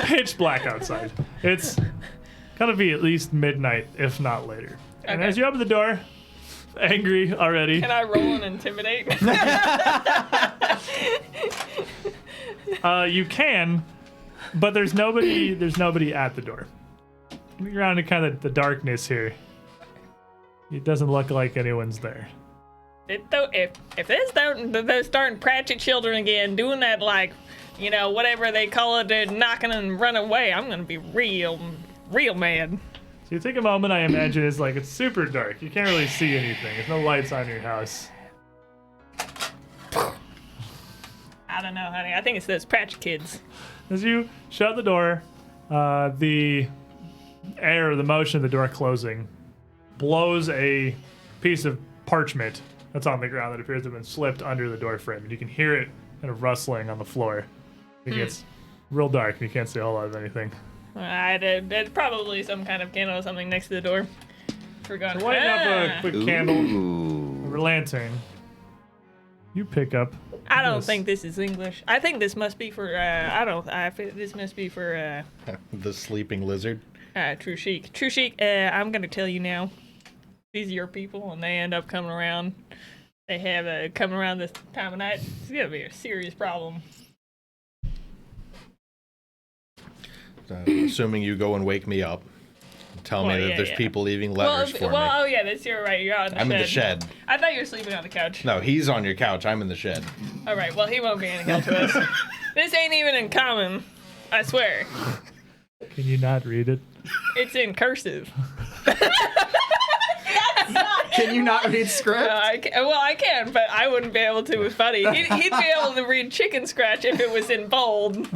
pitch black outside. It's gotta be at least midnight, if not later. And Okay. as you open the door, angry already, Can I roll and intimidate? you can, but there's nobody at the door. Looking around in kind of the darkness here, it doesn't look like anyone's there. If they're starting Pratchett children again, doing that whatever they call it, they're knocking and run away, I'm gonna be real mad. So you take a moment, I imagine it's super dark. You can't really see anything. There's no lights on your house. I don't know, honey. I think it's those Pratchett kids. As you shut the door, the air, the motion of the door closing, blows a piece of parchment that's on the ground that appears to have been slipped under the door frame, and you can hear it kind of rustling on the floor. It gets real dark, and you can't see a whole lot of anything. There's probably some kind of candle or something next to the door. Forgot. Lighting up a quick candle Ooh. or lantern. You pick up. I don't this. think this is English. I think this must be for. This must be for The sleeping lizard. True Chic. True Chic. I'm gonna tell you now. These are your people, and they end up coming around. They have coming around this time of night. It's gonna be a serious problem. Assuming you go and wake me up. Tell me Well, that yeah, there's yeah. people leaving letters for me. Oh yeah, that's you're right. You're on the I'm shed. in the shed. I thought you were sleeping on the couch. No, he's on your couch. I'm in the shed. All right. Well, he won't be any help to us. This ain't even in common. I swear. Can you not read it? It's in cursive. Can you not read script? I can, but I wouldn't be able to with Buddy. He'd be able to read chicken scratch if it was in bold.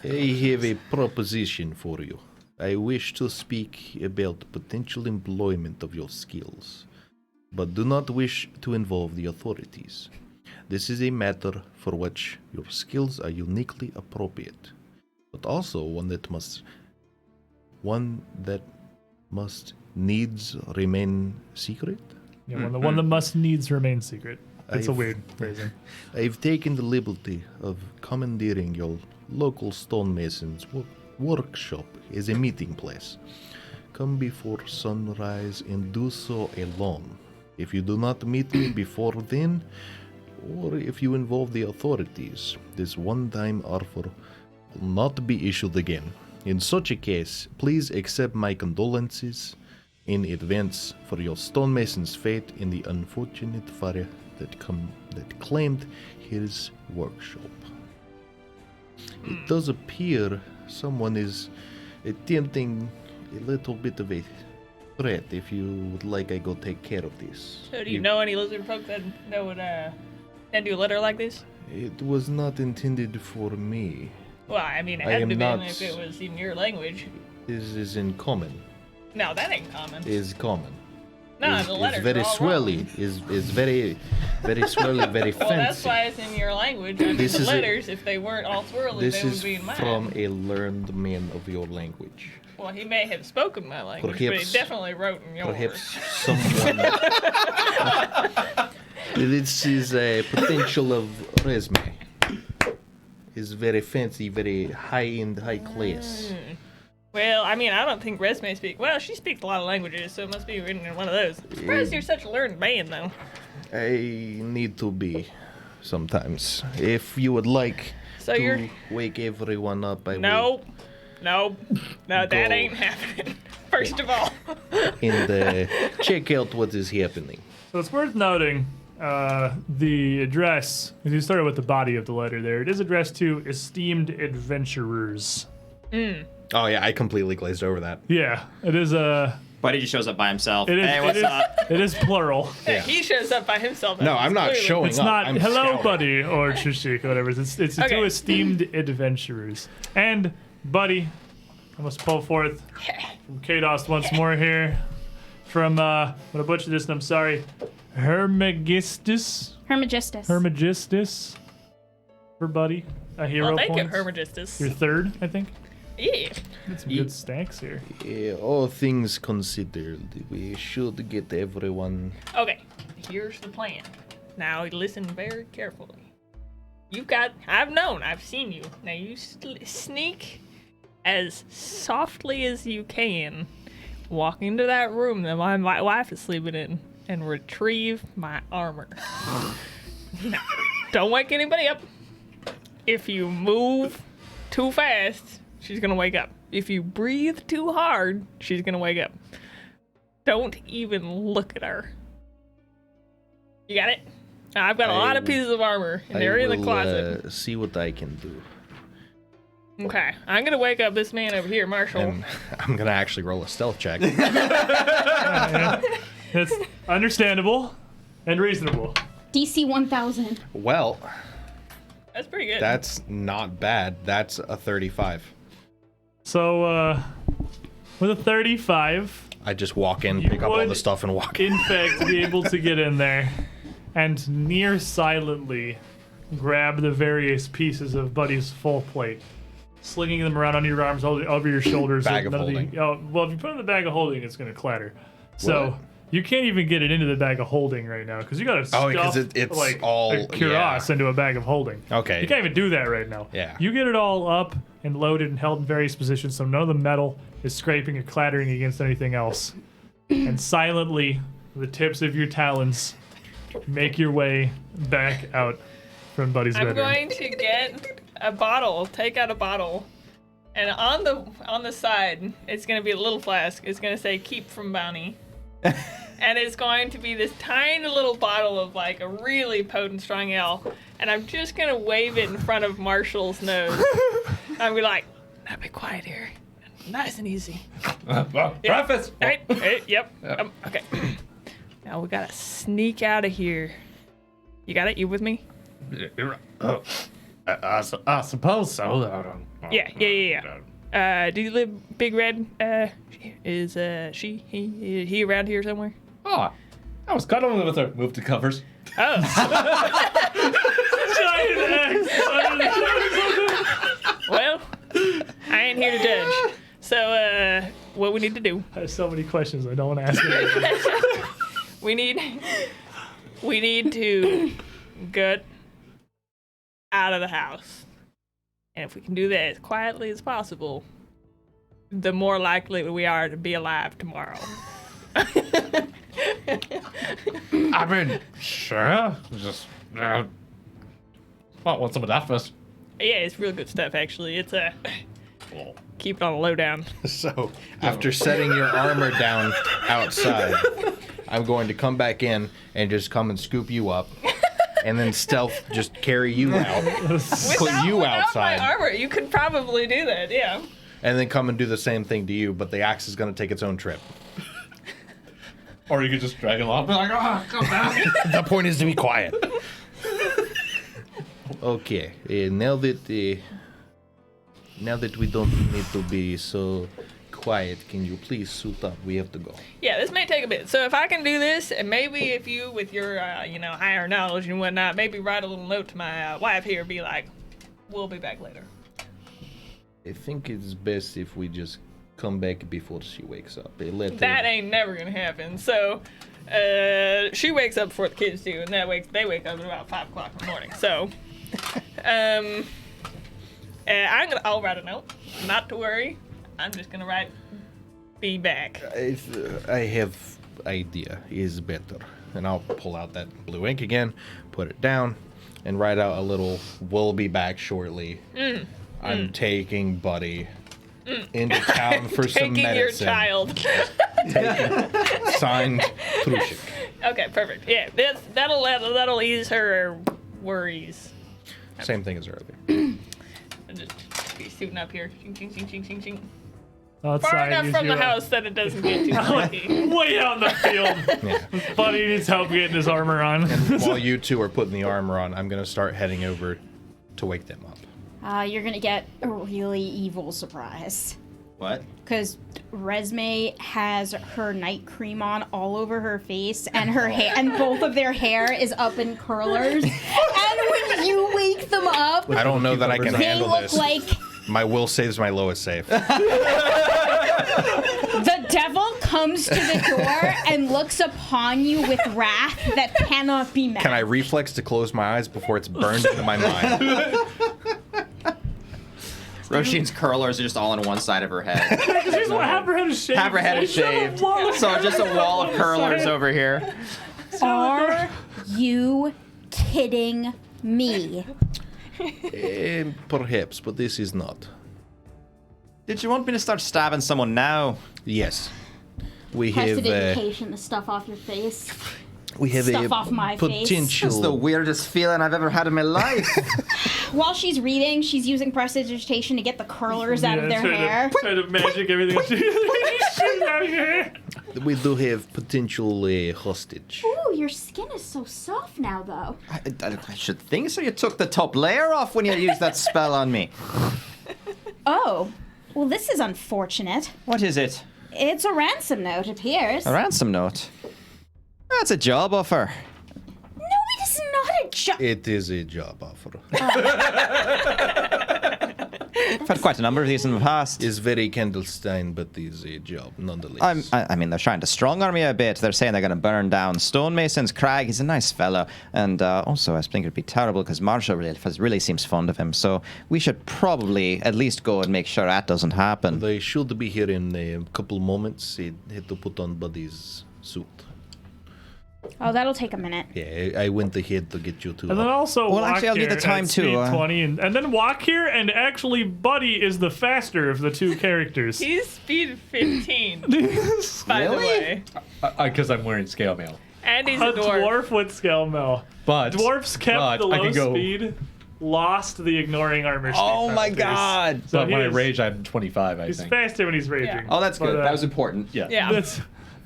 I have a proposition for you. I wish to speak about potential employment of your skills, but do not wish to involve the authorities. This is a matter for which your skills are uniquely appropriate, but also one that must needs remain secret. Yeah, one that must needs remain secret. That's a I've- weird phrasing. I've taken the liberty of commandeering your local stonemasons workshop as a meeting place. Come before sunrise and do so alone. If you do not meet me before then, or if you involve the authorities, this one-time offer will not be issued again. In such a case, please accept my condolences in advance for your stonemason's fate in the unfortunate fire that claimed his workshop. It does appear someone is attempting a little bit of a threat. If you would like, I go take care of this. So do you know any lizard folk that would send you a letter like this? It was not intended for me. Well, I mean, it I had am to be not- if it was in your language. This is in common. No, that ain't common. Is common. No, is, the letters is very are all swirly. wrong. Is very swirly, very fancy. Well, that's why it's in your language. I mean, This the is a- letters, if they weren't all swirly, This they would is be in mine. from a learned man of your language. Well, he may have spoken my language, but he Perhaps- definitely wrote in yours. Perhaps someone. This is a potential of resume. Is very fancy, very high-end, high class. Well, I mean, I don't think Resume speaks. Well, she speaks a lot of languages, so it must be written in one of those. Surprised you're such a learned man, though. I need to be sometimes. If you would like So to you're. wake everyone up, I Nope. No, that Go. ain't happening. First of all. will and check out what is happening. So it's worth noting the address, because you started with the body of the letter there. It is addressed to esteemed adventurers. Oh yeah, I completely glazed over that. Yeah, it is a. Buddy just shows up by himself. It is, Hey, what's it is, up? It is plural. Yeah. He shows up by himself. No, I'm not clearly- showing It's up. not I'm hello, scouting. buddy, or Shushik, or whatever. It's Okay. to esteemed adventurers. And, buddy, I must pull forth from Kados once more here. From, I'm going to butcher this, and I'm sorry. Hermagistus? Hermagistus. For buddy. A hero Well, thank you, point. Hermagistus. Your third, I think. Yeah. Got some good stacks here. All things considered, we should get everyone. Okay, here's the plan. Now listen very carefully. I've seen you. Now you sneak as softly as you can, walk into that room that my wife is sleeping in, and retrieve my armor. Now, don't wake anybody up. If you move too fast, she's gonna wake up. If you breathe too hard, she's gonna wake up. Don't even look at her. You got it? Now, I've got a lot of pieces of armor, and they're in the closet. See what I can do. Okay, I'm gonna wake up this man over here, Marshall. And I'm gonna actually roll a stealth check. It's understandable and reasonable. DC 1000. Well, That's pretty good. that's not bad. That's a 35. So, with a 35, I just walk in, You pick up all would- the stuff, and walk. in fact, be able to get in there and near silently grab the various pieces of Buddy's full plate, slinging them around under your arms, over your shoulders. Bag of None holding. Well, if you put it in the bag of holding, it's going to clatter. So What? you can't even get it into the bag of holding right now because you got to stuff 'cause it's like all- a cuirass into a bag of holding. Okay. You can't even do that right now. Yeah. You get it all up and loaded and held in various positions so none of the metal is scraping or clattering against anything else. And silently, with the tips of your talons, make your way back out from Buddy's I'm bedroom. going to get a bottle, take out a bottle, and on the side, it's gonna be a little flask. It's gonna say "Keep from Bounty," and it's going to be this tiny little bottle of like a really potent strong ale. And I'm just gonna wave it in front of Marshall's nose. I'm be like, "Now be quiet here, nice and easy." Breakfast. Right? Hey, yep. Okay. Now we gotta sneak out of here. You got it? You with me? I suppose so. Yeah. Do you live Big Red? Is he around here somewhere? Oh, I was cuddling with her. Move to covers. Oh. Giant X! Well, I ain't here to judge. So, what we need to do? I have so many questions I don't want to ask you. We need to get out of the house. And if we can do that as quietly as possible, the more likely we are to be alive tomorrow. I mean, sure. Just want some of that first. Yeah, it's real good stuff, actually. It's keep it on the lowdown. So, after setting your armor down outside, I'm going to come back in and just come and scoop you up, and then stealth just carry you out, put you Without outside, my armor, you could probably do that, yeah. and then come and do the same thing to you, but the axe is going to take its own trip. Or you could just drag him off and be like, come back. The point is to be quiet. Okay, now that we don't need to be so quiet, can you please suit up? We have to go. Yeah, this may take a bit. So if I can do this, and maybe if you, with your, higher knowledge and whatnot, maybe write a little note to my wife here, be like, we'll be back later. I think it's best if we just come back before she wakes up. That ain't never gonna happen. So, she wakes up before the kids do, and they wake up at about 5 o'clock in the morning. So, I'll write a note. Not to worry. I'm just gonna write, be back. I have idea is better. And I'll pull out that blue ink again, put it down, and write out a little, we'll be back shortly. I'm taking Buddy into town for some Taking medicine. your child. Signed, Trushik. Okay, perfect. Yeah, that'll ease her worries. Same thing as earlier. I'll just be shooting up here. Ching, ching, ching, ching, ching, ching. Outside, Far enough use from the your- house that it doesn't get too lucky. Way out in the field. Yeah. Buddy needs help getting his armor on. While you two are putting the armor on, I'm going to start heading over to wake them up. You're gonna get a really evil surprise. What? Because Resme has her night cream on all over her face, and her hair, and both of their hair is up in curlers. And when you wake them up, I don't know that I can they handle look this. like My will save's my lowest save. the devil comes to the door and looks upon you with wrath that cannot be met. Can I reflex to close my eyes before it's burned into my mind? Roshin's curlers are just all on one side of her head. She's what half her head is shaved. Have her head is shaved. So just a wall of curlers over here. Are you kidding me? Perhaps, but this is not. Did you want me to start stabbing someone now? Yes. We Tested have education, the stuff off your face. we have stuff a off my face. potential. That's the weirdest feeling I've ever had in my life. While she's reading, she's using prestidigitation to get the curlers out of their hair. Try to magic everything. Shoot out of your hair. We do have potential hostage. Ooh, your skin is so soft now, though. I should think so. You took the top layer off when you used that spell on me. Oh, well, this is unfortunate. What is it? It's a ransom note, it appears. A ransom note. That's a job offer. No, it is not a job. It is a job offer. I've had quite a number of these in the past. It's very Kendallstein, but is a job nonetheless. I mean, they're trying to strong-arm me a bit. They're saying they're going to burn down stonemasons. Crag, he's a nice fellow. And also, I think it'd be terrible because Marshall really seems fond of him. So we should probably at least go and make sure that doesn't happen. They should be here in a couple moments. He had to put on Buddy's suit. Oh, that'll take a minute. Yeah, I went ahead to get you to. And then also Well, walk actually, I'll need here the time at too, speed 20, and then walk here, and actually Buddy is the faster of the two characters. He's speed 15, by the Really? way. Because I'm wearing scale mail. And he's A a dwarf. dwarf with scale mail. But Dwarfs kept but the I low can go, speed, lost the ignoring armor. Oh speed my factors. god! So But when I he is- rage, I'm 25, I He's think. faster when he's raging. Yeah. Oh, that's good. But, That was important. Yeah. Yeah.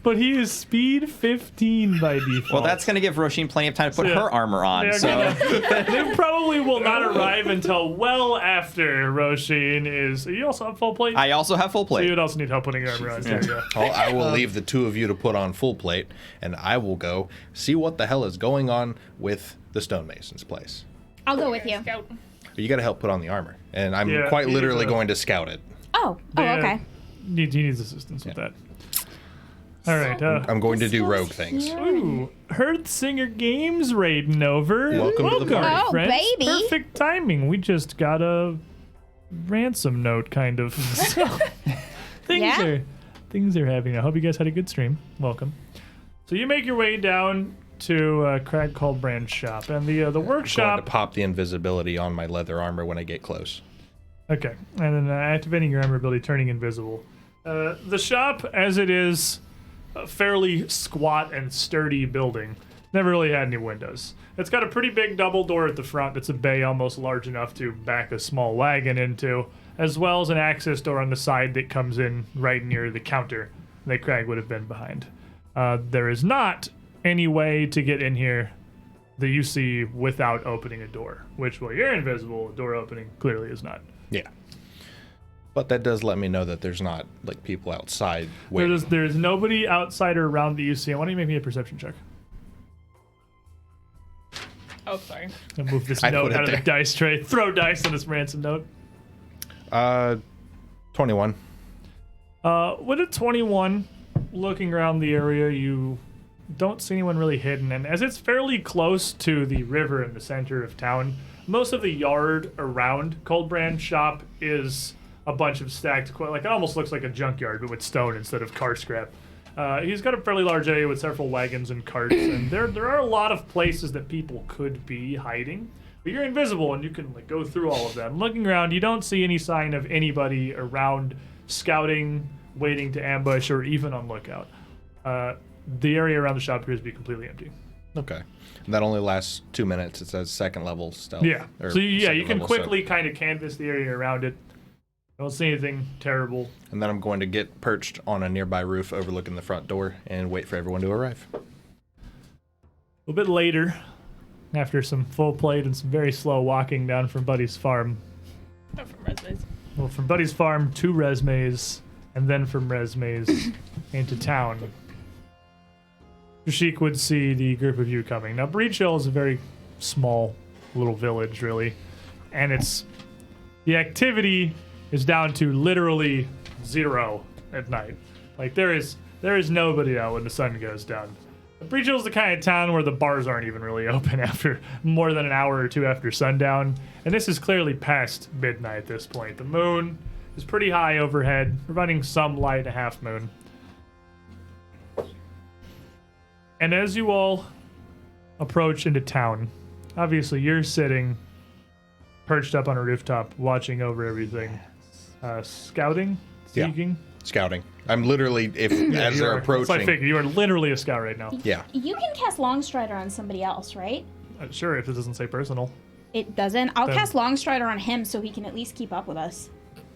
But he is speed 15 by default. Well, that's going to give Roshin plenty of time to put Yeah. her armor on. They're So gonna- they probably will not arrive until well after Roshin is. You also have full plate? I also have full So plate. you would also need help putting your armor on. Too, yeah. Well, I will leave the two of you to put on full plate, and I will go see what the hell is going on with the stonemason's place. I'll go with you. Scout. But you got to help put on the armor, and I'm Yeah, quite he literally needs a- going to scout it. Oh, Yeah. okay. He needs assistance with that. All right. I'm going to do rogue things. Ooh, Hearthsinger Games raiding over. Welcome to the party. Oh, friends. baby. Perfect timing. We just got a ransom note, kind of. So, Yeah? things are happening. I hope you guys had a good stream. Welcome. So you make your way down to Crag Brand's shop, and the I'm going workshop. to pop the invisibility on my leather armor when I get close. Okay, and then activating your armor ability, turning invisible. The shop, as it is a fairly squat and sturdy building, never really had any windows. It's got a pretty big double door at the front. It's a bay almost large enough to back a small wagon into, as well as an access door on the side that comes in right near the counter that Crag would have been behind. There is not any way to get in here that you see without opening a door, which, while you're invisible, a door opening clearly is not. Yeah. But that does let me know that there's not like people outside waiting. There's nobody outside or around that you see. Why don't you make me a perception check? Oh, sorry. I'll move this I note put it out of the there. dice tray. Throw dice on this ransom note. 21. With a 21, looking around the area, you don't see anyone really hidden. And as it's fairly close to the river in the center of town, most of the yard around Coldbrand's shop is a bunch of stacked, like it almost looks like a junkyard, but with stone instead of car scrap. He's got a fairly large area with several wagons and carts, and there are a lot of places that people could be hiding. But you're invisible, and you can like go through all of them. Looking around, you don't see any sign of anybody around scouting, waiting to ambush, or even on lookout. The area around the shop appears to be completely empty. Okay. And that only lasts 2 minutes. It says second level stealth. Yeah. or So you second can level, so- quickly kind of canvass the area around it. Don't see anything terrible. And then I'm going to get perched on a nearby roof overlooking the front door and wait for everyone to arrive. A little bit later, after some full plate and some very slow walking down from Buddy's farm. Not from resumes. Well, from Buddy's farm to Resme's, and then from Resme's into town. Sheik would see the group of you coming. Now, Breachill is a very small little village, really. And the activity is down to literally 0 at night. Like, there is nobody out when the sun goes down. Breachill is the kind of town where the bars aren't even really open after more than an hour or two after sundown. And this is clearly past midnight at this point. The moon is pretty high overhead, providing some light, a half moon. And as you all approach into town, obviously you're sitting perched up on a rooftop watching over everything. Scouting? Yeah. Seeking? Scouting. I'm literally, as you they're are. So I approaching. figured you are literally a scout right now. Yeah. You can cast Longstrider on somebody else, right? Sure, if it doesn't say personal. It doesn't. I'll Then- cast Longstrider on him so he can at least keep up with us.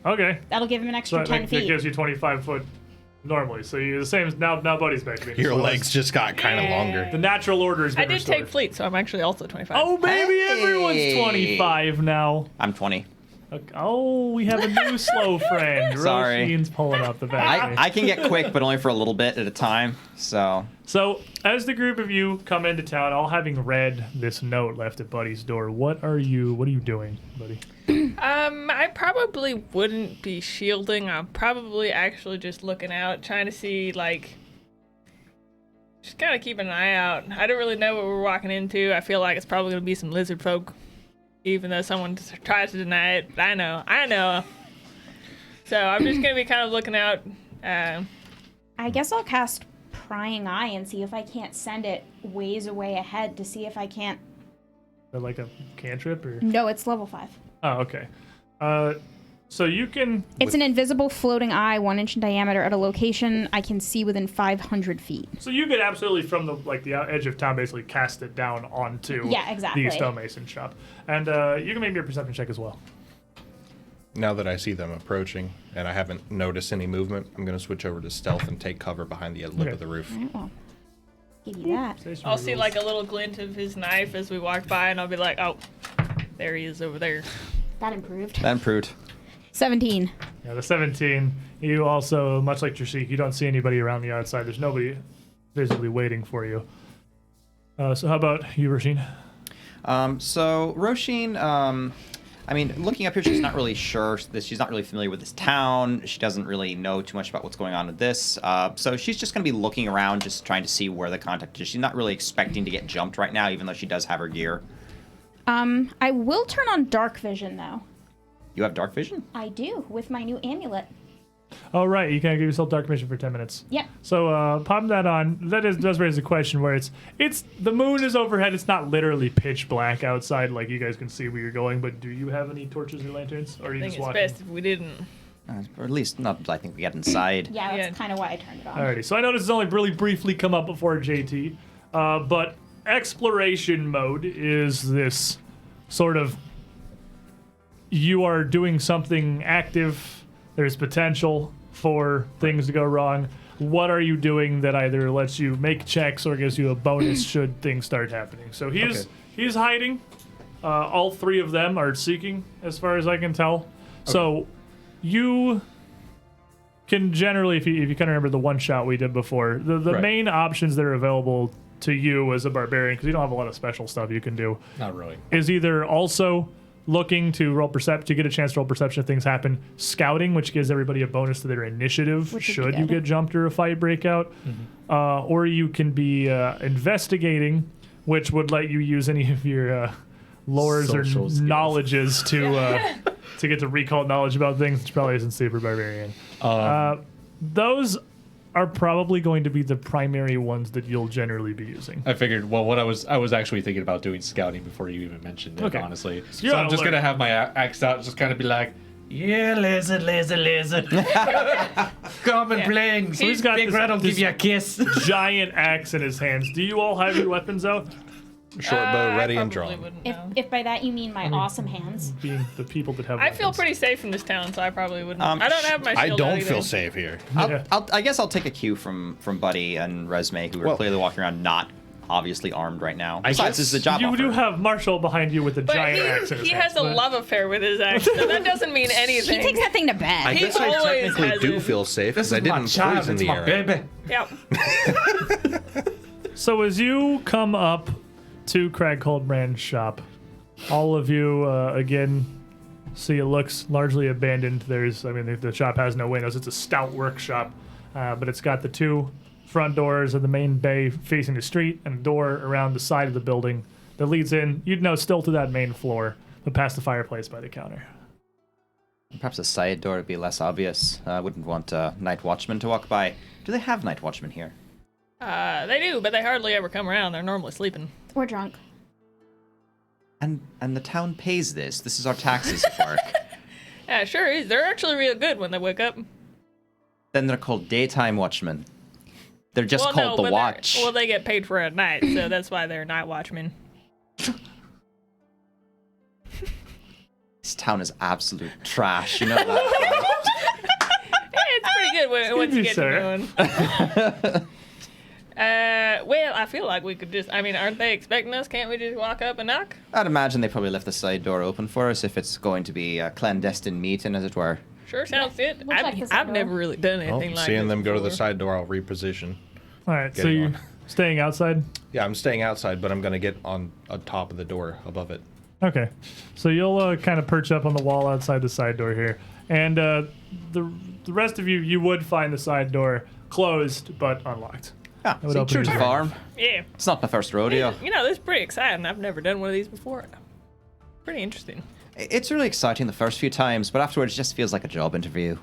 Okay. That'll give him an So extra that, 10 that feet. gives you 25 foot normally. So you're the same as now Buddy's back to being Your slow. legs just got kind of longer. The natural order has I been did restored. take fleet, so I'm actually also 25. Oh, baby, Hey! everyone's 25 now. I'm 20. Okay. Oh, we have a new slow friend. Sorry. Roshin's pulling up the back. I can get quick, but only for a little bit at a time. So So, as the group of you come into town, all having read this note left at Buddy's door, what are you doing, Buddy? I probably wouldn't be shielding. I'm probably actually just looking out, trying to see, like, just kind of keeping an eye out. I don't really know what we're walking into. I feel like it's probably going to be some lizard folk, even though someone tries to deny it. I know. So I'm just going to be kind of looking out. I guess I'll cast Prying Eye and see if I can't send it ways away ahead to see if I can't. Is that like a cantrip or? No, it's level 5. Oh, okay. So you can. It's an invisible floating eye, 1 inch in diameter, at a location I can see within 500 feet. So you could absolutely, from the edge of town, basically cast it down onto Yeah, exactly. the stonemason shop, and you can make me a perception check as well. Now that I see them approaching and I haven't noticed any movement, I'm going to switch over to stealth and take cover behind the lip Okay. of the roof. All right, well, give you that. I'll see, like, a little glint of his knife as we walk by, and I'll be like, oh, there he is over there. That improved. that improved. 17. Yeah, the 17. You also, much like Trishik, you don't see anybody around the outside. There's nobody visibly waiting for you. So how about you, Roshin? So Roshin, I mean, looking up here, she's not really sure. She's not really familiar with this town. She doesn't really know too much about what's going on with this. So she's just going to be looking around, just trying to see where the contact is. She's not really expecting to get jumped right now, even though she does have her gear. I will turn on dark vision, though. You have dark vision? I do, with my new amulet. Oh, right. You can give yourself dark vision for 10 minutes. Yep. So pop that on. That does raise a question where it's the moon is overhead. It's not literally pitch black outside like you guys can see where you're going. But do you have any torches or lanterns, or are I you think just it's walking? best if we didn't. Or at least not. I think we get inside. Yeah, that's Yeah. kind of why I turned it on. Alrighty. So I know this has only really briefly come up before JT, but exploration mode is this sort of you are doing something active, there's potential for things to go wrong. What are you doing that either lets you make checks or gives you a bonus should things start happening? So he's hiding. All three of them are seeking, as far as I can tell. Okay. So you can generally, if you kind of remember the one shot we did before, the main options that are available to you as a barbarian, because you don't have a lot of special stuff you can do. Not really. Is either also looking to roll perception, to get a chance to roll perception if things happen, scouting, which gives everybody a bonus to their initiative should you get jumped or a fight break out, or you can be investigating, which would let you use any of your lores or skills. knowledges to get to recall knowledge about things, which probably isn't super barbarian. Those are probably going to be the primary ones that you'll generally be using. I figured. Well, what I was actually thinking about doing scouting before you even mentioned it. Okay. Honestly, So so I'm just gonna have my axe out, just kind of be like, "Yeah, lizard, come and play. So he's got Big this- Red will this- give you a kiss." Giant axe in his hands. Do you all have your weapons out? Short bow ready and I drawn. probably wouldn't know. If by that you mean my awesome hands. Being the people that have I feel weapons. pretty safe in this town, so I probably wouldn't. I don't have my I shield don't out feel either. safe here. Yeah. I guess I'll take a cue from Buddy and Resme, who are Well- clearly walking around not obviously armed right now. I Besides, guess this is a job You offer. do have Marshall behind you with a But giant axe in his he hands. has a love affair with his axe, so that doesn't mean He anything. takes that thing to bed. I He guess I always technically has do it. feel safe This because is I my didn't child. poison It's the my area. baby. Yep. So as you come up to Craig Coldbrand's shop, all of you again see it looks largely abandoned. The shop has no windows. It's a stout workshop, but it's got the two front doors of the main bay facing the street and a door around the side of the building that leads in, you'd know, still to that main floor, but past the fireplace by the counter. Perhaps a side door would be less obvious. I wouldn't want night watchmen to walk by. Do they have night watchmen here? They do, but they hardly ever come around. They're normally sleeping. Or drunk. And the town pays this. This is our taxes work. Yeah, sure is. They're actually real good when they wake up. Then they're called daytime watchmen. They're just called the but watch. well, they get paid for a night, so that's why they're night watchmen. This town is absolute trash. You know that. Yeah, it's pretty good once you get to know well, I feel like we could just, aren't they expecting us? Can't we just walk up and knock? I'd imagine they probably left the side door open for us if it's going to be a clandestine meeting, as it were. Sure, sounds good. We'll check the side I've door. never really done Well, anything like seeing this them go to the before. side door, I'll reposition. All right, so Getting you're on. staying outside? Yeah, I'm staying outside, but I'm gonna get on top of the door above it. Okay, so you'll kind of perch up on the wall outside the side door here, and the rest of you would find the side door closed but unlocked. Yeah, would see, open true to your farm. Yeah. It's not my first rodeo. You know, this is pretty exciting. I've never done one of these before. Pretty interesting. It's really exciting the first few times, but afterwards it just feels like a job interview.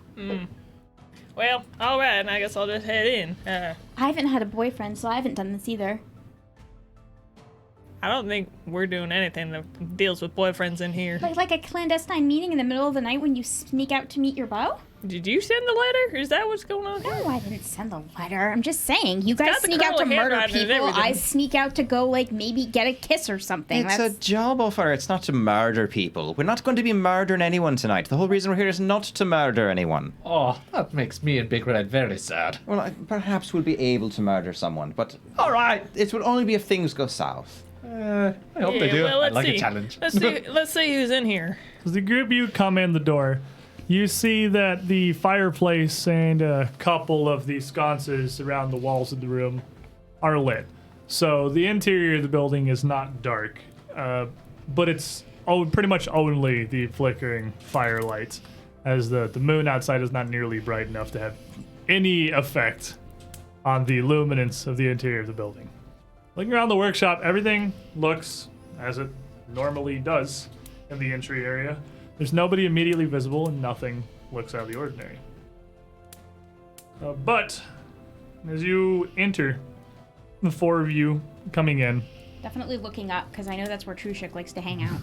Well, all right, and I guess I'll just head in. I haven't had a boyfriend, so I haven't done this either. I don't think we're doing anything that deals with boyfriends in here. Like a clandestine meeting in the middle of the night when you sneak out to meet your beau? Did you send the letter? Is that what's going on here? No, I didn't send a letter. I'm just saying. You guys got the sneak out to curly murder handwriting and people. I everything. sneak out to go, maybe get a kiss or something. It's a job offer. It's not to murder people. We're not going to be murdering anyone tonight. The whole reason we're here is not to murder anyone. Oh, that makes me and Big Red very sad. Well, perhaps we'll be able to murder someone, but all right, it will only be if things go south. I hope they Yeah, do. well, I let's like see. a challenge. Let's see who's in here. As the group you come in the door, you see that the fireplace and a couple of the sconces around the walls of the room are lit. So the interior of the building is not dark, but it's pretty much only the flickering firelight, as the moon outside is not nearly bright enough to have any effect on the luminance of the interior of the building. Looking around the workshop, everything looks as it normally does in the entry area. There's nobody immediately visible, and nothing looks out of the ordinary. But as you enter, the four of you coming in, Definitely looking up, because I know that's where Trushik likes to hang out.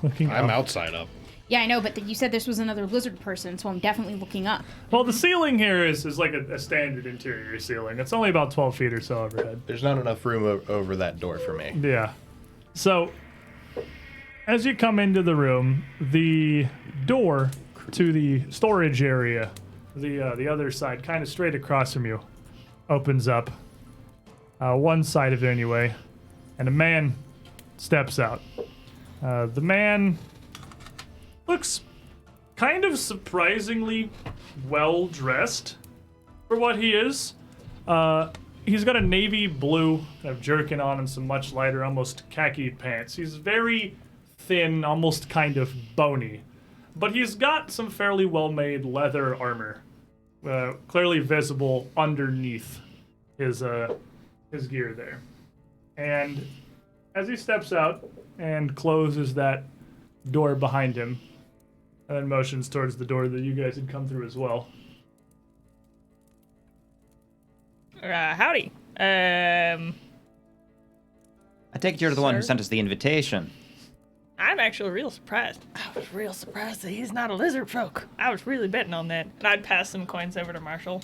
looking I'm up. outside up. Yeah, I know, but you said this was another lizard person, so I'm definitely looking up. Well, the ceiling here is like a standard interior ceiling. It's only about 12 feet or so overhead. There's not enough room over that door for me. Yeah. So, as you come into the room, the door to the storage area, the other side, kind of straight across from you, opens up. One side of it anyway, and a man steps out. The man looks kind of surprisingly well dressed for what he is. He's got a navy blue kind of jerkin on and some much lighter, almost khaki pants. He's very thin, almost kind of bony, but he's got some fairly well-made leather armor, clearly visible underneath his gear there. And as he steps out and closes that door behind him, and then motions towards the door that you guys had come through as well. Howdy. I take it you're the one who Sir? sent us the invitation. I'm actually real surprised. I was real surprised that he's not a lizard folk. I was really betting on that. And I'd pass some coins over to Marshall.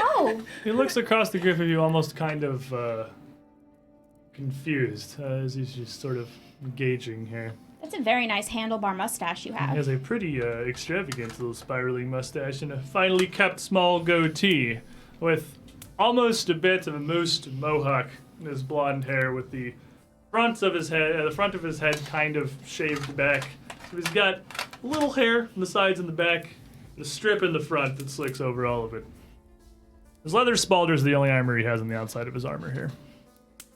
Oh, He looks across the group of you almost kind of confused as he's just sort of engaging here. that's a very nice handlebar mustache you He have. has a pretty extravagant little spiraling mustache and a finely kept small goatee with almost a bit of a moosed mohawk in his blonde hair with the front of his head kind of shaved back. So he's got a little hair on the sides and the back, and a strip in the front that slicks over all of it. His leather spalders is the only armor he has on the outside of his armor here.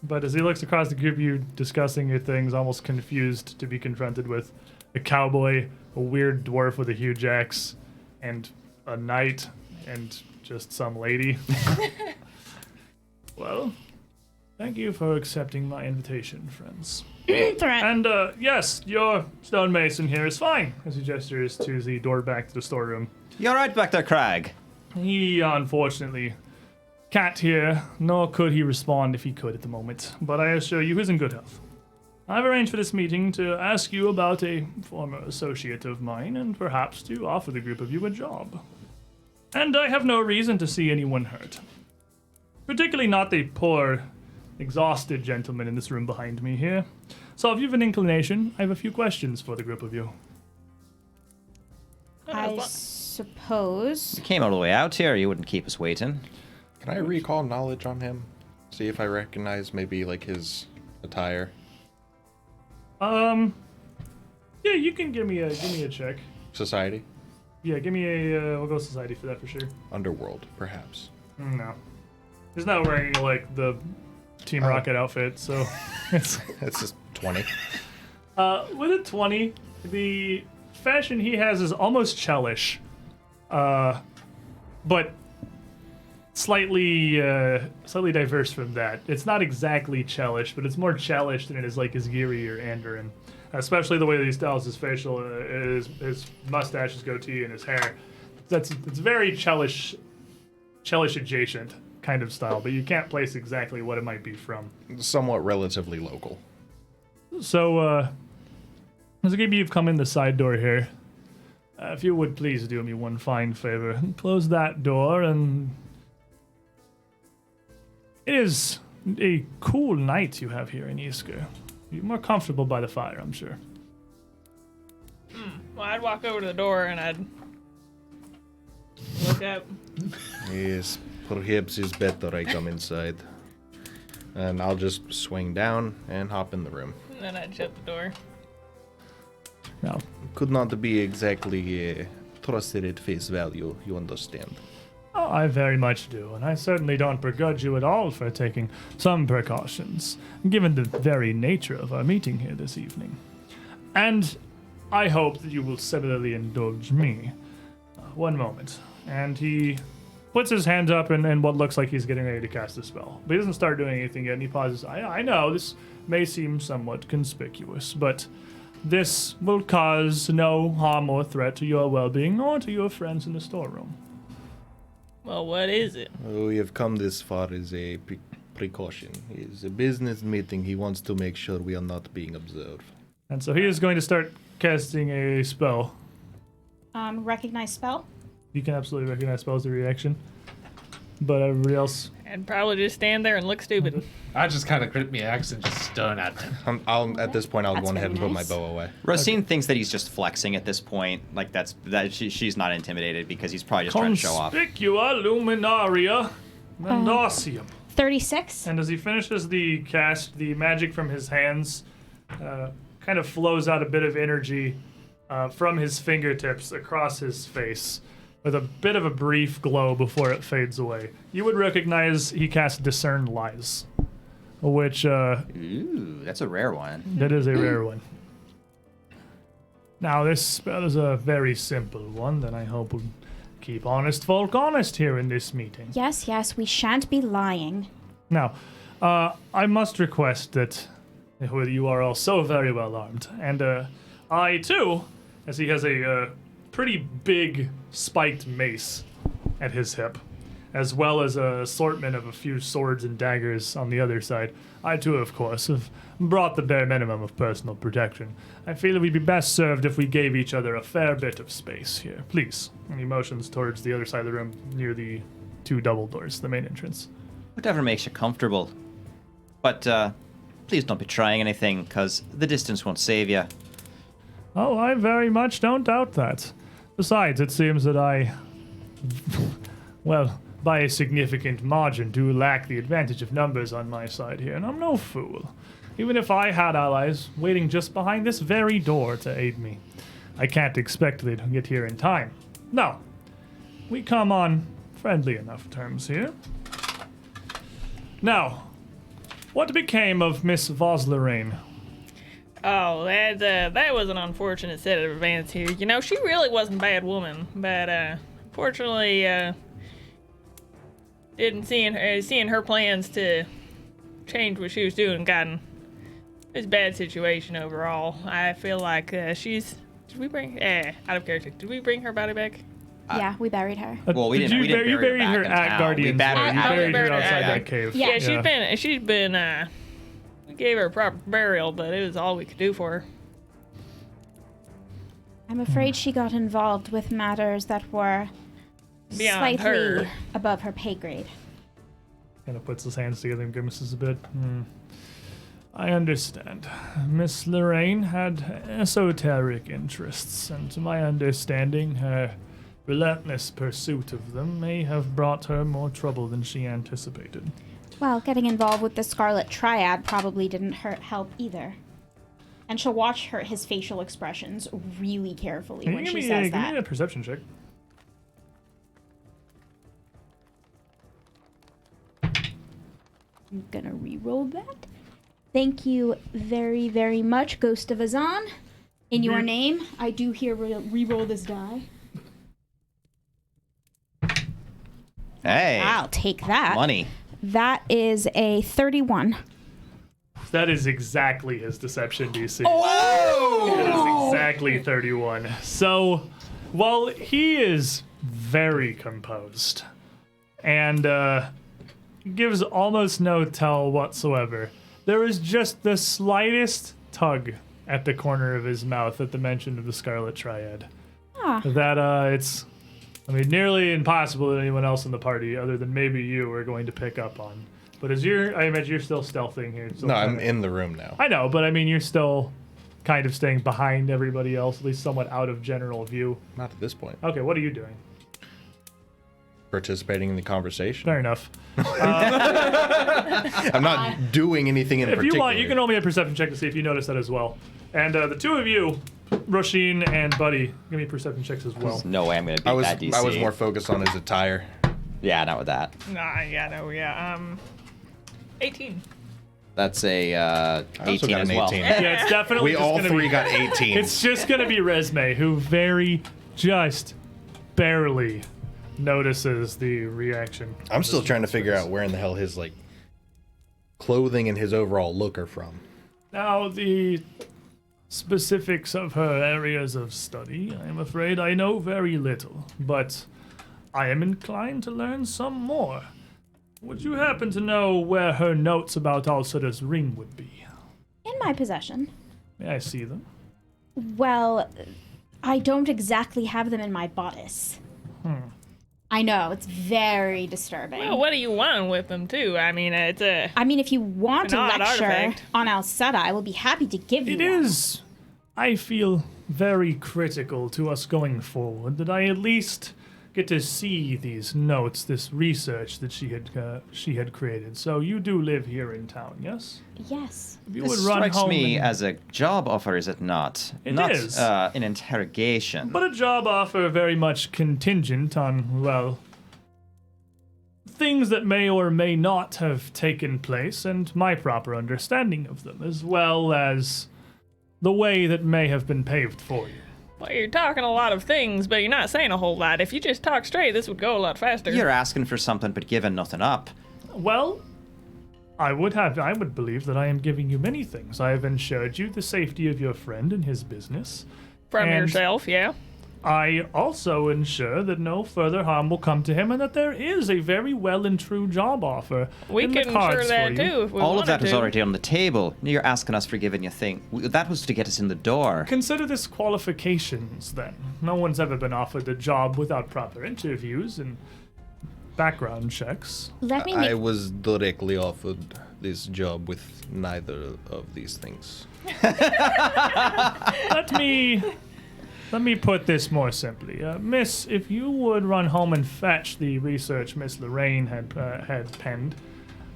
But as he looks across the group of you discussing your things, almost confused to be confronted with a cowboy, a weird dwarf with a huge axe, and a knight, and just some lady. Well, thank you for accepting my invitation, friends. And yes, your stonemason here is fine, as he gestures to the door back to the storeroom. You're right back there, Crag. He unfortunately can't hear, nor could he respond if he could at the moment, but I assure you he's in good health. I've arranged for this meeting to ask you about a former associate of mine and perhaps to offer the group of you a job. And I have no reason to see anyone hurt. Particularly not the poor, exhausted gentleman in this room behind me here. So if you have an inclination, I have a few questions for the group of you. I suppose. You came all the way out here. You wouldn't keep us waiting. Can I recall knowledge on him? See if I recognize maybe like his attire. Yeah, you can give me a check. Society? Yeah, give me a we'll go society for that for sure. Underworld, perhaps. No. He's not wearing like the Team Rocket outfit, so it's It's just 20. with a 20, the fashion he has is almost chellish. But slightly diverse from that. It's not exactly chellish, but it's more chellish than it is like his Giri or Andoran. Especially the way that he styles his facial, his mustache, his goatee, and his hair. It's very chellish adjacent kind of style, but you can't place exactly what it might be from. Somewhat relatively local. So, as maybe you've come in the side door here, if you would please do me one fine favor, close that door, and it is a cool night you have here in Isker. You're more comfortable by the fire, I'm sure. Well, I'd walk over to the door and I'd look up. Yes, perhaps it's better I come inside. And I'll just swing down and hop in the room. And then I'd shut the door. Now, Could not be exactly trusted at face value, you understand. oh, I very much do, and I certainly don't begrudge you at all for taking some precautions, given the very nature of our meeting here this evening. And I hope that you will similarly indulge me. One moment. And he puts his hand up in what looks like he's getting ready to cast a spell. But he doesn't start doing anything yet, and he pauses. I know this may seem somewhat conspicuous, but this will cause no harm or threat to your well-being or to your friends in the storeroom. Well, what is it? We have come this far as a precaution. It's a business meeting. He wants to make sure we are not being observed. And so he is going to start casting a spell. Recognize spell. You can absolutely recognize spells as a reaction. but everybody else. And probably just stand there and look stupid. I just kind of grip my axe and just stun at them. At this point, I'll That's go ahead and very put my nice. bow away. Rosine thinks that he's just flexing at this point. Like she's not intimidated because he's probably just trying to show off. Conspicua luminaria mendocium. 36. And as he finishes the cast, the magic from his hands kind of flows out a bit of energy from his fingertips across his face with a bit of a brief glow before it fades away. You would recognize he cast Discern Lies, which Ooh, that's a rare one. that is a rare one. Now, this spell is a very simple one that I hope will keep honest folk honest here in this meeting. Yes, yes, we shan't be lying. Now, I must request that you are all so very well armed, and I too, as he has a pretty big spiked mace at his hip, as well as a assortment of a few swords and daggers on the other side. I too, of course, have brought the bare minimum of personal protection. I feel we'd be best served if we gave each other a fair bit of space here. Please. And he motions towards the other side of the room near the two double doors, the main entrance. Whatever makes you comfortable. But please don't be trying anything, because the distance won't save you. Oh, I very much don't doubt that. Besides, it seems that I, well, by a significant margin, do lack the advantage of numbers on my side here, and I'm no fool. Even if I had allies waiting just behind this very door to aid me, I can't expect they'd get here in time. No, we come on friendly enough terms here. Now, what became of Miss Voslerain? Oh, that was an unfortunate set of events here. You know, she really wasn't a bad woman, but unfortunately, didn't seeing her plans to change what she was doing gotten it was a bad situation overall. I feel like she's. Did we bring? Out of character. Did we bring her body back? Yeah, we buried her. Well, we didn't- we didn't You bury her buried her back in at town. Guardian's We buried Way. her You buried her back outside in that town. cave. Yeah, she's been. We gave her a proper burial, but it was all we could do for her. I'm afraid she got involved with matters that were Beyond slightly her. above her pay grade. Kind of puts his hands together and grimaces a bit. I understand. Miss Lorraine had esoteric interests, and to my understanding, her relentless pursuit of them may have brought her more trouble than she anticipated. Well, getting involved with the Scarlet Triad probably didn't help either. And she'll watch his facial expressions really carefully when she says give me a that. perception check. I'm gonna re-roll that. Thank you very, very much, Ghost of Azan. In your name, I do here re-roll this die. Hey, I'll take that. money. That is a 31. That is exactly his deception DC. Oh! It is exactly 31. So, while he is very composed and gives almost no tell whatsoever, there is just the slightest tug at the corner of his mouth at the mention of the Scarlet Triad. That it's, nearly impossible that anyone else in the party, other than maybe you, are going to pick up on. But I imagine you're still stealthing here. No, I'm in the room now. I know, but you're still kind of staying behind everybody else, at least somewhat out of general view. Not at this point. Okay, what are you doing? Participating in the conversation. Fair enough. I'm not doing anything in If particular. you want, you can roll me a perception check to see if you notice that as well. And the two of you, Roisin and Buddy, give me perception checks as well. No way I'm gonna beat I was that DC. I was more focused on his attire. Yeah, not with that. 18. That's a I also 18 got as an well. 18. Yeah, it's definitely We just all gonna three be, got 18. It's just gonna be Resme, who just barely notices the reaction. I'm still trying to figure out where in the hell his clothing and his overall look are from. Now, the specifics of her areas of study, I'm afraid I know very little, but I am inclined to learn some more. Would you happen to know where her notes about Alceta's ring would be? In my possession. May I see them? Well, I don't exactly have them in my bodice. I know, it's very disturbing. Well, what do you want with them, too? I mean, it's a... I mean, if you want An a odd lecture artifact. on Alceta, I will be happy to give you It one. is, I feel, very critical to us going forward that I at least get to see these notes, this research that she had created. So you do live here in town, yes? Yes. If you This would run strikes home me and- as a job offer, is it not? It not, is. an interrogation. But a job offer very much contingent on, well, things that may or may not have taken place and my proper understanding of them, as well as the way that may have been paved for you. Well, you're talking a lot of things, but you're not saying a whole lot. If you just talk straight, this would go a lot faster. You're asking for something but giving nothing up. Well, I would believe that I am giving you many things. I have ensured you the safety of your friend and his business. From and yourself, yeah. I also ensure that no further harm will come to him and that there is a very well and true job offer We in can the cards ensure that, for you. too, if we All of wanted that was to. already on the table. You're asking us for giving you thing. That was to get us in the door. Consider this qualifications, then. No one's ever been offered a job without proper interviews and background checks. Let me I make was directly offered this job with neither of these things. Let me put this more simply. Miss, if you would run home and fetch the research Miss Lorraine had penned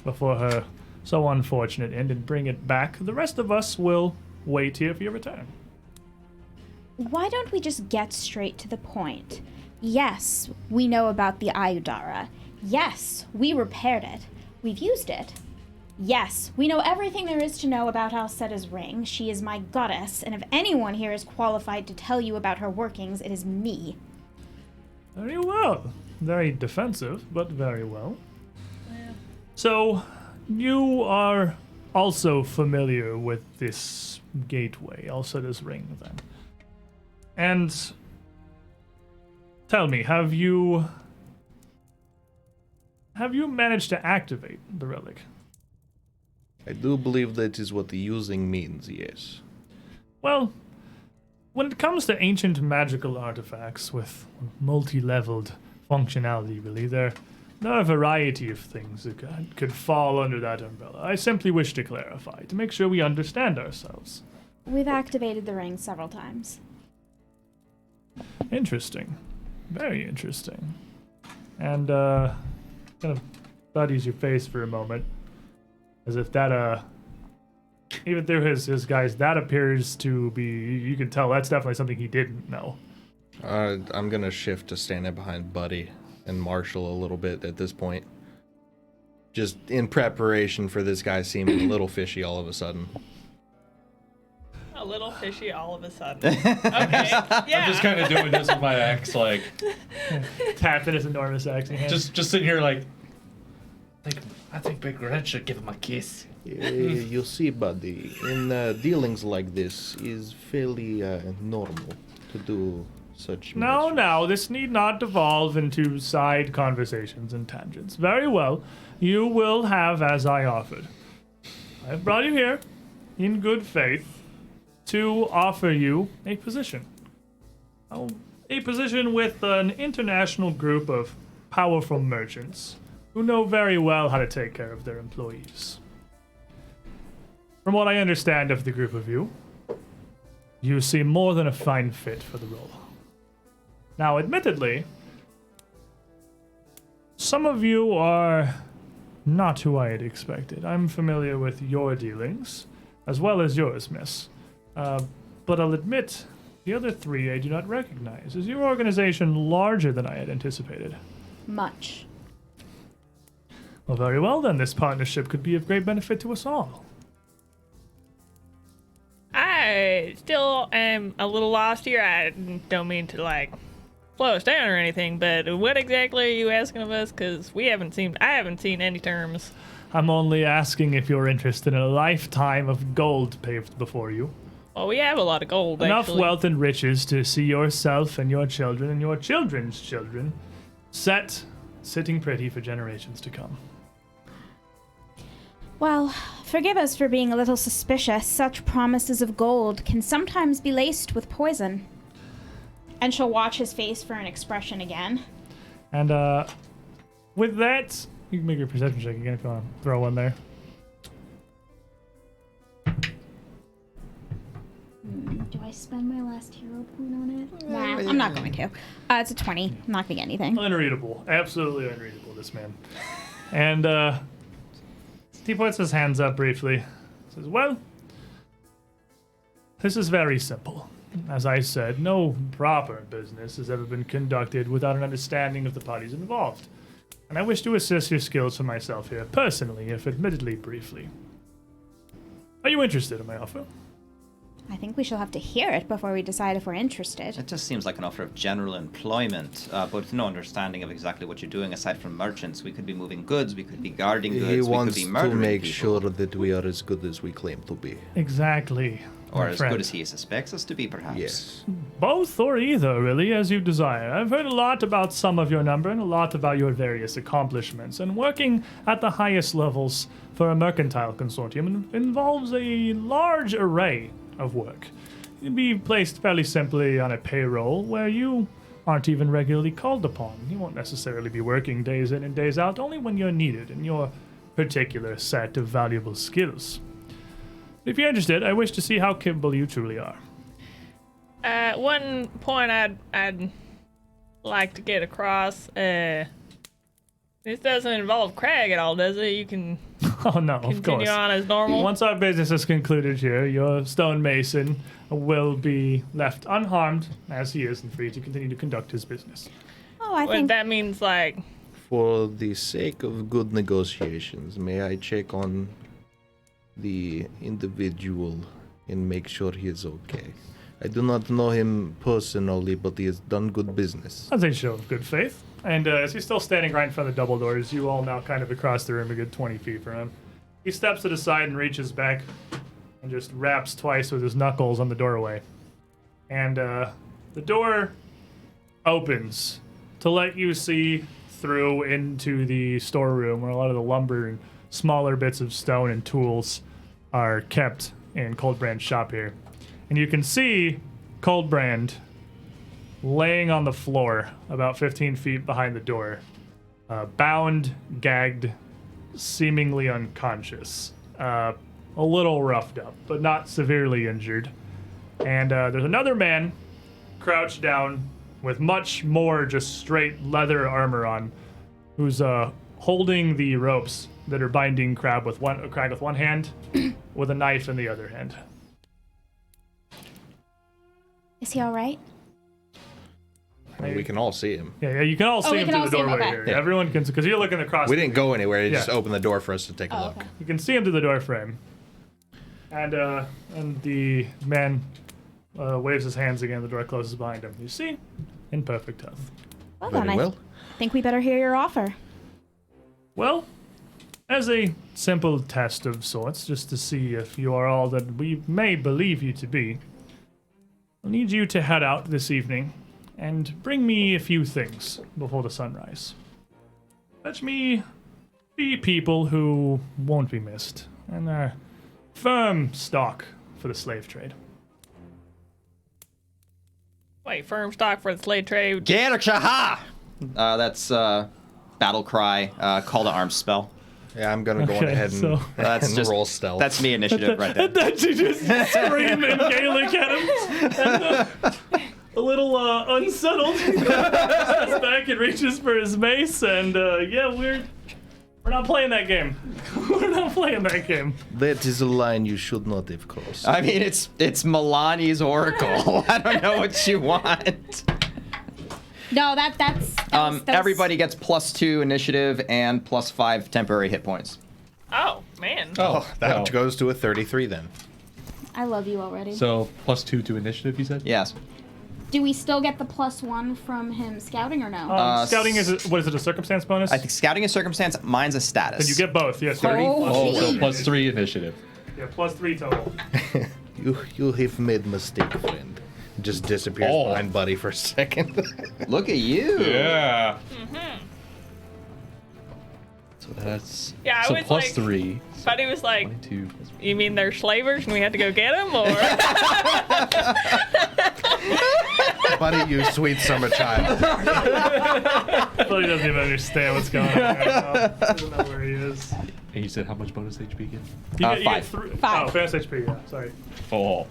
before her so unfortunate end and bring it back, the rest of us will wait here for your return. Why don't we just get straight to the point? Yes, we know about the Ayudara. Yes, we repaired it. We've used it. Yes, we know everything there is to know about Alceta's ring. She is my goddess, and if anyone here is qualified to tell you about her workings, it is me. Very well. Very defensive, but very well. So, you are also familiar with this gateway, Alceta's ring, then. And tell me, have you managed to activate the relic? I do believe that is what the using means, yes. Well, when it comes to ancient magical artifacts with multi-leveled functionality, really, there are a variety of things that could fall under that umbrella. I simply wish to clarify, to make sure we understand ourselves. We've activated the ring several times. Interesting. Very interesting. And, kind of studies your face for a moment. As if that, even through his guys, that appears to be, you can tell that's definitely something he didn't know. I'm gonna shift to standing behind Buddy and Marshall a little bit at this point. Just in preparation for this guy seeming a little fishy all of a sudden. A little fishy all of a sudden. Okay, yeah. I'm just kind of doing this with my axe, like, Tapping his enormous axe in hand. just sitting here, like, I think Big Red should give him a kiss. You see, Buddy, in dealings like this is fairly normal to do such. No, this need not devolve into side conversations and tangents. Very well. You will have as I offered. I have brought you here, in good faith, to offer you a position. Oh, a position with an international group of powerful merchants who know very well how to take care of their employees. From what I understand of the group of you, you seem more than a fine fit for the role. Now, admittedly, some of you are not who I had expected. I'm familiar with your dealings, as well as yours, miss. But I'll admit, the other three I do not recognize. Is your organization larger than I had anticipated? Much. Well, very well then. This partnership could be of great benefit to us all. I still am a little lost here. I don't mean to, like, slow us down or anything, but what exactly are you asking of us? Because I haven't seen any terms. I'm only asking if you're interested in a lifetime of gold paved before you. Well, we have a lot of gold, Enough actually. wealth and riches to see yourself and your children and your children's children sitting pretty for generations to come. Well, forgive us for being a little suspicious. Such promises of gold can sometimes be laced with poison. And she'll watch his face for an expression again. And with that, you can make your perception check again if you want to throw one there. Do I spend my last hero point on it? Nah, I'm not going to. It's a 20. I'm not going to get anything. Unreadable. Absolutely unreadable, this man. And he puts his hands up briefly. Says, well, this is very simple. As I said, no proper business has ever been conducted without an understanding of the parties involved. And I wish to assess your skills for myself here, personally, if admittedly briefly. Are you interested in my offer? I think we shall have to hear it before we decide if we're interested. It just seems like an offer of general employment, but with no understanding of exactly what you're doing. Aside from merchants, we could be moving goods, we could be guarding goods, He we could wants be to murdering make people. sure that we are as good as we claim to be. Exactly. Or my as friend. good as he suspects us to be, perhaps. Yes. Both or either, really, as you desire. I've heard a lot about some of your number and a lot about your various accomplishments, and working at the highest levels for a mercantile consortium involves a large array of work. You'd be placed fairly simply on a payroll where you aren't even regularly called upon. You won't necessarily be working days in and days out, only when you're needed in your particular set of valuable skills. If you're interested, I wish to see how capable you truly are. One point I'd like to get across. This doesn't involve Craig at all, does it? You can Oh no, of course. continue on as normal. Once our business is concluded here, your stonemason will be left unharmed, as he is, and free to continue to conduct his business. Oh, I But think that means like For the sake of good negotiations, may I check on the individual and make sure he is okay? I do not know him personally, but he has done good business. That's a show of good faith. And as he's still standing right in front of the double doors, you all now kind of across the room a good 20 feet from him. He steps to the side and reaches back and just raps twice with his knuckles on the doorway. And the door opens to let you see through into the storeroom where a lot of the lumber and smaller bits of stone and tools are kept in Coldbrand's shop here. And you can see Coldbrand laying on the floor about 15 feet behind the door, bound, gagged, seemingly unconscious, a little roughed up, but not severely injured. And there's another man crouched down with much more just straight leather armor on, who's holding the ropes that are binding Crag with one hand, with a knife in the other hand. is he all right? We can all see him. Yeah, you can all see we him can through all the see him, doorway okay. here. Yeah. Everyone can, because you're looking across. We didn't go anywhere. He just Yeah. opened the door for us to take a look. Okay. You can see him through the door frame. And the man waves his hands again. The door closes behind him. You see, in perfect health. Well Very then, I well. think we better hear your offer. Well, as a simple test of sorts, just to see if you are all that we may believe you to be, I'll need you to head out this evening and bring me a few things before the sunrise. Fetch me the people who won't be missed, and are firm stock for the slave trade. wait, firm stock for the slave trade. Gerchaha! That's battle cry, call to arms spell. Yeah, I'm gonna go Okay, ahead and, so- That's and just roll stealth. That's me initiative right there. And then she just scream in Gaelic at him. And, a little unsettled. He goes back and reaches for his mace, and yeah, we're not playing that game. We're not playing that game. That is a line you should not have crossed. I mean, it's Milani's oracle. I don't know what you want. No, that's Everybody gets +2 initiative and +5 temporary hit points. Oh man. Oh, that wow. goes to a 33 then. I love you already. So +2 to initiative, you said? Yes. Do we still get the +1 from him scouting or no? Scouting is what is it? A circumstance bonus? I think scouting is circumstance. Mine's a status. Then you get both. Yes. 30. Oh, so Jeez. +3 initiative. Yeah, +3 total. You have made mistake, friend. Just disappears Oh. behind Buddy for a second. Look at you. Yeah. So that's Yeah, I so was +3. But he was like, 22. you mean they're slavers and we had to go get them, or? Buddy, you sweet summer child. Buddy doesn't even understand what's going on right now. Doesn't know where he is. And you said how much bonus HP again? You get 5. Five. Oh, fast HP, yeah, sorry. Oh.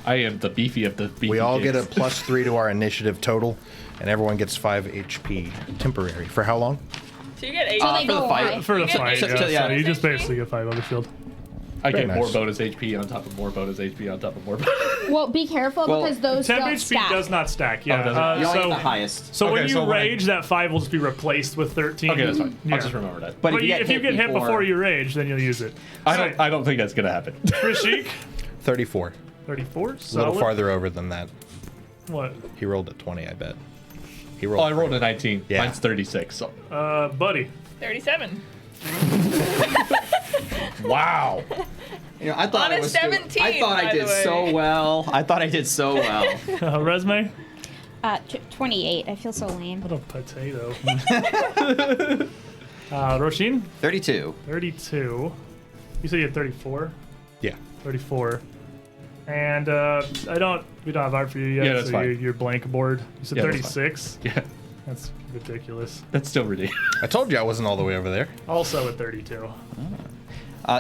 I am the beefy of the beefy. We all get a kids. +3 to our initiative total, and everyone gets 5 HP temporary. For how long? So you get 8. So they For the go fight. away. For the You get fight, So- yeah, so, yeah. so you just basically get 5 on the shield. I get Very more nice. bonus HP on top of more bonus HP on top of more. Well, be careful Well, because those Temp don't HP stack. does not stack, yeah. does it? You only so, get the highest. so when Okay, you so when I- rage, that 5 will just be replaced with 13. Okay, that's fine. Yeah. I'll just remember that. But But if you get hit before you rage, then you'll use it. I don't think that's gonna happen. Rashik, 34. 34. A little Solid. farther over than that. What? He rolled a 20, I bet. He Oh, rolled. I rolled a 19. Yeah. Mine's 36. So. Buddy. 37. Wow. You know, I thought On I a was. 17, I thought I by did the way. so well. I thought I did so well. Resume? 28. I feel so lame. What a potato. Roshin? 32. 32. You said you had 34? Yeah. 34. And we don't have art for you yet, Yeah, that's so fine. you're blank board. You said Yeah, that's 36? Yeah. That's ridiculous. That's still ridiculous. I told you I wasn't all the way over there. Also at 32.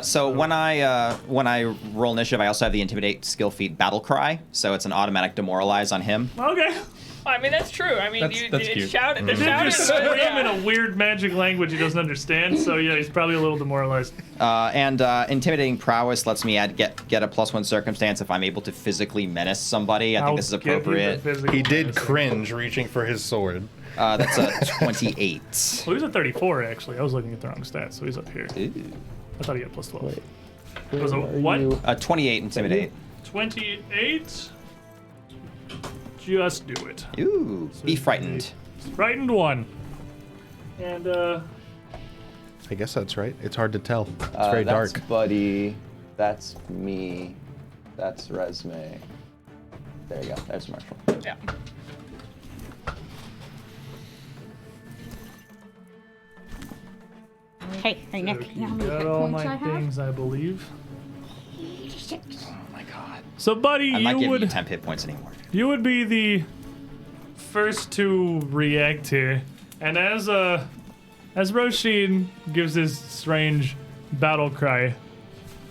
So when I roll initiative, I also have the intimidate skill feat battle cry. So it's an automatic demoralize on him. Okay. I mean, that's true. I mean, That's you cute. shouted. The He shout just is scream in a weird magic language he doesn't understand, so yeah, he's probably a little demoralized. And intimidating prowess lets me get a +1 circumstance if I'm able to physically menace somebody. I think this is appropriate. He did cringe reaching for his sword. That's a 28. Well, he's at 34, actually. I was looking at the wrong stats, so he's up here. Ooh. I thought he had +12. It was a what? 28 intimidate. 28? Just do it. Ooh, be frightened. Frightened 1. And, I guess that's right. It's hard to tell. It's very That's dark. Buddy. That's me. That's Resume. There you go. There's Marshall. Yeah. Hey, Nick. You know how many got hit all points I my have? things, I believe. 6. Oh my god. So, buddy, I'm not you giving you would 10 hit points anymore. you would be the first to react here, and as Roshin gives his strange battle cry,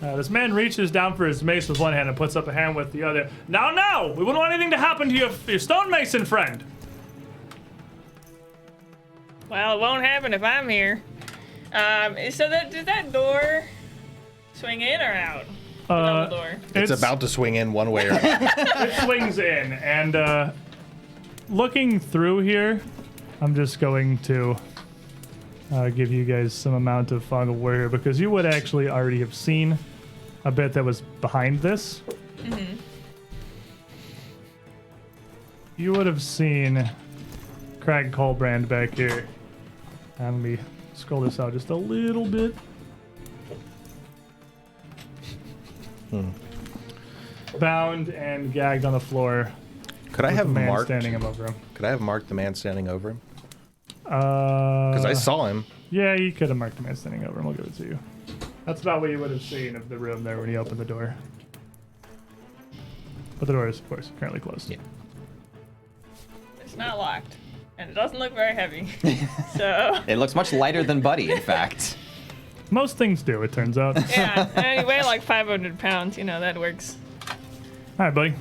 this man reaches down for his mace with one hand and puts up a hand with the other. No! We wouldn't want anything to happen to your stonemason friend. Well, it won't happen if I'm here. So does that door swing in or out? The double door. It's about to swing in one way or another. It swings in, and looking through here, I'm just going to give you guys some amount of fog of war here, because you would actually already have seen a bit that was behind this. Mm-hmm. You would have seen Craig Colbrand back here. And let me scroll this out just a little bit. Bound and gagged on the floor. Could I with have the man marked? standing above him? Could I have marked the man standing over him? Because I saw him. Yeah, you could have marked the man standing over him. I'll give it to you. That's about what you would have seen of the room there when you opened the door. But the door is, of course, currently closed. Yeah. It's not locked, and it doesn't look very heavy. So It looks much lighter than Buddy, in fact. Most things do, it turns out. yeah, and you weigh like 500 pounds. You know that works. All right, buddy.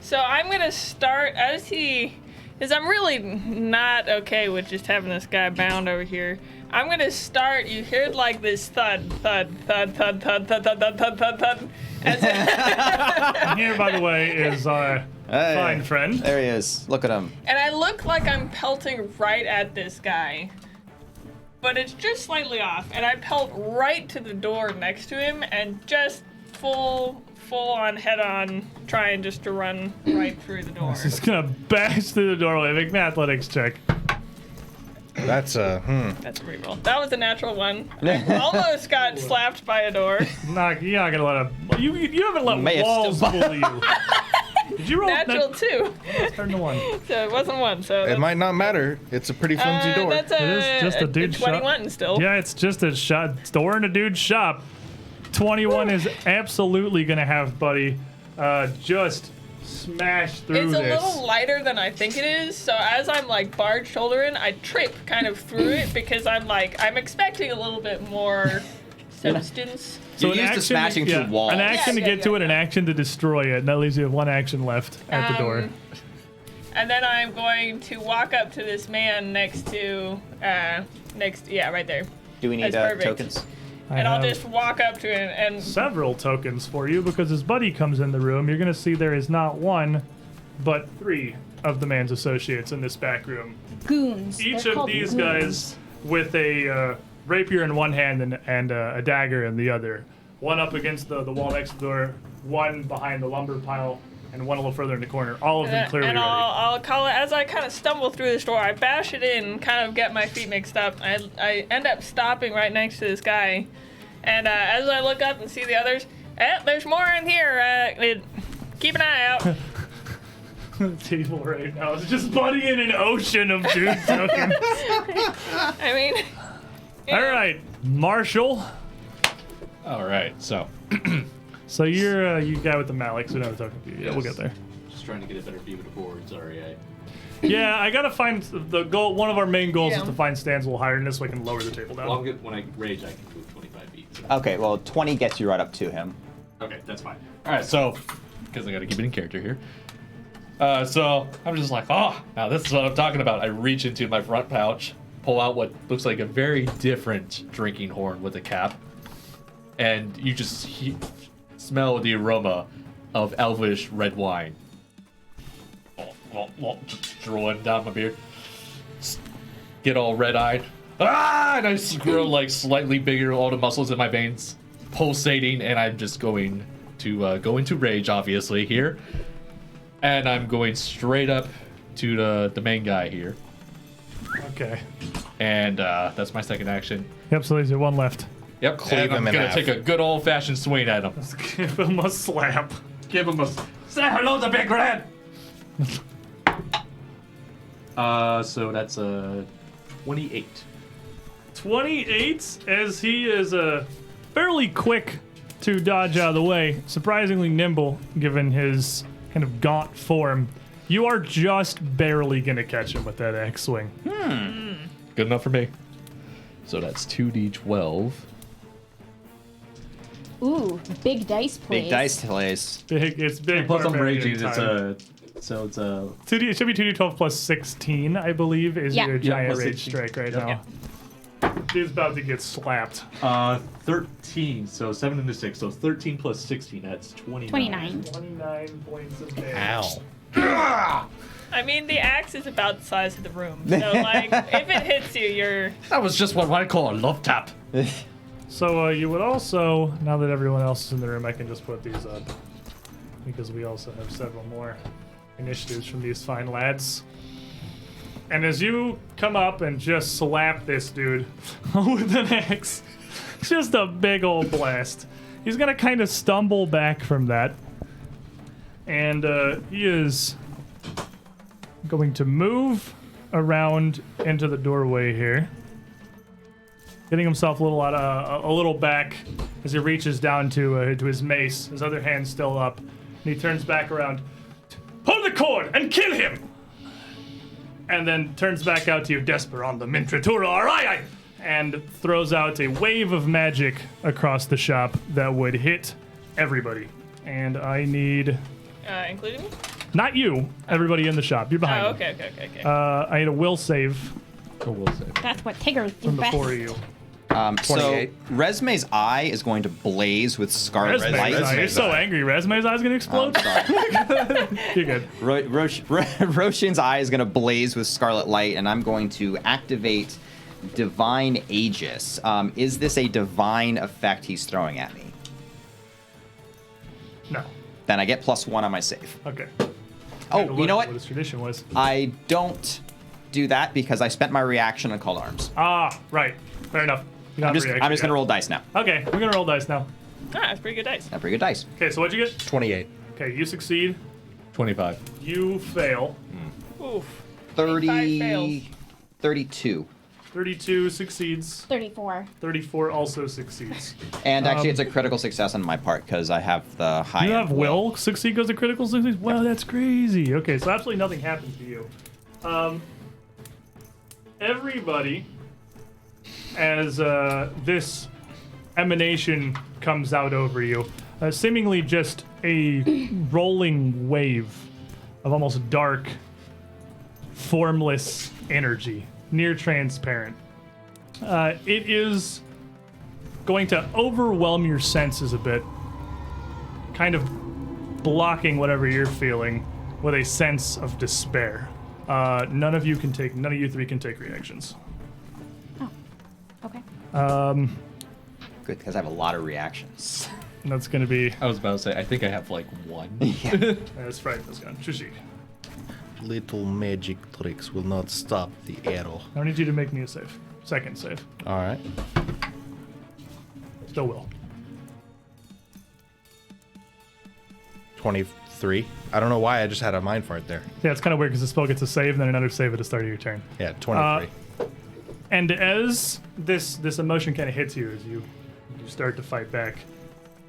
So I'm gonna start because I'm really not okay with just having this guy bound over here. I'm gonna start. You heard like this thud, thud, thud, thud, thud, thud, thud, thud, thud, thud, thud. And here, by the way, is our Hey. fine friend. There he is. Look at him. And I look like I'm pelting right at this guy, but it's just slightly off. And I pelt right to the door next to him, and just full on head on, trying just to run right through the door. He's gonna bash through the doorway. Make an athletics check. That's That's a reroll. That was a natural one. I almost got slapped by a door. You're not gonna let him. You haven't let May have walls still- bully you. Did you roll Natural 2. Turn to 1. So it wasn't 1. So It might not matter. It's a pretty flimsy door. That's It is just a dude shop. 21 still. Yeah, it's just a door in a dude's shop. 21 is absolutely gonna have Buddy just smash through It's a this. little lighter than I think it is, so as I'm like barge shouldering, I trip kind of through it because I'm expecting a little bit more substance. You're an used to action- smashing yeah, through walls. An action to Yeah, get to it, an action to destroy it, and that leaves you with one action left at the door. And then I'm going to walk up to this man next to, right there. Do we need That's perfect. tokens? And I'll have just walk up to him and several tokens for you because his buddy comes in the room. You're going to see there is not one, but 3 of the man's associates in this back room. Goons. Each They're of called these goons. guys with a rapier in one hand and a dagger in the other. One up against the wall next to the door, one behind the lumber pile, and one a little further in the corner. All of them clearly and ready. I'll call it as I kind of stumble through this door. I bash it in, kind of get my feet mixed up. I end up stopping right next to this guy, and as I look up and see the others, there's more in here. Keep an eye out. The table right now is just Buddy in an ocean of dude tokens. I mean, All right, Marshall. All right, so So you're you guy with the Malik, so we don't have to talk to you. Yeah, we'll get there. just trying to get a better view of the board. Sorry, Yeah, I gotta find the goal. One of our main goals Yeah. is to find stands a little higher than this so I can lower the table down. Well, when I rage, I can move 25 feet. So. Okay, well, 20 gets you right up to him. Okay, that's fine. All right, so because I got to keep it in character here. So I'm just like, oh, now this is what I'm talking about. I reach into my front pouch, pull out what looks like a very different drinking horn with a cap, and you just smell the aroma of elvish red wine. Just drawing down my beard. Get all red-eyed. Ah! And I grow like slightly bigger, all the muscles in my veins pulsating, and I'm just going to go into rage, obviously, here. And I'm going straight up to the main guy here. Okay. And that's my second action. Yep. So there's your one left. Yep. Cleave and I'm him in gonna half. take a good old-fashioned swing at him. Let's give him a slap. Give him a say hello to Big Red. So that's a 28. 28 as he is fairly quick to dodge out of the way. Surprisingly nimble given his kind of gaunt form. You are just barely gonna catch him with that axe swing. Good enough for me. So that's 2d12. Ooh, big dice plays. Big dice plays. Big, it's big. Plus I'm barbarian raging. time. So it's a 2D, it should be 2d12 plus 16, I believe, is Yeah. your Yeah, giant plus rage 16. strike right Yep. now. He's about to get slapped. 13. So 7 into 6. So 13 plus 16. That's 29. 29. 29 points of damage. Ow. I mean, the axe is about the size of the room, so like, if it hits you, you're. That was just what I call a love tap. So you would also, now that everyone else is in the room, I can just put these up. Because we also have several more initiatives from these fine lads. And as you come up and just slap this dude with an axe, just a big old blast. He's gonna kind of stumble back from that. And he is going to move around into the doorway here. Getting himself a little back as he reaches down to his mace, his other hand still up, and he turns back around. Pull the cord and kill him! And then turns back out to you, Desperandum Mintratura Arai! And throws out a wave of magic across the shop that would hit everybody. And I need, Including me? not you, everybody in the shop. You're behind Oh, him. okay. I need a will save So we'll say. That's what Tigger do from the best. 4 of you. So 28. Resume's eye is going to blaze with scarlet Resme's light. eye. You're so angry. Resme's eye's gonna explode. Sorry. You're good. Roshin's eye is going to blaze with scarlet light, and I'm going to activate Divine Aegis. Is this a divine effect he's throwing at me? No. Then I get +1 on my save. Okay. Oh, Look you know at what? his tradition was. I don't do that because I spent my reaction on called arms. Ah, right. Fair enough. You don't I'm have just a reaction gonna yet. roll dice now. Okay, we're gonna roll dice now. Ah, that's pretty good dice. Not pretty good dice. Okay, so what'd you get? 28. Okay, you succeed. 25. You fail. Oof. 30, fails. 32. 32 succeeds. 34. 34 also succeeds. And actually, it's a critical success on my part because I have the high. You have will succeed goes to critical succeed? Wow, that's crazy. Okay, so absolutely nothing happens to you. Everybody, as this emanation comes out over you, seemingly just a rolling wave of almost dark, formless energy, near transparent. It is going to overwhelm your senses a bit, kind of blocking whatever you're feeling with a sense of despair. None of you three can take reactions. Oh, okay. Good, because I have a lot of reactions. And that's going to be... I was about to say, I think I have like one. That's right, that's gone. Chushik. Little magic tricks will not stop the arrow. I need you to make me a save. Second save. All right. Still will. 23. I don't know why I just had a mind fart there. Yeah, it's kind of weird because the spell gets a save and then another save at the start of your turn. Yeah, 23. And as this emotion kind of hits you as you start to fight back,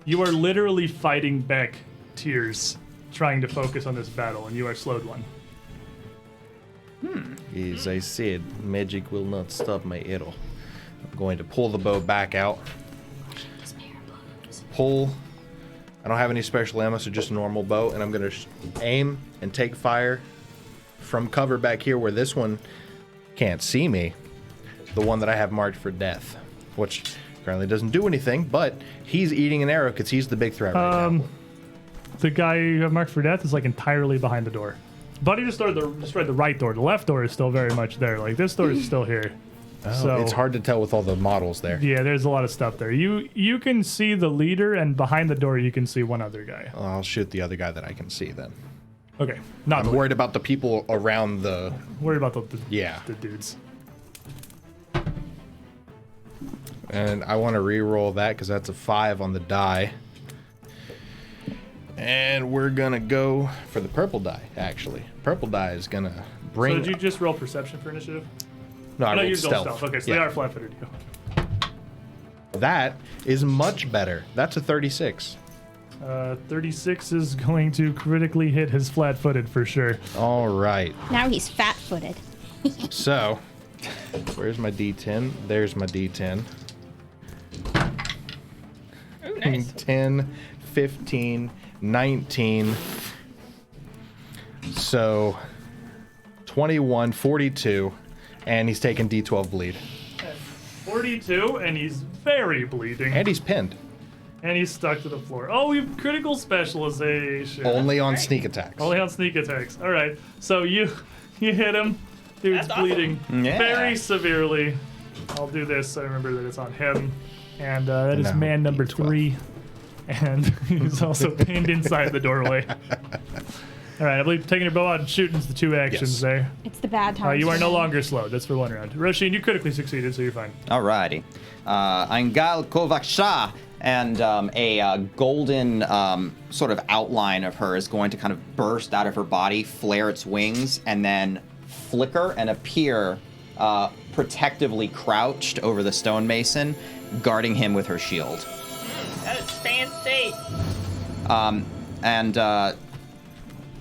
you are literally fighting back tears, trying to focus on this battle, and you are slowed one. As I said, magic will not stop my arrow. I'm going to pull the bow back out. Pull. I don't have any special ammo, so just a normal bow, and I'm going to aim and take fire from cover back here where this one can't see me. The one that I have marked for death, which currently doesn't do anything, but he's eating an arrow because he's the big threat right now. The guy you have marked for death is like entirely behind the door. Buddy destroyed the right door. The left door is still very much there. Like this door is still here. So It's hard to tell with all the models there. yeah, there's a lot of stuff there. You can see the leader, and behind the door you can see one other guy. I'll shoot the other guy that I can see then. Okay, not I'm worried about the people around the... worried about the dudes. And I want to re-roll that because that's a 5 on the die. And we're going to go for the purple die, actually. Purple die is going to bring... So did you just roll perception for initiative? No, I No, rolled you stealth. stealth. Okay, so Yeah. they are flat-footed. That is much better. That's a 36. 36 is going to critically hit his flat-footed for sure. All right. Now he's fat-footed. So, where's my D10? There's my D10. Ooh, nice. 10, 15, 19. So, 21, 42. And he's taking D12 bleed. 42, and he's very bleeding. And he's pinned. And he's stuck to the floor. Oh, we have critical specialization. Only on sneak attacks. Only on sneak attacks. All right. So you hit him. Dude's That's awesome. bleeding Yeah. very severely. I'll do this so I remember that it's on him. And that is Now, man number D12. 3. And he's also pinned inside the doorway. All right, I believe taking your bow out and shooting's the 2 actions Yes. there. It's the bad times. You are for no him. longer slowed. That's for 1 round. Roshin, you critically succeeded, so you're fine. Alrighty. Angal Kovaksha, and a golden sort of outline of her is going to kind of burst out of her body, flare its wings, and then flicker and appear protectively crouched over the stonemason, guarding him with her shield. That is fancy. And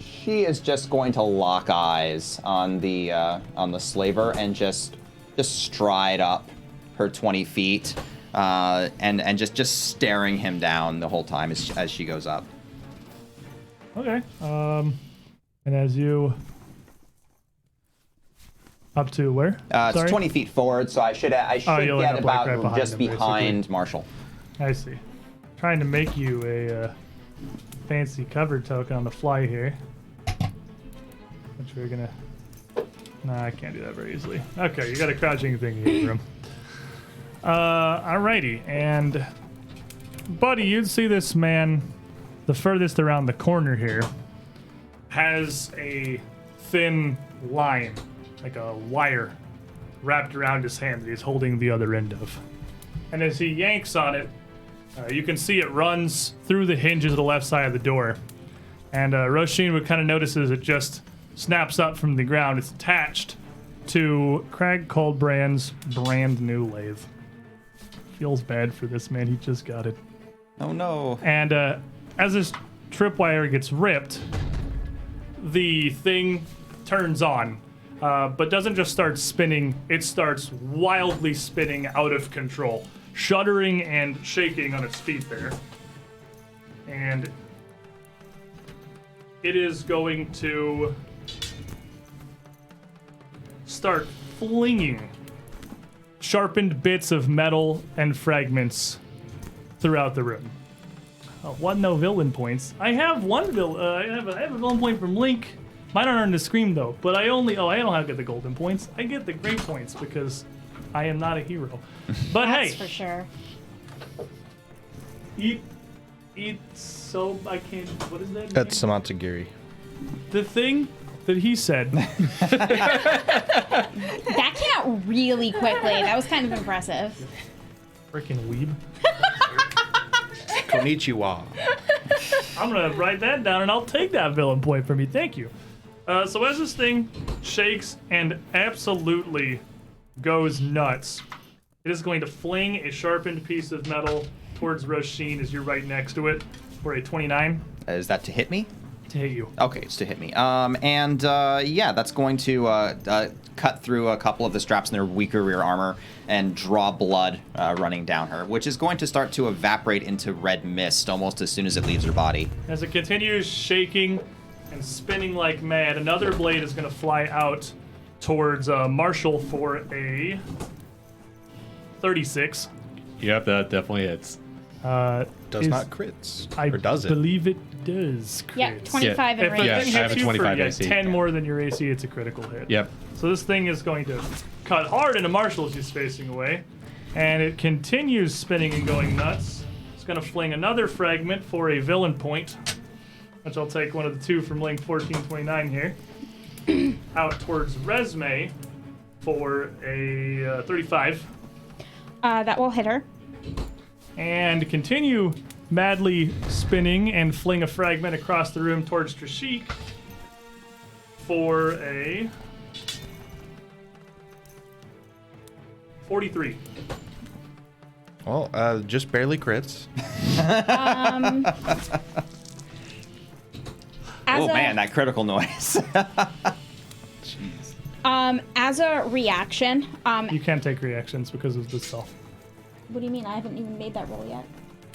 she is just going to lock eyes on the slaver and just stride up her 20 feet and just staring him down the whole time as she goes up. Okay. And as you up to where? It's Sorry? 20 feet forward, so I should you'll end get up, like, about right behind just him, basically. behind Marshall. I see. Trying to make you a fancy cover token on the fly here. Which we're gonna... Nah, I can't do that very easily. Okay, you got a crouching thing in your room. Alrighty, and... Buddy, you'd see this man, the furthest around the corner here, has a thin line, like a wire, wrapped around his hand that he's holding the other end of. And as he yanks on it, you can see it runs through the hinges of the left side of the door. And Roshin would kind of notice as it just snaps up from the ground. It's attached to Craig Coldbrand's brand new lathe. Feels bad for this man. He just got it. Oh no. And as this tripwire gets ripped, the thing turns on, but doesn't just start spinning. It starts wildly spinning out of control, shuddering and shaking on its feet there. And it is going to start flinging sharpened bits of metal and fragments throughout the room. No villain points. I have one villain. I have a villain point from Link. Mine aren't on the screen though. But I don't get the golden points. I get the great points because I am not a hero. But That's hey, for sure. eat. So I can't. What is that? That's name? Samatagiri. The thing that he said. That came out really quickly. That was kind of impressive. Freaking weeb. Konnichiwa. I'm gonna write that down and I'll take that villain point from you. Thank you. So as this thing shakes and absolutely goes nuts, it is going to fling a sharpened piece of metal towards Roshin as you're right next to it for a 29 Is that to hit me? to hit you. Okay, it's to hit me. Yeah, that's going to cut through a couple of the straps in their weaker rear armor and draw blood running down her, which is going to start to evaporate into red mist almost as soon as it leaves her body. As it continues shaking and spinning like mad, another blade is going to fly out towards Marshall for a 36. Yep, that definitely hits. Does Is- not crits. I or does it? believe it does. Yeah, crits. 25 in If range. a Yeah, thing I have hits a you for 25 AC. 10 more than your AC, it's a critical hit. Yep. So this thing is going to cut hard into Marshall as he's facing away, and it continues spinning and going nuts. It's going to fling another fragment for a villain point, which I'll take one of the two from Link 1429 here, out towards Resme for a 35. That will hit her. And continue madly spinning and fling a fragment across the room towards Trishik for a 43. Well, just barely crits. Oh man, that critical noise. As a reaction, You can't take reactions because of the stealth. what do you mean? I haven't even made that roll yet.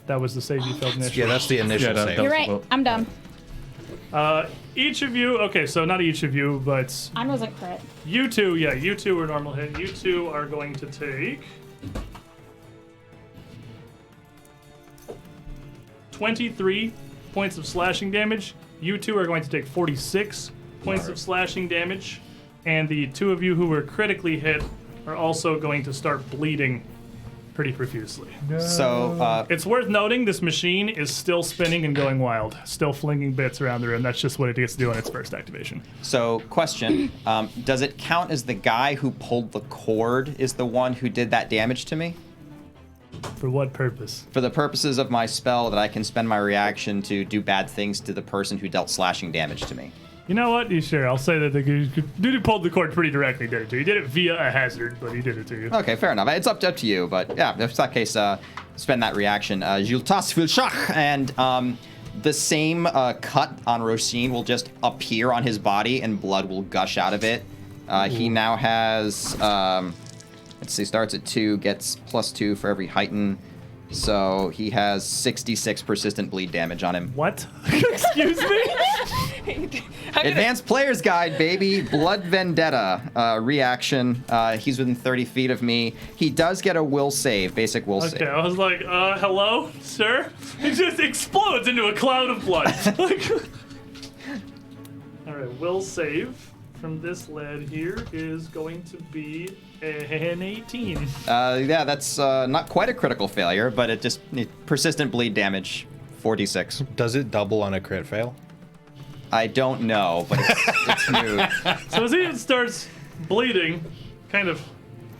That was the save you failed initially. Yeah, that's the initial Yeah, that- save. that You're was- right. well- I'm done. Each of you, okay, so not each of you, but Mine wasn't crit. you two, yeah, you two are normal hit. You two are going to take 23 points of slashing damage. You two are going to take 46 points of slashing damage. And the two of you who were critically hit are also going to start bleeding pretty profusely. So, It's worth noting this machine is still spinning and going wild, still flinging bits around the room. That's just what it gets to do on its first activation. question: does it count as the guy who pulled the cord is the one who did that damage to me? For what purpose? For the purposes of my spell, that I can spend my reaction to do bad things to the person who dealt slashing damage to me. You know what? Sure, I'll say that the dude who pulled the cord pretty directly did it to you. He did it via a hazard, but he did it to you. Okay, fair enough. It's up to you, but yeah, if it's that case, spend that reaction. Jultas Filshach, and the same cut on Roshin will just appear on his body, and blood will gush out of it. He now has, let's see, starts at 2, gets +2 for every heighten. So he has 66 persistent bleed damage on him. What? Excuse me? Advanced Player's Guide, baby. Blood Vendetta reaction. He's within 30 feet of me. He does get a will save, basic will Okay, save. I was like, hello, sir? It just explodes into a cloud of blood. All right, will save from this lad here is going to be an 18. Yeah, that's not quite a critical failure, but persistent bleed damage, 46. Does it double on a crit fail? I don't know, but it's new. So as he starts bleeding, kind of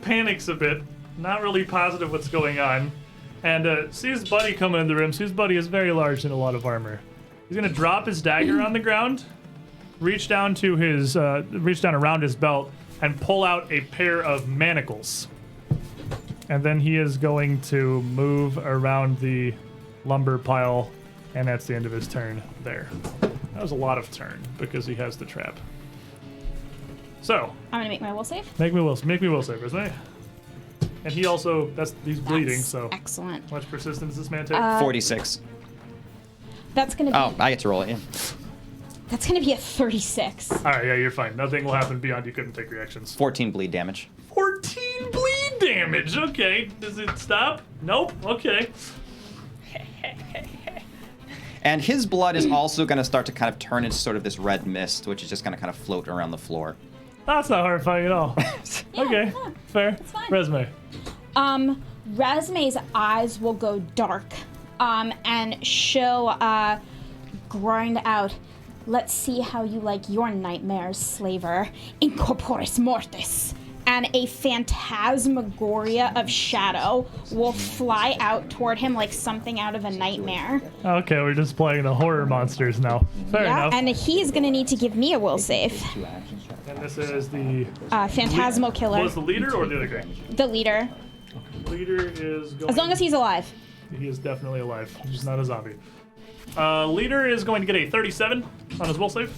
panics a bit, not really positive what's going on, and sees Buddy coming in the room. Sees Buddy is very large and a lot of armor. He's gonna drop his dagger on the ground, reach down around his belt, and pull out a pair of manacles. And then he is going to move around the lumber pile, and that's the end of his turn there. That was a lot of turn because he has the trap. So, I'm gonna make my will save. make me will save, isn't it? And he also, he's bleeding, That's so. excellent. How much persistence does this man take? 46. That's gonna be. Oh, I get to roll it. Yeah. That's gonna be a 36. All right, yeah, you're fine. Nothing will happen beyond you couldn't take reactions. 14 bleed damage. 14 bleed damage. Okay, does it stop? Nope. Okay. And his blood is also going to start to kind of turn into sort of this red mist, which is just going to kind of float around the floor. That's not horrifying at all. Okay, yeah, fair. fine. Resume. Resme's eyes will go dark, and she'll grind out. Let's see how you like your nightmares, slaver. Incorporis mortis. And a phantasmagoria of shadow will fly out toward him like something out of a nightmare. Okay, we're just playing the horror monsters now. Fair enough. And he's gonna need to give me a will save. And this is the Phantasmal killer. was the leader or the other guy? The leader. Leader is going. As long as he's alive. He is definitely alive. He's not a zombie. Leader is going to get a 37 on his will save.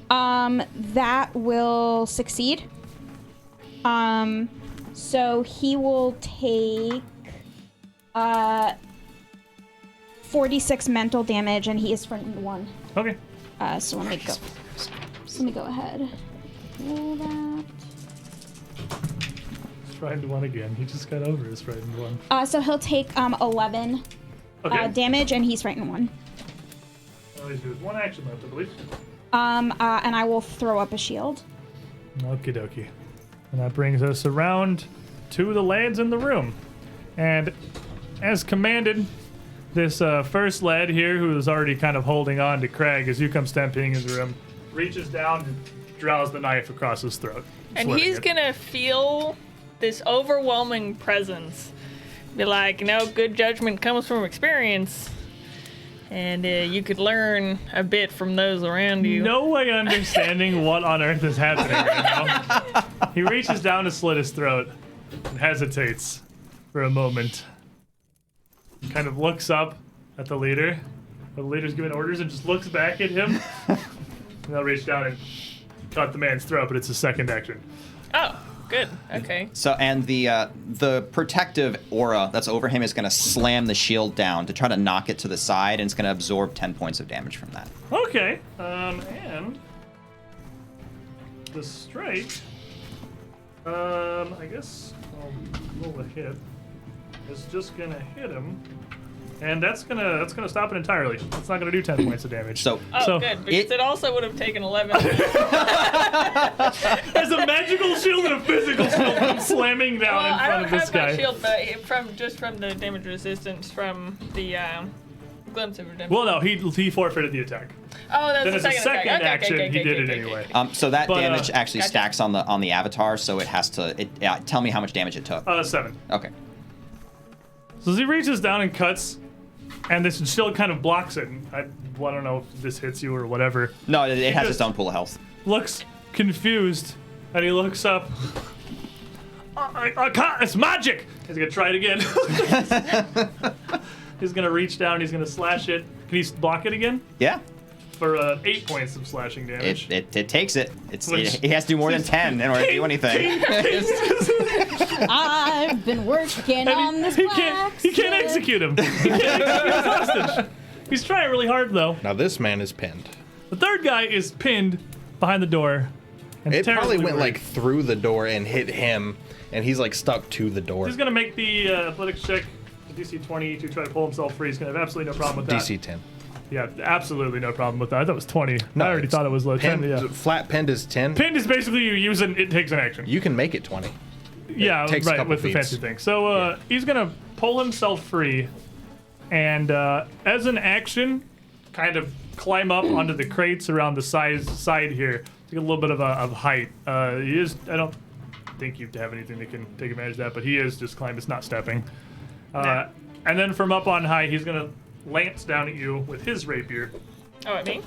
That will succeed. So he will take 46 mental damage, and he is frightened 1. Okay. So let me go. So let me go ahead. Roll that. He's frightened 1 again. He just got over his frightened 1. So he'll take 11 damage, and he's frightened 1. Well, he's got 1 action left, I believe. And I will throw up a shield. Okie dokie. And that brings us around to the lads in the room. And as commanded, this first lad here, who is already kind of holding on to Craig as you come stamping into the room, reaches down and draws the knife across his throat. And slitting he's it. gonna feel this overwhelming presence. Be like, good judgment comes from experience. And you could learn a bit from those around you. No way understanding what on earth is happening right now. He reaches down to slit his throat and hesitates for a moment. Kind of looks up at the leader. The leader's giving orders and just looks back at him. And they'll reach down and cut the man's throat, but it's a second action. Oh, good. Okay. So, and the protective aura that's over him is going to slam the shield down to try to knock it to the side, and it's going to absorb 10 points of damage from that. Okay. And the strike. I guess I'll roll a hit. It's just gonna hit him, and that's gonna stop it entirely. It's not gonna do 10 points of damage. So, Good, because it also would have taken 11. As a magical shield and a physical shield come slamming down in I front don't of this have my guy. shield, but from the damage resistance from the glimpse of redemption. Well, no, he forfeited the attack. Oh, that's Then the as a second second attack. action, Okay, he did it okay, anyway. so that But, damage actually gotcha. stacks on the avatar, so it has to. Tell me how much damage it took. 7. Okay. So as he reaches down and cuts, and this shield kind of blocks it. And I don't know if this hits you or whatever. No, it has just- its own pool of health. Looks confused, and he looks up. I can't, it's magic! He's gonna try it again. He's gonna reach down, he's gonna slash it. Can he block it again? Yeah. For 8 points of slashing damage. It takes it. Which- He has to do more than 10 in order to do anything. I've been working on this he can't execute him. He can't execute his hostage. He's trying really hard, though. Now this man is pinned. The third guy is pinned behind the door. And It probably terribly went worried. like through the door and hit him, and he's like stuck to the door. He's gonna make the athletics check, DC 20, to try to pull himself free. He's gonna have absolutely no problem with that. DC 10. Yeah, absolutely no problem with that. I thought it was 20. No, I already it's thought it was low 10. Pinned, Yeah. Flat pinned is 10. Pinned is basically you use it takes an action. You can make it 20. Yeah, takes a right, couple with the feats. fancy thing. So he's gonna pull himself free, and as an action, kind of climb up onto the crates around the side here to get a little bit of height. He is. I don't think you have anything that can take advantage of that, but he is just climbing. It's not stepping. And then from up on high, he's gonna lance down at you with his rapier. Oh, at me?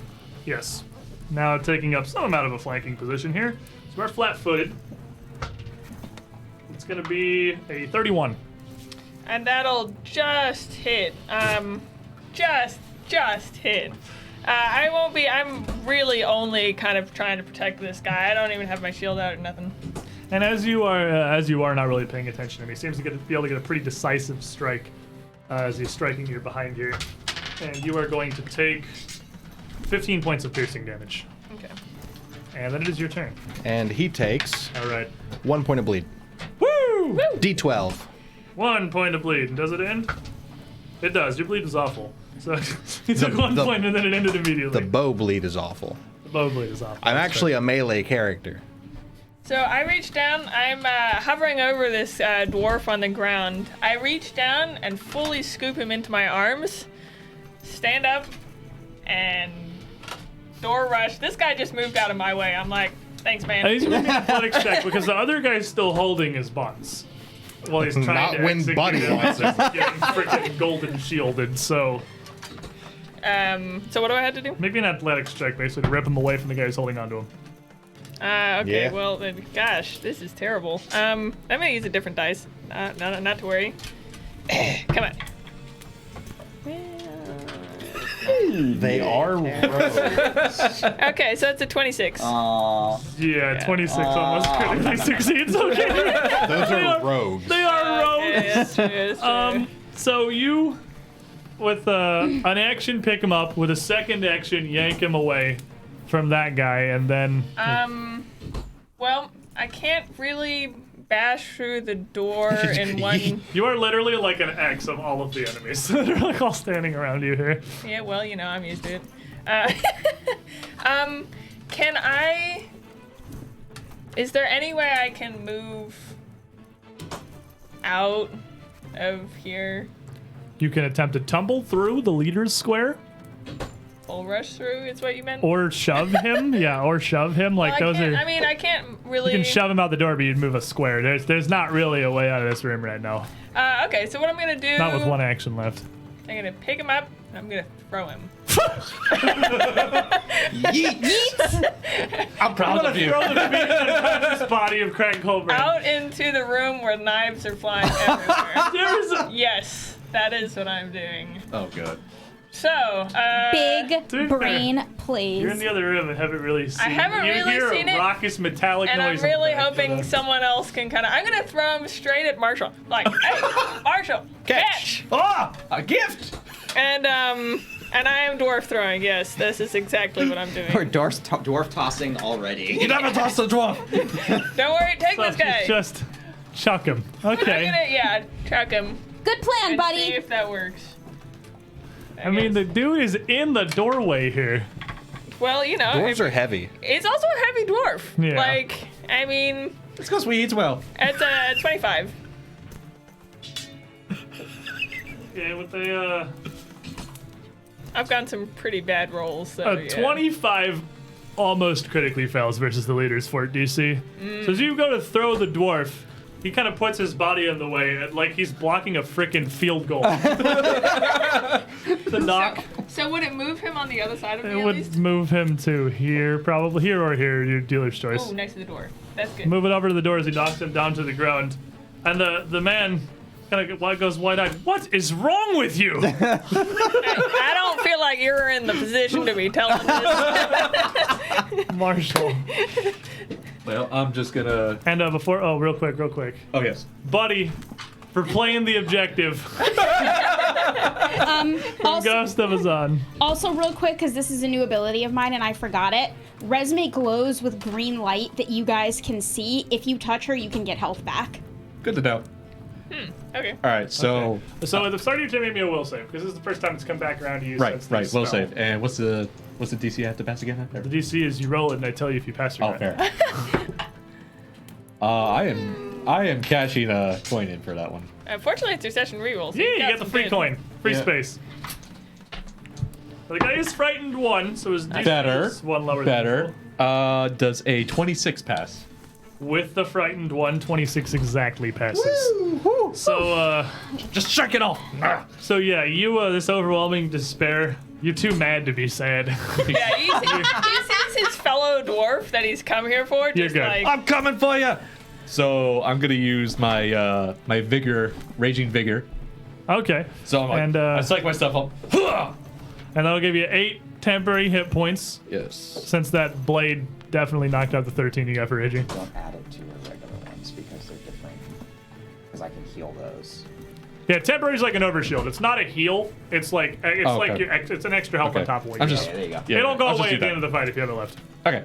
Yes. Now taking up some amount of a flanking position here. So we're flat-footed. It's gonna be a 31. And that'll just hit. Just hit. I won't be. I'm really only kind of trying to protect this guy. I don't even have my shield out or nothing. And as you are not really paying attention to him, he seems to be able to get a pretty decisive strike as he's striking you behind here. And you are going to take 15 points of piercing damage. Okay. And then it is your turn. And he takes All right. 1 point of bleed. Woo! D12. 1 point of bleed. Does it end? It does. Your bleed is awful. So he took 1 point and then it ended immediately. The bow bleed is awful. The bow bleed is awful. I'm actually a melee character. So I reach down. I'm hovering over this dwarf on the ground. I reach down and fully scoop him into my arms. Stand up and door rush. This guy just moved out of my way. I'm like, thanks, man. He's making an athletics check because the other guy's still holding his buns. Well, he's trying Not to when execute Buddy it wants after getting freaking golden shielded. So So what do I have to do? maybe an athletics check basically to rip him away from the guy who's holding onto him. Okay, Yeah. well, then, gosh, this is terrible. I'm gonna use a different dice. Not to worry. Come on. They are rogues. Okay, so it's a 26. Yeah, 26 almost critically succeeds. Okay. Those are rogues. They are rogues. Yeah, that's true, that's true. So you, with an action, pick him up. With a second action, yank him away from that guy, and then Well, I can't really bash through the door in one. you are literally like an X of all of the enemies that are like all standing around you here. Yeah, well, you know, I'm used to it. Can I? Is there any way I can move out of here? You can attempt to tumble through the leader's square, Full rush through is what you meant? or shove him. Yeah, or shove him. Like Well, those are. I mean, I can't really. You can shove him out the door, but you'd move a square. There's not really a way out of this room right now. Okay, so what I'm gonna do? Not with one action left. I'm gonna pick him up and I'm gonna throw him. I'm proud of you. Throw the feet unconscious body of Craig Colburn. Out into the room where knives are flying everywhere. There's a Yes, that is what I'm doing. Oh, good. So, Big Dude, brain, please. You're in the other room and haven't really seen. haven't you really hear seen a it, raucous metallic and I'm noise. in the really back of hoping the- someone else can kind of. I'm gonna throw him straight at Marshall. Like, hey, Marshall, catch! Ah, a gift. And I am dwarf throwing. Yes, this is exactly what I'm We're doing. dwarf tossing already. You never tossed a dwarf. Don't worry, take So this guy. just chuck him. I'm Okay. gonna, chuck him. Good plan, And see buddy. if that works. I mean, the dude is in the doorway here. Well, you know, Dwarves are heavy. it's also a heavy dwarf. Yeah. Like, I mean, It's because we eat well. it's a 25. Yeah, with the I've gotten some pretty bad rolls. So, yeah. 25 almost critically fails versus the leader's fort DC. So as you go to throw the dwarf, he kind of puts his body in the way, like he's blocking a frickin' field goal. The knock. So would it move him on the other side of me It at would least? move him to here, probably here or here, your dealer's choice. Oh, next to the door. That's good. Move it over to the door as he knocks him down to the ground. And the man kind of goes wide-eyed. What is wrong with you? I don't feel like you're in the position to be telling this. Marshall. Well, I'm just gonna. And real quick. Oh yes. Buddy, for playing the objective, Also, Ghost of Azan. also, real quick, because this is a new ability of mine and I forgot it. Resume glows with green light that you guys can see. If you touch her, you can get health back. Good to know. Okay. All right. So. So at the start of your turn, make me a will save, because this is the first time it's come back around to you. Right. since Right. this Will spell. save. And what's the DC I have to pass again? The DC is you roll it and I tell you if you pass or Oh, not. fair. I am cashing a coin in for that one. Fortunately, it's your session reroll. So Yeah, you got get the some free good. coin. Free Yeah. space. The guy is frightened 1, so his DC Better. is 1 lower Better. than Does a 26 pass? with the frightened 1, 26 exactly passes. So, Just check it off. so yeah, you, this overwhelming despair You're too mad to be sad. Yeah, he sees his fellow dwarf that he's come here for. You're Just good. like, I'm coming for you. So I'm gonna use my my vigor, raging vigor. Okay. So I'm like, And, I psych myself up. And that'll give you 8 temporary hit points, Yes. since that blade definitely knocked out the 13 you got for raging. Don't add it to your regular ones because they're different. Because I can heal those. Yeah, temporary is like an overshield. It's not a heal. It's like Oh, okay. it's an extra health on top of what I'm you just. have. There you go. Yeah, It'll go I'll just away do at the that. end of the fight if you have it left. Okay.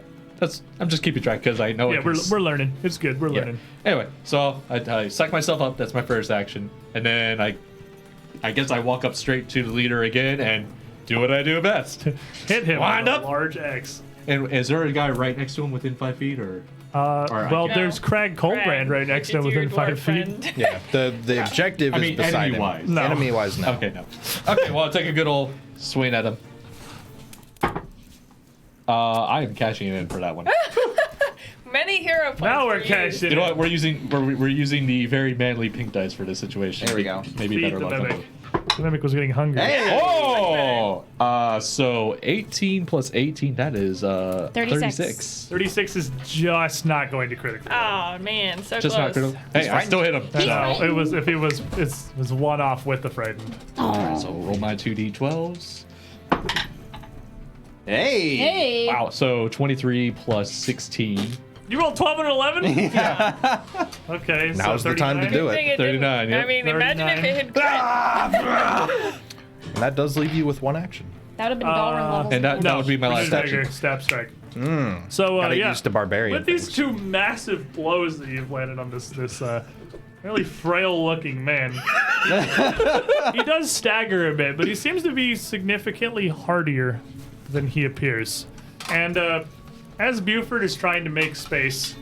I'm just keeping track because I know. Yeah, it can we're learning. It's good. We're Yeah. learning. Anyway, so I psych myself up. That's my first action, and then I guess I walk up straight to the leader again and do what I do best. Hit him Wind with up. a large X. And is there a guy right next to him within 5 feet, or? I Well, can't- there's Crag Coldbrand right next to him which is within your 5 dwarf feet. friend. Yeah, the objective I is mean, beside him. enemy-wise. No. Enemy-wise, no. Okay, no. Okay, well, I'll take a good old swing at him. I am cashing it in for that one. Many hero points. Now we're for you. cashing You know in. what? We're using the very manly pink dice for this situation. There we go. Maybe Feed better the luck. mimic. The mimic was getting hungry. Hey! Oh! So 18 plus 18, that is 36. 36 is just not going to critically. Oh man, so Just close. not critical. Hey, I still hit him. No, So, it was one off with the frightened. Alright, so roll my 2d12s. Hey! Hey. Wow, so 23 plus 16. You rolled 12 and 11? Okay, so Now's the time to 39? do Good thing it. it didn't- 39, yep. I mean, imagine if it had crit. And that does leave you with 1 action. That would have been Dalrin levels. And that No, would be my last Stab action. Stab strike. So Gotta yeah, use the barbarian with these things. 2 massive blows that you've landed on this really frail-looking man, he does stagger a bit, but he seems to be significantly hardier than he appears. And as Buford is trying to make space,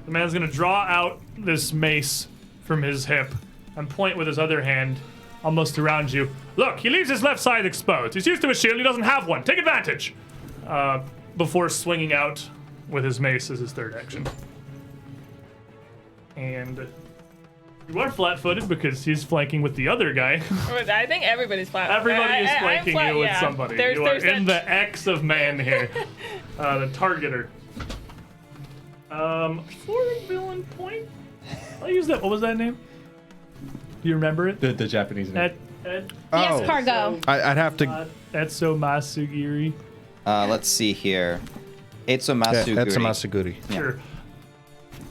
the man's going to draw out this mace from his hip and point with his other hand almost around you. Look, he leaves his left side exposed. He's used to a shield. He doesn't have one. Take advantage. Before swinging out with his mace as his third action. And you are flat-footed because he's flanking with the other guy. I think everybody's flat. Everybody is I'm flanking flat, you with yeah. somebody. There's You are that- in the X of man here. The targeter. For a villain point, I'll use that. What was that name? Do you remember it? The Japanese name. Ed Yes, Oh. cargo. I'd have to. Etso Masugiri. Let's see here. Etsumasu That's a Masaguri. Sure.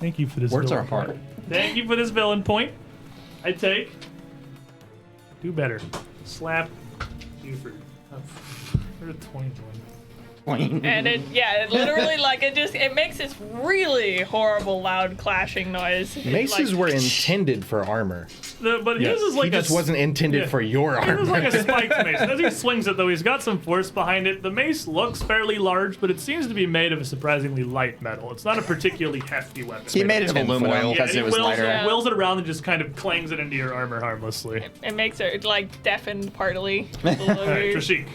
Thank you for this. Words villain are hard. point. Thank you for this villain point. I take. Do better. Slap. Buford. For a 21. And it literally like it makes this really horrible loud clashing noise. Maces Like, were intended for armor. But Yes. his is like He just a, wasn't intended yeah. for your It was armor. like a spiked mace. As he swings it, though, he's got some force behind it. The mace looks fairly large, but it seems to be made of a surprisingly light metal. It's not a particularly hefty weapon. He made it of Tinfoil. aluminum Yeah, because he it was wills, lighter. wills it around and just kind of clangs it into your armor harmlessly. It makes it like deafened partly. All right, Trishik.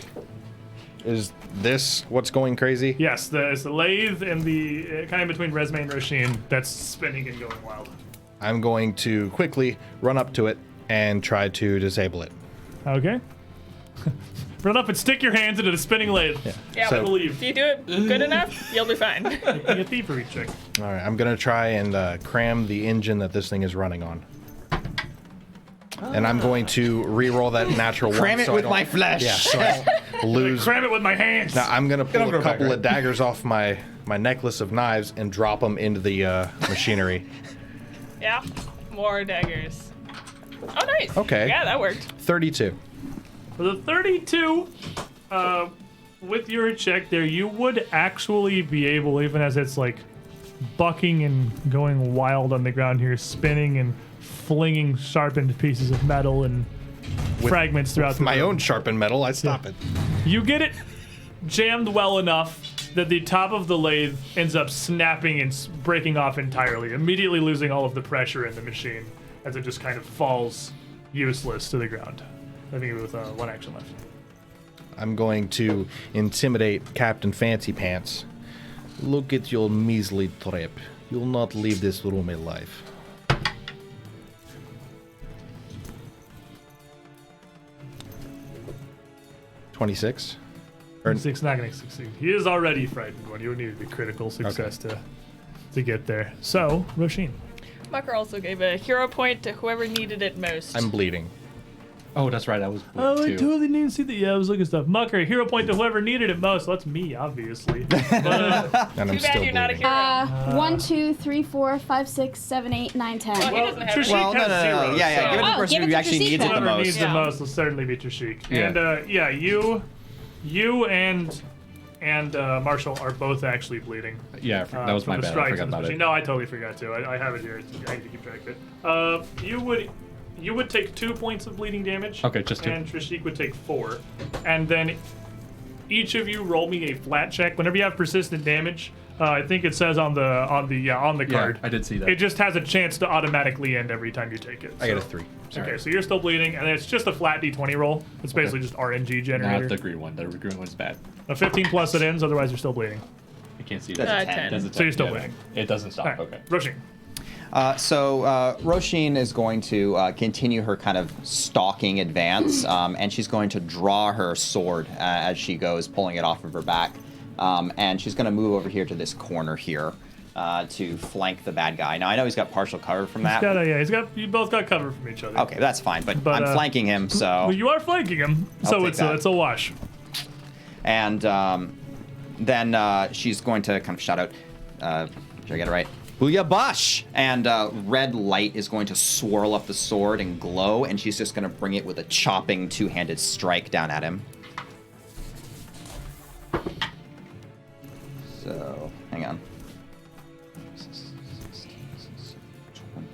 Is this what's going crazy? Yes, it's the lathe and the kind of between Resme and Roshin that's spinning and going wild. I'm going to quickly run up to it and try to disable it. Okay. Run up and stick your hands into the spinning lathe. Yeah, I So- believe. if you do it good enough, you'll be fine. Making a thievery check. All right, I'm gonna try and cram the engine that this thing is running on. And I'm going to re-roll that natural one. Cram it so I with don't- my flesh. Yeah, so I don't lose. Cram it with my hands. Now I'm gonna pull go a back, couple right? of daggers off my necklace of knives and drop them into the machinery. Yeah, more daggers. Oh, nice. Okay. Yeah, that worked. 32. For the 32, with your check there, you would actually be able, even as it's like bucking and going wild on the ground here, spinning and flinging sharpened pieces of metal and fragments throughout the My room. own sharpened metal. I stop it. You get it jammed well enough that the top of the lathe ends up snapping and breaking off entirely, immediately losing all of the pressure in the machine as it just kind of falls useless to the ground. I think it was one action left. I'm going to intimidate Captain Fancy Pants. Look at your measly trip. You'll not leave this room alive. $26. Or- Six not going to succeed. He is already frightened one. You would need to be critical success to get there. So, Roshin. Mucker also gave a hero point to whoever needed it most. I'm bleeding. Oh, that's right. I was Oh, I too. totally didn't see that. Yeah, I was looking stuff. Mucker, hero point to whoever needed it most. Well, that's me, obviously. But, And I'm Too bad still you're not a bleeding. hero. 1, 2, 3, 4, 5, 6, 7, 8, 9, 10. Well, he well, doesn't have Trishik any. Well, no, has no, zero. no. Yeah, so give it to the Oh, person give it who to actually Trishik needs it the whoever most. needs Yeah. the most will certainly be Trishik. Yeah. And you and Marshall are both actually bleeding. Yeah, that was from my the bad. I strikes forgot and about especially- it. No, I totally forgot to. I have it here. I need to keep track of it. You would take 2 points of bleeding damage. Okay, just 2. And Trishik would take 4. And then each of you roll me a flat check. Whenever you have persistent damage, I think it says on the Yeah, card. I did see that. It just has a chance to automatically end every time you take it. I got a So- 3. Okay, so you're still bleeding, and it's just a flat d20 roll. It's basically just RNG Not generator. the green one. The green one's bad. A 15 plus it ends, otherwise you're still bleeding. I can't see That's that. a 10. 10. That's a So you're still 10. bleeding. It doesn't stop. All right, Okay. Roshin. So Roshin is going to continue her kind of stalking advance, and she's going to draw her sword as she goes, pulling it off of her back. And she's going to move over here to this corner here to flank the bad guy. Now, I know he's got partial cover from that. You both got cover from each other. Okay, that's fine, but But, I'm flanking him, so... Well, you are flanking him, so take it's that. it's a wash. And then she's going to kind of shout out, should I get it right? Booyah Bosh! And red light is going to swirl up the sword and glow, and she's just going to bring it with a chopping two-handed strike down at him. So, hang on. 20,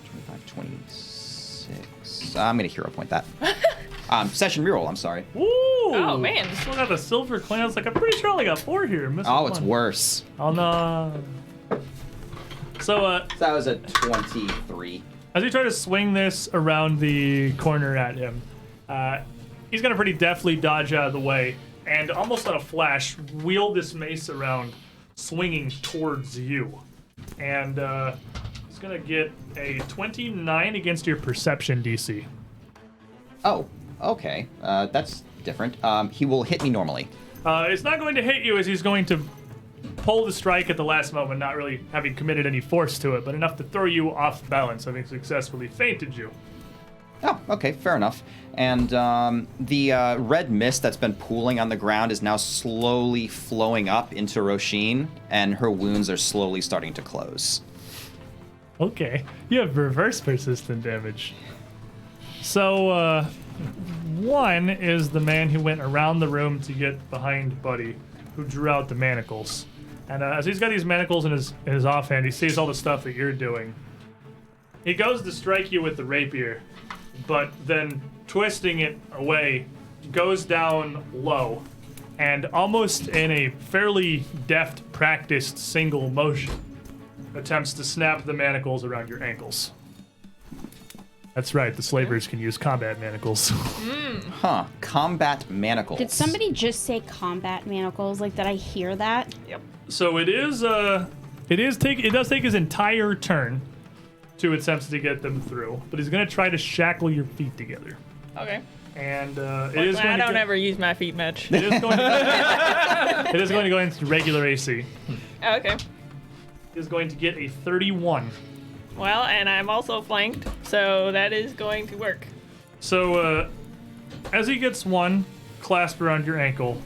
25, 26. I'm going to hero point that. Session reroll, I'm sorry. Ooh! Oh, man. Still got the silver clans. Like, I'm pretty sure I only got 4 here. Missed Oh, it's one. worse. Oh, no. So, That was a 23. as you try to swing this around the corner at him, he's gonna pretty deftly dodge out of the way and almost on a flash wheel this mace around, swinging towards you. And he's gonna get a 29 against your perception DC. Oh, okay. That's different. He will hit me normally. It's not going to hit you as he's going to pull the strike at the last moment, not really having committed any force to it, but enough to throw you off balance, having successfully feinted you. Oh, okay, fair enough. And the red mist that's been pooling on the ground is now slowly flowing up into Roshin, and her wounds are slowly starting to close. Okay, you have reverse persistent damage. So, one is the man who went around the room to get behind Buddy, who drew out the manacles. And as he's got these manacles in his offhand, he sees all the stuff that you're doing. He goes to strike you with the rapier, but then twisting it away, goes down low, and almost in a fairly deft, practiced single motion, attempts to snap the manacles around your ankles. That's right, the slavers can use combat manacles. Huh. Combat manacles. Did somebody just say combat manacles? Like, did I hear that? Yep. So it does take his entire turn to attempt to get them through, but he's gonna try to shackle your feet together. Okay. And it Well, is I going to don't go, ever use my feet much. it is going to, it is going to go into regular AC. Oh, okay. He is going to get a 31. Well, and I'm also flanked, so that is going to work. So as he gets one clasp around your ankle,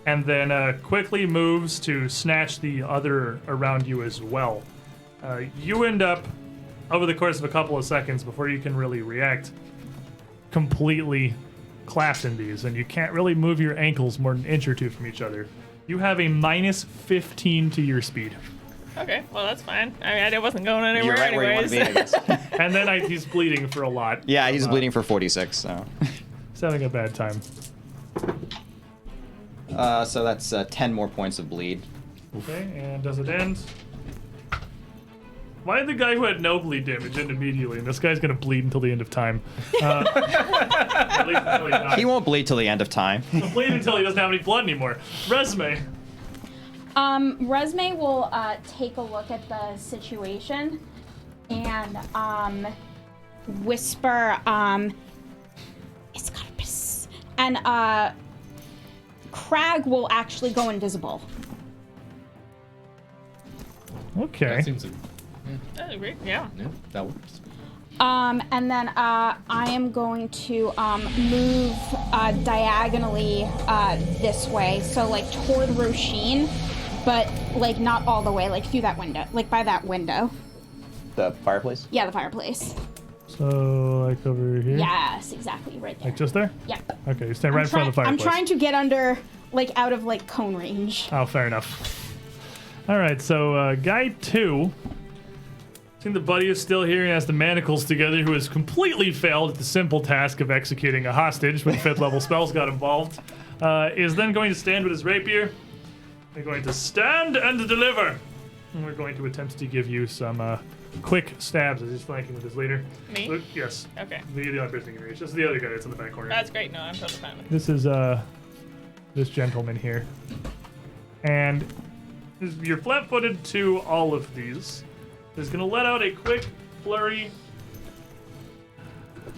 and then quickly moves to snatch the other around you as well, you end up, over the course of a couple of seconds before you can really react, completely clasped in these, and you can't really move your ankles more than an inch or two from each other. You have a minus 15 to your speed. Okay, well, that's fine. I mean, I wasn't going anywhere You're right where you want anyways. to be, I guess. And then he's bleeding for a lot. Yeah, he's bleeding for 46, so. He's having a bad time. So that's 10 more points of bleed. Okay, and does it end? Why did the guy who had no bleed damage end immediately, and this guy's gonna bleed until the end of time? At least until he dies. He won't bleed till the end of time. He'll bleed until he doesn't have any blood anymore. Resume. Resme will take a look at the situation and whisper, Escarpus, and Crag will actually go invisible. Okay. That seems like, That's great. Yeah. yeah, that works. And then I am going to move diagonally this way, so like toward Roshin, but like not all the way, like through that window, like by that window. The fireplace? Yeah, the fireplace. So, like over here? Yes, exactly, right there. Like just there? Yeah. Okay, you stand right in front of the I'm fireplace. trying to get under, like out of like cone range. Oh, fair enough. All right, so guy 2. I think the buddy is still here and has the manacles together, who has completely failed at the simple task of executing a hostage when 5th level spells got involved. Is then going to stand with his rapier. They're going to stand and deliver. And we're going to attempt to give you some quick stabs as he's flanking with his leader. Me? Look, yes. Okay. The other person can reach. This is the other guy that's in the back corner. That's great. No, I'm totally fine with it. This is this gentleman here. And you're flat-footed to all of these. Is going to let out a quick flurry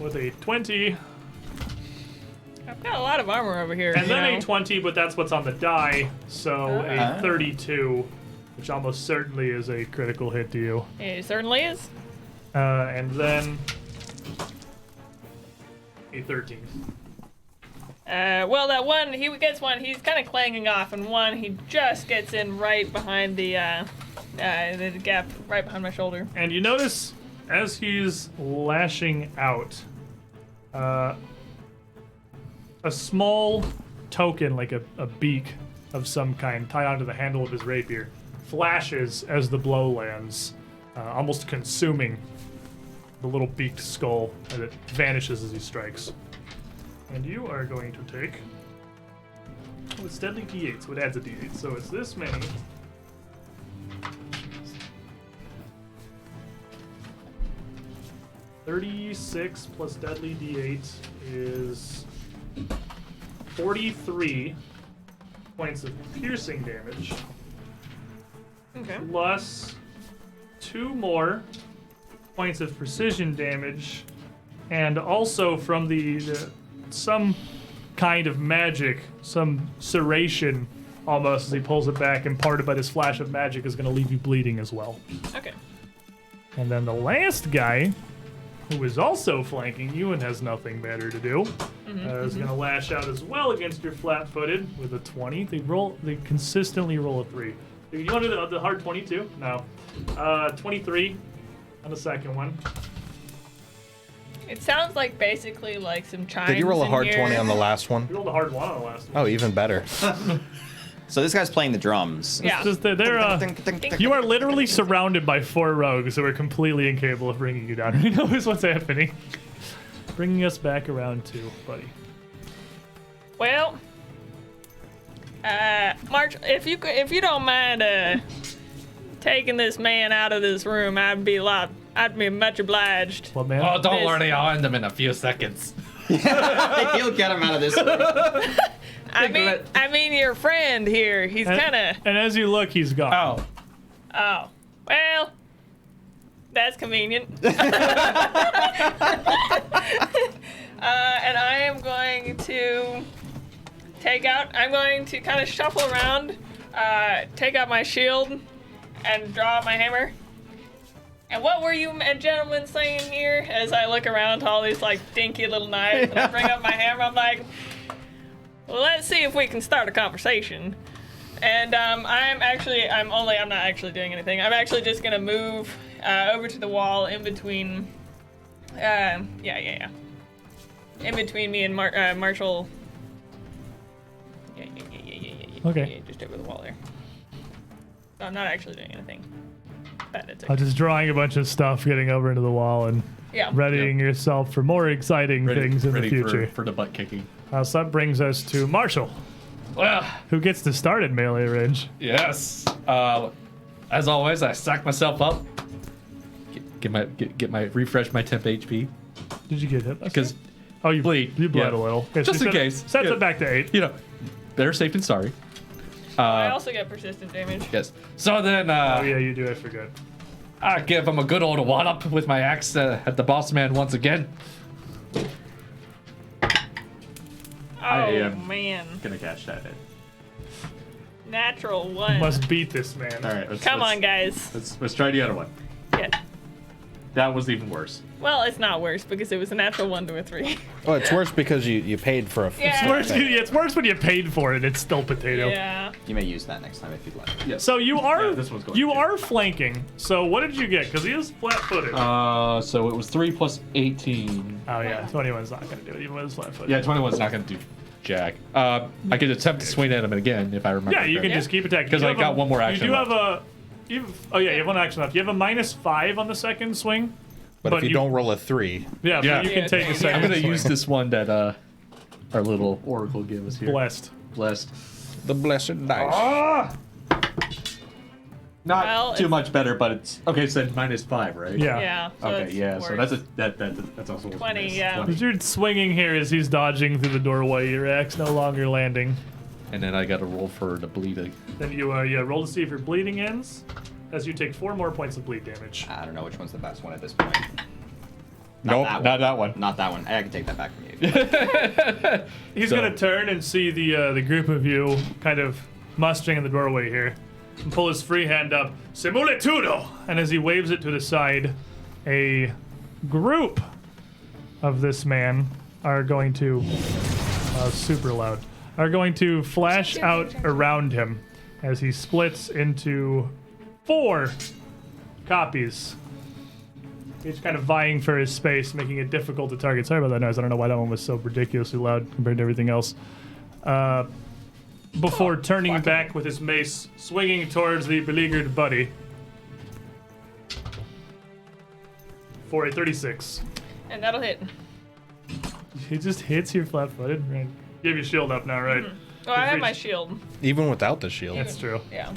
with a 20, I've got a lot of armor over here. and you then know. a 20, but that's what's on the die, so a 32, which almost certainly is a critical hit to you. It certainly is. And then a 13. Well, that one, he gets one, he's kind of clanging off, and one, he just gets in right behind the gap, right behind my shoulder. And you notice, as he's lashing out, a small token, like a beak of some kind, tied onto the handle of his rapier, flashes as the blow lands, almost consuming the little beaked skull, and it vanishes as he strikes. And you are going to take... Oh, it's deadly d8, so it adds a d8. So it's this many. 36 plus deadly d8 is 43 points of piercing damage, Okay. plus 2 more points of precision damage, and also from the some kind of magic, some serration almost, as he pulls it back, imparted by this flash of magic, is going to leave you bleeding as well. Okay. And then the last guy, who is also flanking you and has nothing better to do, is going to lash out as well against your flat-footed with a 20. They consistently roll a 3. You want to do the hard 22? No. 23 on the second one. It sounds like basically like some chimes. Did you roll a in hard here. 20 on the last one? You rolled a hard 1 on the last one. Oh, even better. So this guy's playing the drums. Yeah. Just you are literally surrounded by 4 rogues who are completely incapable of bringing you down. Who knows what's happening? Bringing us back around to buddy. Well, March, if you don't mind taking this man out of this room, I'd be much obliged. What, man? Oh, don't This- worry, I'll end them in a few seconds. He'll get him out of this. I mean, your friend here, he's kind of. And as you look, he's gone. Oh, well, that's convenient. And I am going to I'm going to kind of shuffle around, take out my shield, and draw out my hammer. And what were you gentlemen saying here? As I look around to all these like dinky little knives, and I bring up my hammer, I'm like, well, let's see if we can start a conversation. And I'm not actually doing anything. I'm actually just gonna move over to the wall in between. In between me and Marshall. Yeah. Okay. Yeah, just over the wall there. So I'm not actually doing anything. But it's I'm okay. just drawing a bunch of stuff, getting over into the wall, and Yeah. readying yourself for more exciting things in the future. For the butt kicking. So that brings us to Marshall, Well, who gets to start at melee range. yes. As always, I stack myself up. Refresh my temp HP. Did you get hit? Because, Oh, you bleed, You bled yeah. a little. Okay, so Just in case. Sets Yeah. it back to 8. you know, better safe than sorry. I also get persistent damage. Yes. So then, Oh yeah, you do. I forgot. I give him a good old wallop with my axe at the boss man once again. I Oh, am man. gonna catch that hit. Natural 1. Must beat this man. All right, Come on, guys. Let's try the other one. Yeah. That was even worse. Well, it's not worse because it was a natural 1 to a 3. Well, it's worse because you paid for a. Yeah. It's worse when you paid for it. It's still potato. Yeah. You may use that next time if you'd like. Yes. So you are Yeah, this one's going you to. are flanking. So what did you get? Because he is flat-footed. So it was 3 plus 18. Oh yeah, 21's not gonna do it even with his flat-footed. Yeah, 21's not gonna do jack. I could attempt to swing at him again if I remember. Yeah, you can correctly. just keep attacking. Because You I have got one more action You do left. have a. Oh yeah, you have one action left. You have a -5 on the second swing. But if you don't roll a 3, Yeah, Yeah. but you can Yeah, take a yeah. second. I'm gonna swing. use this one that our little oracle gave us here. Blessed. Blessed. the blessed dice. Not Well, too it's- much better, but it's okay. So -5, right? Yeah. Yeah. So Okay, it's yeah. So worse. that's also 20, miss. yeah. 20. As you're swinging here as he's dodging through the doorway, your axe no longer landing. And then I got to roll for the bleeding. Then you roll to see if your bleeding ends, as you take 4 more points of bleed damage. I don't know which one's the best one at this point. Nope, that not that one. Not that one. I can take that back from you. He's So- gonna turn and see the group of you kind of mustering in the doorway here, and pull his free hand up, Simulitudo! And as he waves it to the side, a group of this man are going to, super loud, are going to flash out around him as he splits into 4 copies. Each kind of vying for his space, making it difficult to target. Sorry about that noise. I don't know why that one was so ridiculously loud compared to everything else. Before turning back with his mace, swinging towards the beleaguered buddy. For a 36. And that'll hit. He just hits you flat-footed. Right. You have your shield up now, right? Oh, I have reach- my shield. Even without the shield. That's true. Yeah.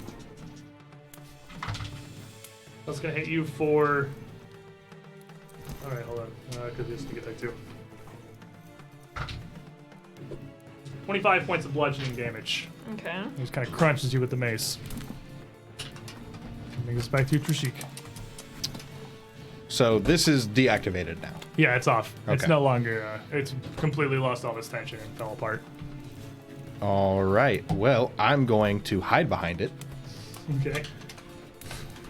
That's gonna hit you for. All right, hold on, because he has to get that too. 25 points of bludgeoning damage. Okay. He just kind of crunches you with the mace. Brings us back to Trishik. So this is deactivated now. Yeah, it's off. It's Okay. no longer. It's completely lost all its tension and fell apart. All right. Well, I'm going to hide behind it Okay.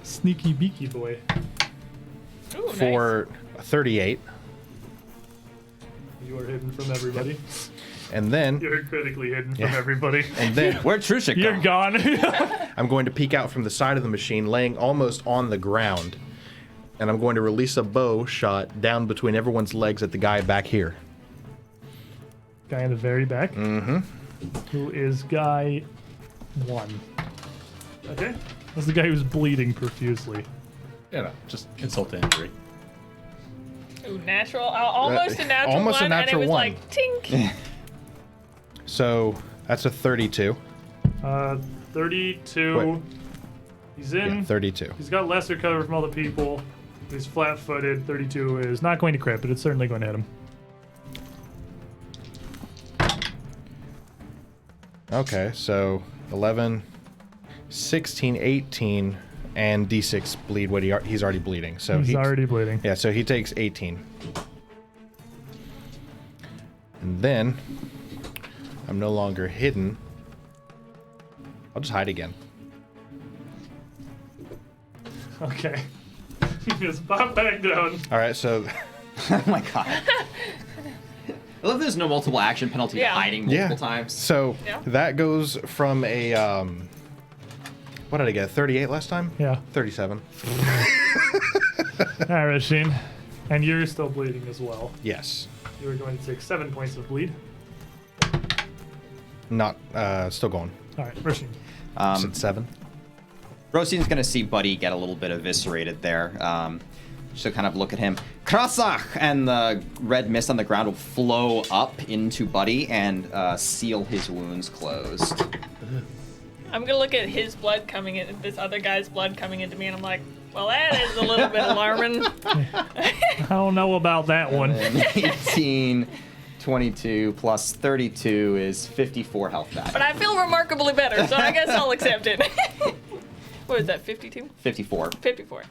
Sneaky beaky boy. Ooh, for 38, You are hidden from everybody. and then You're critically hidden from Yeah. everybody. and then Where'd Trushik go? You're gone. I'm going to peek out from the side of the machine, laying almost on the ground, and I'm going to release a bow shot down between everyone's legs at the guy back here. Guy in the very back. Mm-hmm. Who is guy 1? Okay. That's the guy who's bleeding profusely. You know, just insult to injury. Ooh, natural. Almost a natural almost a one, natural and it was one. like tink. So that's a 32. 32. Wait. He's in. Yeah, 32. He's got lesser cover from all the people. He's flat-footed. 32 is not going to crit, but it's certainly going to hit him. Okay, so 11, 16, 18, and D6 bleed what he's already bleeding. So He's already bleeding. Yeah, so he takes 18. And then I'm no longer hidden. I'll just hide again. Okay. Just pop back down. All right, so Oh my god. I love there's no multiple action penalty Yeah. hiding multiple yeah. times. So Yeah. that goes from a what did I get? 38 last time? Yeah. 37. Alright, Rasheen. And you're still bleeding as well. Yes. You are going to take 7 points of bleed. Not still going. Alright, Rasheen. Said 7. Rosin's gonna see Buddy get a little bit eviscerated there. She'll kind of look at him. Krasach! And the red mist on the ground will flow up into Buddy and seal his wounds closed. I'm gonna look at his blood coming in, this other guy's blood coming into me, and I'm like, well, that is a little bit alarming. I don't know about that one. And 18, 22 plus 32 is 54 health back. But I feel remarkably better, so I guess I'll accept it. What is that, 52? 54. 54.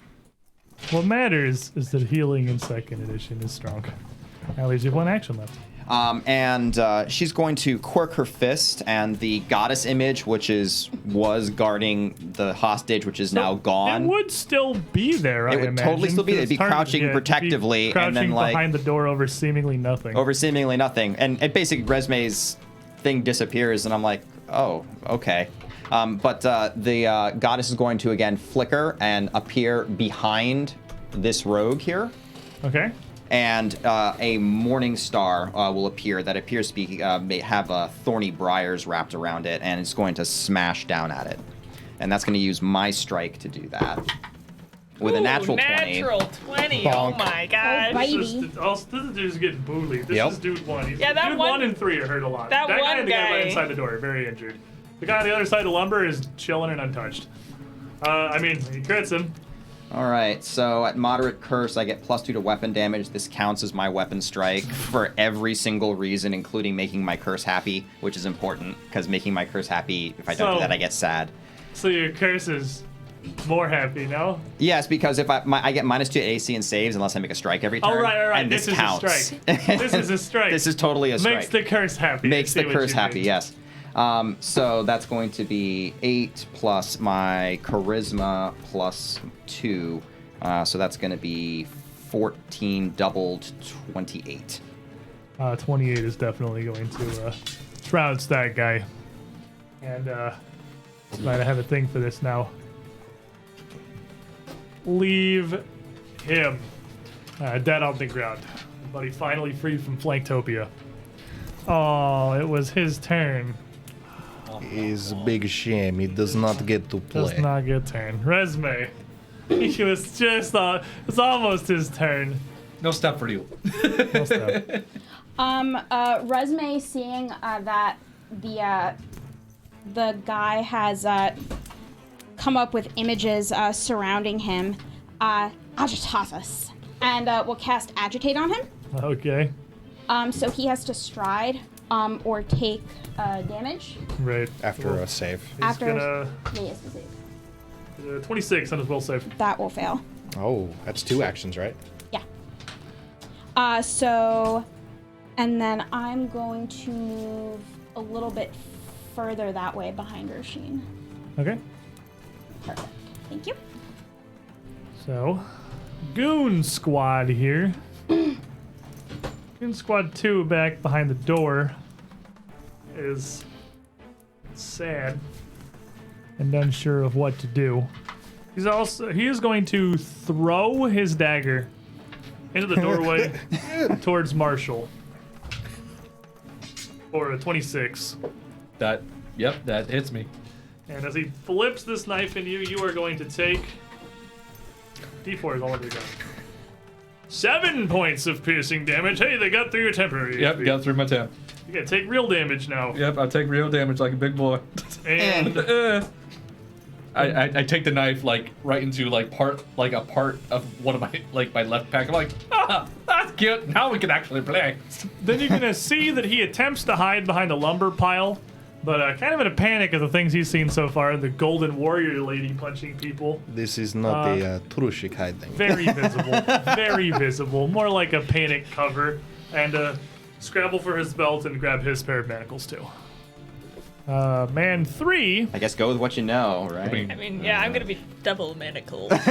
What matters is that healing in second edition is strong. That leaves you 1 action left. And she's going to quirk her fist, and the goddess image, which was guarding the hostage, which is now gone. It would still be there. It would totally still be there. It'd be crouching protectively, crouching and then like behind the door over seemingly nothing. And basically Resume's thing disappears, and I'm like, oh, okay. But the goddess is going to again flicker and appear behind this rogue here. Okay. And a morning star will appear that appears to be may have thorny briars wrapped around it, and it's going to smash down at it. And that's going to use my strike to do that. With a natural 20. Natural 20. Oh Bonk. my god. bite. This dude's getting bullied. This Yep. is dude 1. Yeah, that dude one- 1 and 3 are hurt a lot. that guy one and the guy right guy- inside the door, very injured. The guy on the other side of lumber is chilling and untouched. He crits him. All right, so at moderate curse, I get +2 to weapon damage. This counts as my weapon strike for every single reason, including making my curse happy, which is important, because making my curse happy, if I don't do So- that, I get sad. So your curse is more happy, no? Yes, because if I get -2 to AC and saves unless I make a strike every turn. Oh, right. And This is a counts. strike. This is a strike. This is totally a strike. Makes the curse happy. I Makes see the what curse you happy, mean. yes. So that's going to be 8 plus my charisma +2. So that's going to be 14 doubled 28. 28 is definitely going to trounced that guy. And might have a thing for this now. Leave him dead on the ground. But he finally freed from Flanktopia. Oh, it was his turn. It's a big shame. He does not get to play. Does not get turn. Resume. He was just it's almost his turn. No step for you. No step. Resume seeing that the guy has come up with images surrounding him, agitatus, and will cast agitate on him. Okay. So he has to stride or take damage. Right. After a save. He's After gonna yeah, he has to save. 26 on his will save. That will fail. Oh, that's 2 actions, right? Yeah. And then I'm going to move a little bit further that way behind Roshin. Okay. Perfect. Thank you. So, Goon Squad here. Goon Squad 2 back behind the door is sad and unsure of what to do. He is going to throw his dagger into the doorway towards Marshall for a 26. That hits me. And as he flips this knife into you, you are going to take D4 is all over your gun. 7 points of piercing damage. Hey, they got through your temporary. Yep, HP. got through my temp. You gotta take real damage now. Yep, I take real damage like a big boy. And I take the knife like right into a part of one of my left pack. I'm like, that's cute. Now we can actually play. then you're gonna see that he attempts to hide behind a lumber pile, but kind of in a panic of the things he's seen so far. The Golden Warrior lady punching people. This is not a Turushik hiding. Very visible. Very visible. More like a panic cover. And scrabble for his belt and grab his pair of manacles too. Man 3. I guess go with what you know, right? I mean, yeah, I'm gonna be double manacled. Just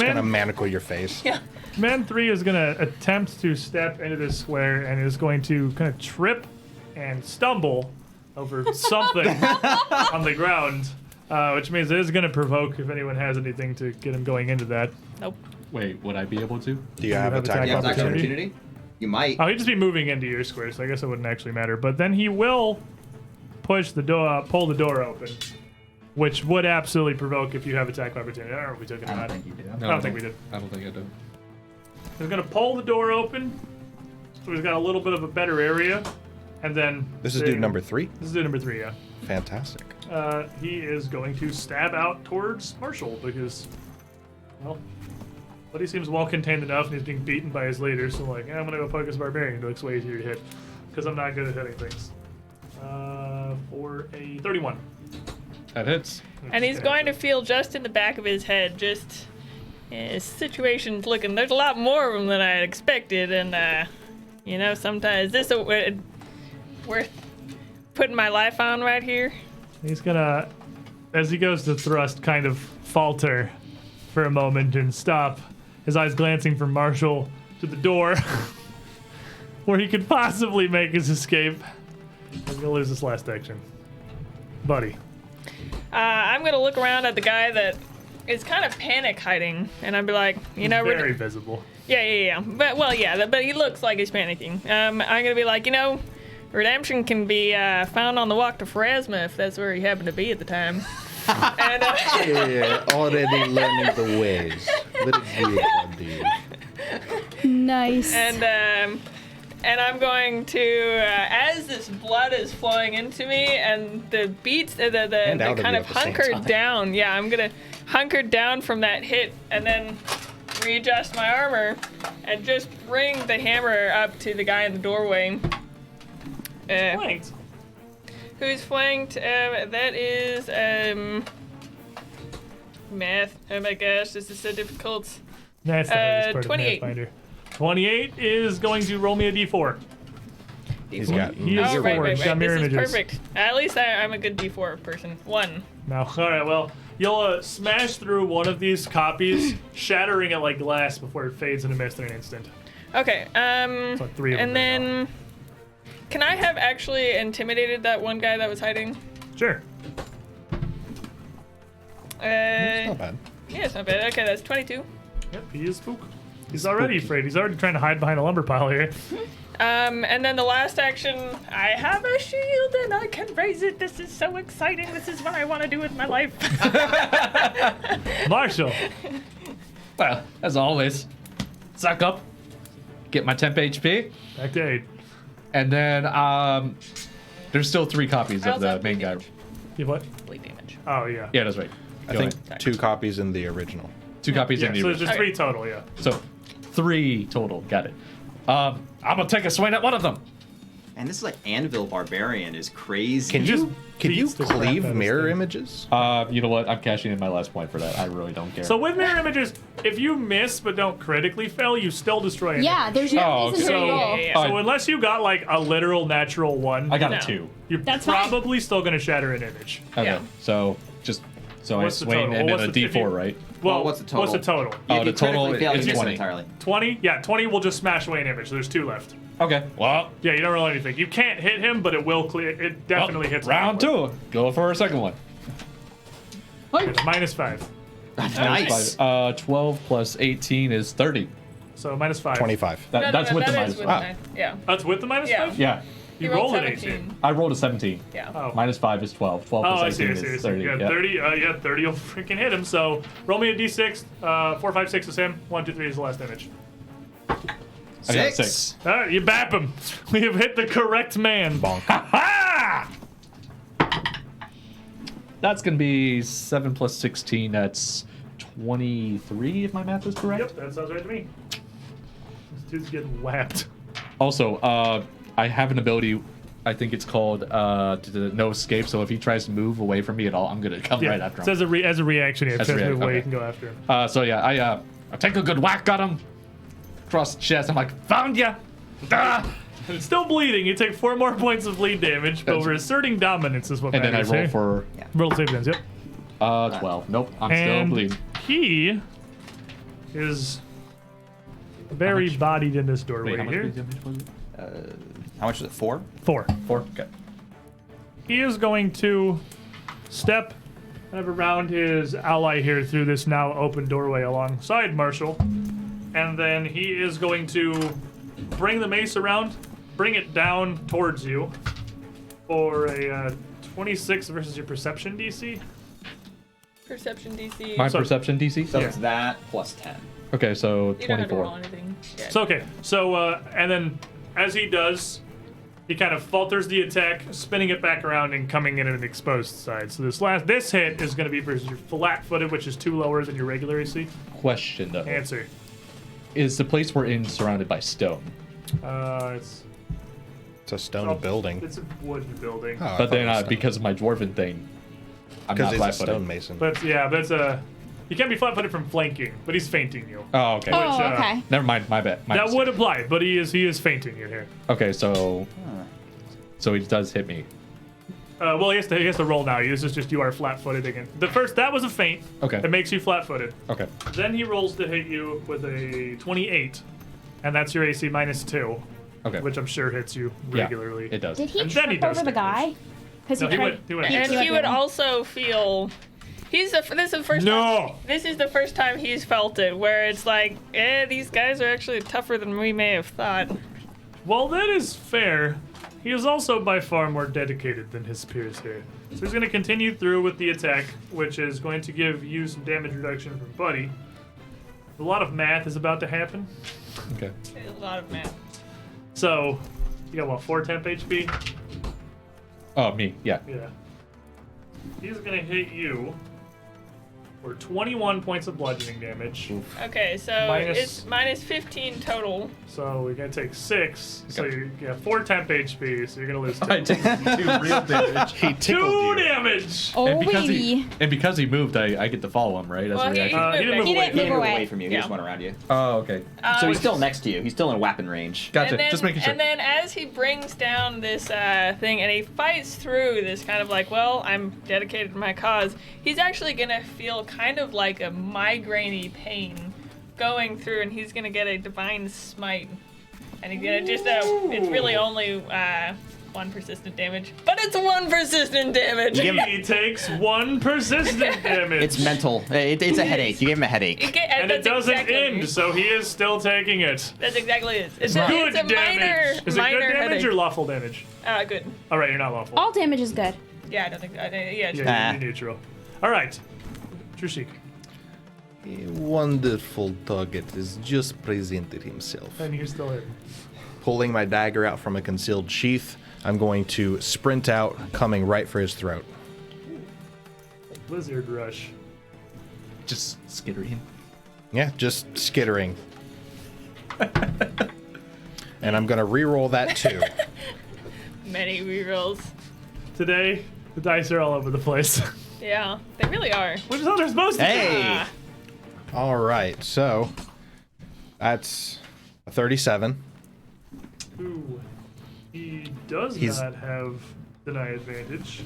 gonna manacle your face. Yeah. Man 3 is going to attempt to step into this square and is going to kind of trip and stumble over something on the ground, which means it is going to provoke if anyone has anything to get him going into that. Nope. Wait, would I be able to? Do you have attack You have attack opportunity? opportunity? You might. Oh, he'd just be moving into your square, so I guess it wouldn't actually matter. But then he will push the door, pull the door open, which would absolutely provoke if you have attack opportunity. I don't know if we took it or I not. don't think you did. No, I don't think we did. I don't think I do. He's going to pull the door open, so he's got a little bit of a better area, and then... This is dude number 3? This is dude number 3, yeah. Fantastic. He is going to stab out towards Marshall because, well, but he seems well contained enough and he's being beaten by his leader. So like, I'm gonna go poke his barbarian. It looks way easier to hit because I'm not good at hitting things. For a 31. That hits. And he's going to feel just in the back of his head, his situation's looking, there's a lot more of them than I had expected, and You know, sometimes is this worth putting my life on right here? He's gonna, as he goes to thrust, kind of falter for a moment and stop, his eyes glancing from Marshall to the door where he could possibly make his escape. He's gonna lose this last action. Buddy. I'm gonna look around at the guy that is kind of panic hiding, and I'd be like, you know, Very visible. yeah. But he looks like he's panicking. I'm gonna be like, you know, redemption can be found on the walk to Pharasma if that's where he happened to be at the time. And, Yeah, already learning the ways. Very good, buddy. Nice. And I'm going to, as this blood is flowing into me and the beats, the out of kind you of at the same hunkered time. down. Yeah, I'm gonna hunker down from that hit and then readjust my armor and just bring the hammer up to the guy in the doorway. Flanked. Who's flanked? That is math. Oh my gosh, this is so difficult. That's the hardest part 28. of Pathfinder. 28 is going to roll me a d4. He's got He is Oh, forward. right. He's got mirror This is images. perfect. At least I'm a good D4 person. 1. No. All right. Well, you'll smash through one of these copies, shattering it like glass before it fades into mist in an instant. Okay. So 3 of them. And then, can I have actually intimidated that one guy that was hiding? Sure. Not bad. Yeah, it's not bad. Okay, that's 22. Yep. He is spook. He's already afraid. He's already trying to hide behind a lumber pile here. And then the last action, I have a shield and I can raise it. This is so exciting. This is what I want to do with my life. Marshall. Well, as always, suck up, get my temp HP, Back to 8. and then there's still 3 copies I of also the have main bleed guy. damage. You what? Bleed damage. Oh yeah. Yeah, that's right. I Go think ahead. 2 copies in the original. 2 copies Yeah. in the So there's original. just 3 total. Yeah. So 3 total. Got it. I'm gonna take a swing at one of them. And this is like Anvil Barbarian is crazy. Can just you beats the crap out cleave of this mirror thing. images? You know what? I'm cashing in my last point for that. I really don't care. So with mirror images, if you miss but don't critically fail, you still destroy it. Yeah, there's no Oh, reason to So, roll. yeah. so unless you got like a literal natural 1, I got No. a 2. you're That's fine. probably still gonna shatter an image. Okay. Yeah. So just so What's the I swing total? and What's then a the- if you- D4, right? Well, what's the total? What's the total? Oh, If the you total critically fail, is you miss it 20. entirely. 20? Yeah, 20 will just smash away an image. So there's 2 left. Okay. Well, Yeah, you don't roll anything. You can't hit him, but it will clear. It definitely hits. round 2. Go for a second one. It's -5. Nice. 12 plus 18 is 30. So -5. 25. That's with the that minus is with 5. Yeah. That's with the -5? Yeah. Yeah. You He rolled an 17. 18. I rolled a 17. Yeah. Oh. Minus 5 is 12. 12 Oh, I plus see, 18 I see, I is see. 30. Yeah, yeah. 30. Yeah, 30 will freaking hit him. So roll me a d6. 4, 5, 6 is him. 1, 2, 3 is the last image. I got a 6. All right, you bap him. We have hit the correct man. Bonk. Ha! That's going to be 7 plus 16. That's 23, if my math is correct. Yep, that sounds right to me. This dude's getting whapped. Also, I have an ability. I think it's called no escape. So if he tries to move away from me at all, I'm gonna come Yeah, right after it him. says as a reaction, if As he a tries to move react- away, you okay. can go after him. So yeah, I take a good whack at him, across the chest. I'm like, found ya. Ah! It's still bleeding. You take 4 more points of bleed damage, but That's- we're asserting dominance is what And then I matters roll here. for Roll save guns, yep. 12. Nope, I'm still And bleeding. he is very much? bodied in this doorway Wait, how much here. bleed damage was it? How much is it? 4? 4. 4. Okay. He is going to step kind of around his ally here through this now open doorway alongside Marshall. And then he is going to bring the mace around, bring it down towards you for a 26 versus your perception DC. Perception DC. My So- perception DC. So it's that plus 10. Okay, so You don't have to roll 24. anything. Yeah. So, okay. So, and then as he does, he kind of falters the attack, spinning it back around and coming in at an exposed side. So this hit is going to be versus your flat-footed, which is 2 lower than your regular AC. Question though: Answer. Is the place we're in surrounded by stone? It's It's a stone building. It's a wooden building. Oh, I But thought then it was stone. because of my dwarven thing, I'm Because not he's a flat-footed. stonemason. But yeah, but it's a He can't be flat-footed from flanking, but he's feinting you. Oh, okay. Oh, uh, okay. Never mind. My bad. My That mistake. would apply, but he is feinting you here. Okay, so he does hit me. Well, he has to roll now. This is just you are flat-footed again. That was a feint. Okay. It makes you flat-footed. Okay. Then he rolls to hit you with a 28, and that's your AC -2. Okay. Which I'm sure hits you Yeah, regularly. it does. Did he And then he trip does over the damage. guy? Because No, he he tried. went- he went- And he would also feel. This is the first. No! This is the first time he's felt it, where it's like, these guys are actually tougher than we may have thought. Well, that is fair. He is also by far more dedicated than his peers here. So he's going to continue through with the attack, which is going to give you some damage reduction from Buddy. A lot of math is about to happen. Okay. A lot of math. So, you got what, 4 temp HP? Oh, me. Yeah. Yeah. He's going to hit you for 21 points of bludgeoning damage. Okay, so Minus- it's minus 15 total. So we're going to take 6. So Okay. you get 4 temp HP, so you're going to lose 2. I take 2 real damage. He 2 tickled you. damage! Oh, and baby. because he moved, I get to follow him, right? As Well, a reaction. he didn't move He away. didn't He didn't move move away. away from you. He Yeah. just went around you. Oh, okay. So he's still next to you. He's still in weapon range. Gotcha. And then, Just making sure. And then as he brings down this thing and he fights through this kind of like, well, I'm dedicated to my cause, he's actually going to feel kind of like a migraine-y pain going through, and he's going to get a divine smite. And he's going to just, it's really only 1 persistent damage. But it's 1 persistent damage! He takes 1 persistent damage. It's mental. It's a headache. You gave him a headache. And it That's doesn't exactly- end, so he is still taking it. That's exactly it. It's Good it's a damage. minor, Is it minor good damage headache. or lawful damage? Good. All right, you're not lawful. All damage is good. Yeah, I don't think. Yeah, sure. Yeah, you're neutral. All right, Trushik. A wonderful target has just presented himself. And you're still in. Pulling my dagger out from a concealed sheath, I'm going to sprint out, coming right for his throat. Blizzard rush. Just skittering. Yeah, just skittering. And I'm going to re-roll that too. Many rerolls. Today, the dice are all over the place. Yeah, they really are. Which is how they're supposed to be. Hey! Ah, All right, so that's a 37. Ooh. He does He's- not have deny advantage.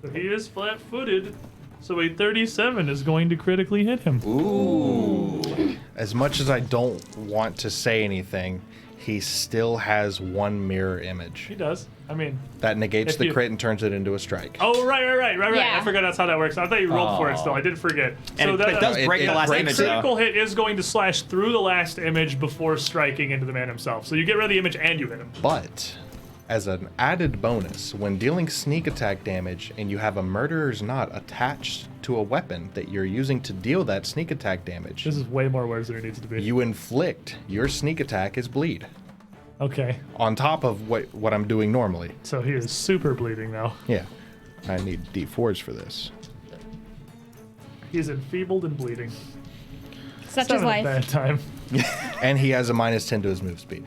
So he is flat-footed. So a 37 is going to critically hit him. Ooh. As much as I don't want to say anything, he still has 1 mirror image. He does. I mean, That negates If the you- crit and turns it into a strike. oh, right. Yeah. I forgot that's how that works. I thought you rolled for it still. I did forget. And it does break it the last breaks image, it. though. Critical hit is going to slash through the last image before striking into the man himself. So you get rid of the image and you hit him. But as an added bonus, when dealing sneak attack damage and you have a murderer's knot attached to a weapon that you're using to deal that sneak attack damage, This is way more words than it needs to be. you inflict your sneak attack as bleed Okay. on top of what I'm doing normally. So he is super bleeding now. Yeah, I need D4s for this. He's enfeebled and bleeding. Such He's is having a life. bad time. And he has a -10 to his move speed.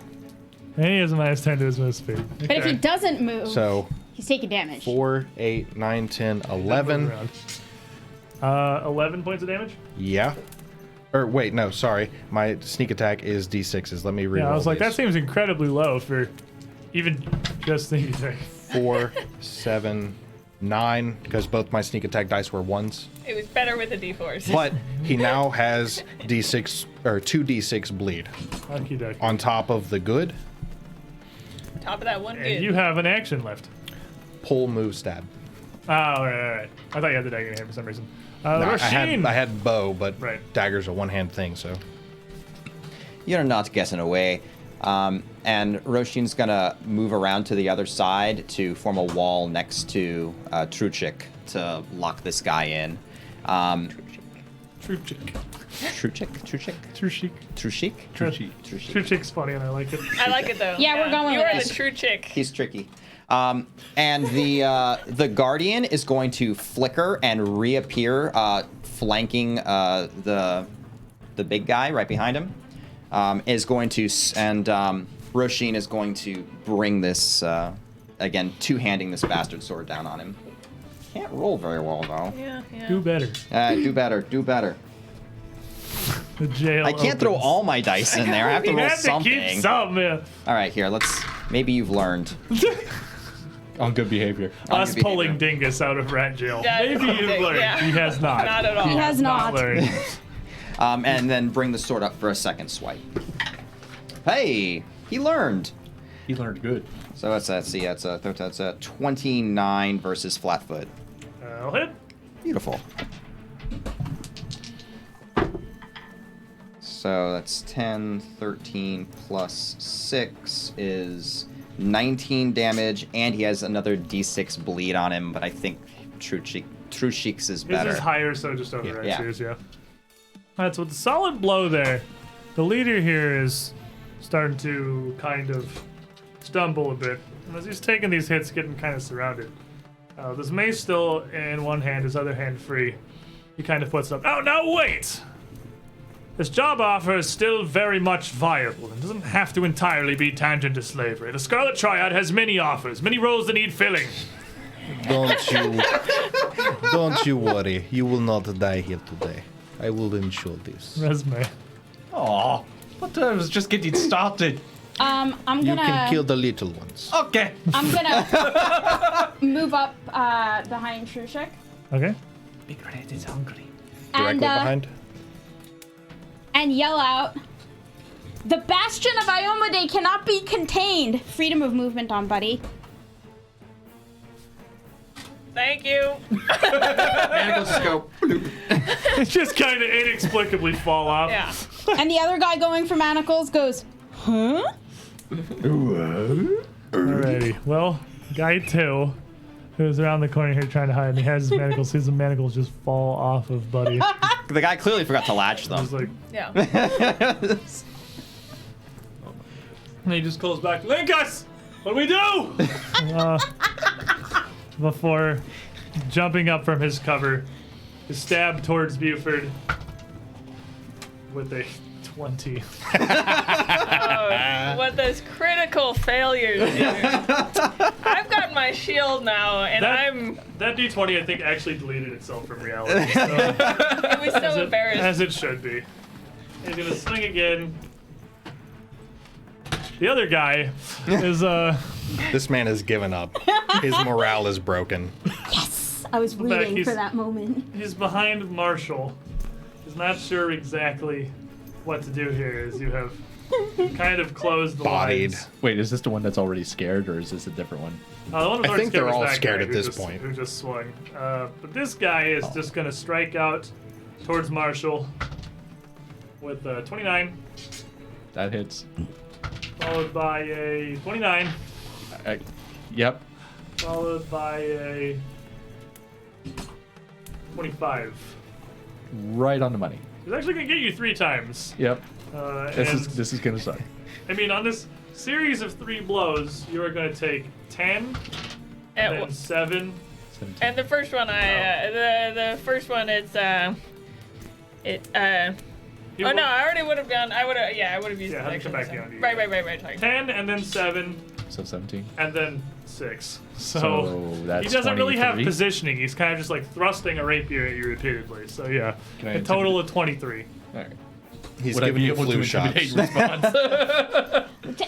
And he has a -10 to his move speed. But if he doesn't move, So he's taking damage. 4, 8, 9, 10, 11. 11 points of damage? Yeah. Or wait, no, sorry. My sneak attack is D6s. Let me reroll. Yeah, I was like, that these. seems incredibly low for even just sneak attack. 4, 7, 9, because both my sneak attack dice were 1s. it was better with the d4s. But he now has D6 or 2d6 bleed Okie dokie. on top of the good Top of that one And good. you have an action left. pull, move, stab. Oh, right. I thought you had the dagger in hand for some reason. No, I Rasheen. had bow, but Right. dagger's a one-hand thing, so. You're not guessing away. And Roshin's gonna move around to the other side to form a wall next to Truchik to lock this guy in. Truchik. Truchik? Truchik. Truchik? Truchik. Truchik's funny and I like it. I like it though. Yeah, we're going You with are it. the true chick. He's tricky. And the Guardian is going to flicker and reappear, flanking the big guy right behind him. Is going to Roshin is going to bring this again, two-handing this bastard sword down on him. Can't roll very well though. Yeah. Do better. Do better. Do better. The jail. I can't throw opens. all my dice in there. I have to You roll have to something. keep some. Yeah. All right, here. Let's. Maybe you've learned. On good behavior. Us good pulling behavior. Dingus out of rat jail. Yeah, Maybe you've learned. yeah. He has not. Not at all. He has not. learned. And then bring the sword up for a second swipe. Hey, he learned. He learned good. So that's a 29 versus Flatfoot. I'll hit. Beautiful. So that's 10, 13 plus 6 is 19 damage, and he has another d6 bleed on him, but I think True Cheeks is His better. is higher, so just overrides Yeah. yours, yeah. That's with a solid blow there. The leader here is starting to kind of stumble a bit. And as he's taking these hits, getting kind of surrounded. This mace still in one hand, his other hand free. He kind of puts up. Oh, now wait! This job offer is still very much viable and doesn't have to entirely be tangent to slavery. The Scarlet Triad has many offers, many roles that need filling. Don't you worry. You will not die here today. I will ensure this. Resume. Aw. But I was just getting started. I'm You gonna. can kill the little ones. Okay. I'm gonna move up behind Trushik. Okay. Big Red is hungry. And, and yell out, "The bastion of Iomade cannot be contained!" Freedom of movement on buddy. Thank you. Manacles just go. Just kind of inexplicably fall off. Yeah. And the other guy going for manacles goes, "Huh?" Alrighty. Well, guy 2, who's around the corner here trying to hide, and he has his manacles, sees the manacles just fall off of Buddy. The guy clearly forgot to latch them. He's like, Yeah. and he just calls back, Linkus! What do we do? Before jumping up from his cover, to stab towards Buford with a 20. What those critical failures do. I've got my shield now, and That D20, I think, actually deleted itself from reality. So, it was so embarrassed. as it should be. He's gonna swing again. The other guy is This man has given up. His morale is broken. Yes! I was waiting he's- for that moment. he's behind Marshall. He's not sure exactly what to do here, as you have kind of closed the Bodied. lines. Wait, is this the one that's already scared, or is this a different one? The one that's I already think they're was all that scared guy at who this just- point. Who just swung. But this guy is just gonna strike out towards Marshall with 29, That hits. followed by a 29, Yep. followed by a 25. Right on the money. He's actually gonna get you 3 times. Yep. This And, is gonna suck. I mean, on this series of 3 blows, you are gonna take 10, And, then 7. 17. and the first one, the first one, it's You Oh will- no, I already would have gone. I would have used Yeah, the have to next come one, back so- down to you. Right. Sorry. 10 and then 7 So 17. and then 6. So, So that's he doesn't really have 23. positioning. He's kind of just like thrusting a rapier at you repeatedly. So yeah, Can I a total of 23. All right. He's Would I giving be you able to flu intimidate shots. response?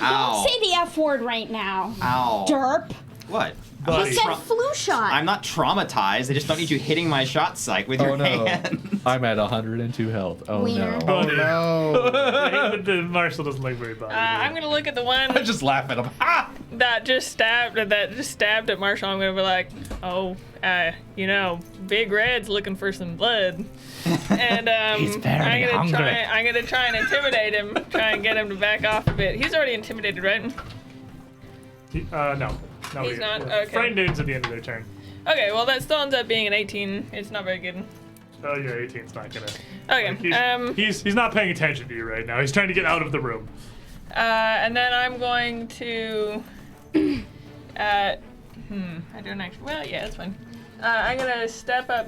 Ow. Don't say the F word right now. Ow. Derp. What? Buddy. He said flu shot. I'm not traumatized. I just don't need you hitting my shot site with your Oh no. hand. I'm at 102 health. Oh Wiener. no. Buddy. No. The Marshall doesn't look very bad. I'm gonna look at the one I just laugh at him. Ah! that just stabbed at Marshall. I'm gonna be like, oh, Big Red's looking for some blood, and He's very I'm hungry. gonna try and intimidate him, try and get him to back off a bit. He's already intimidated, right? No. No, He's not? Okay. Frightened dudes at the end of their turn. Okay, well that still ends up being an 18. It's not very good. Oh, yeah, 18's not gonna. Okay. He's not paying attention to you right now. He's trying to get out of the room. And then I'm going to, I don't actually. Well, yeah, that's fine. I'm gonna step up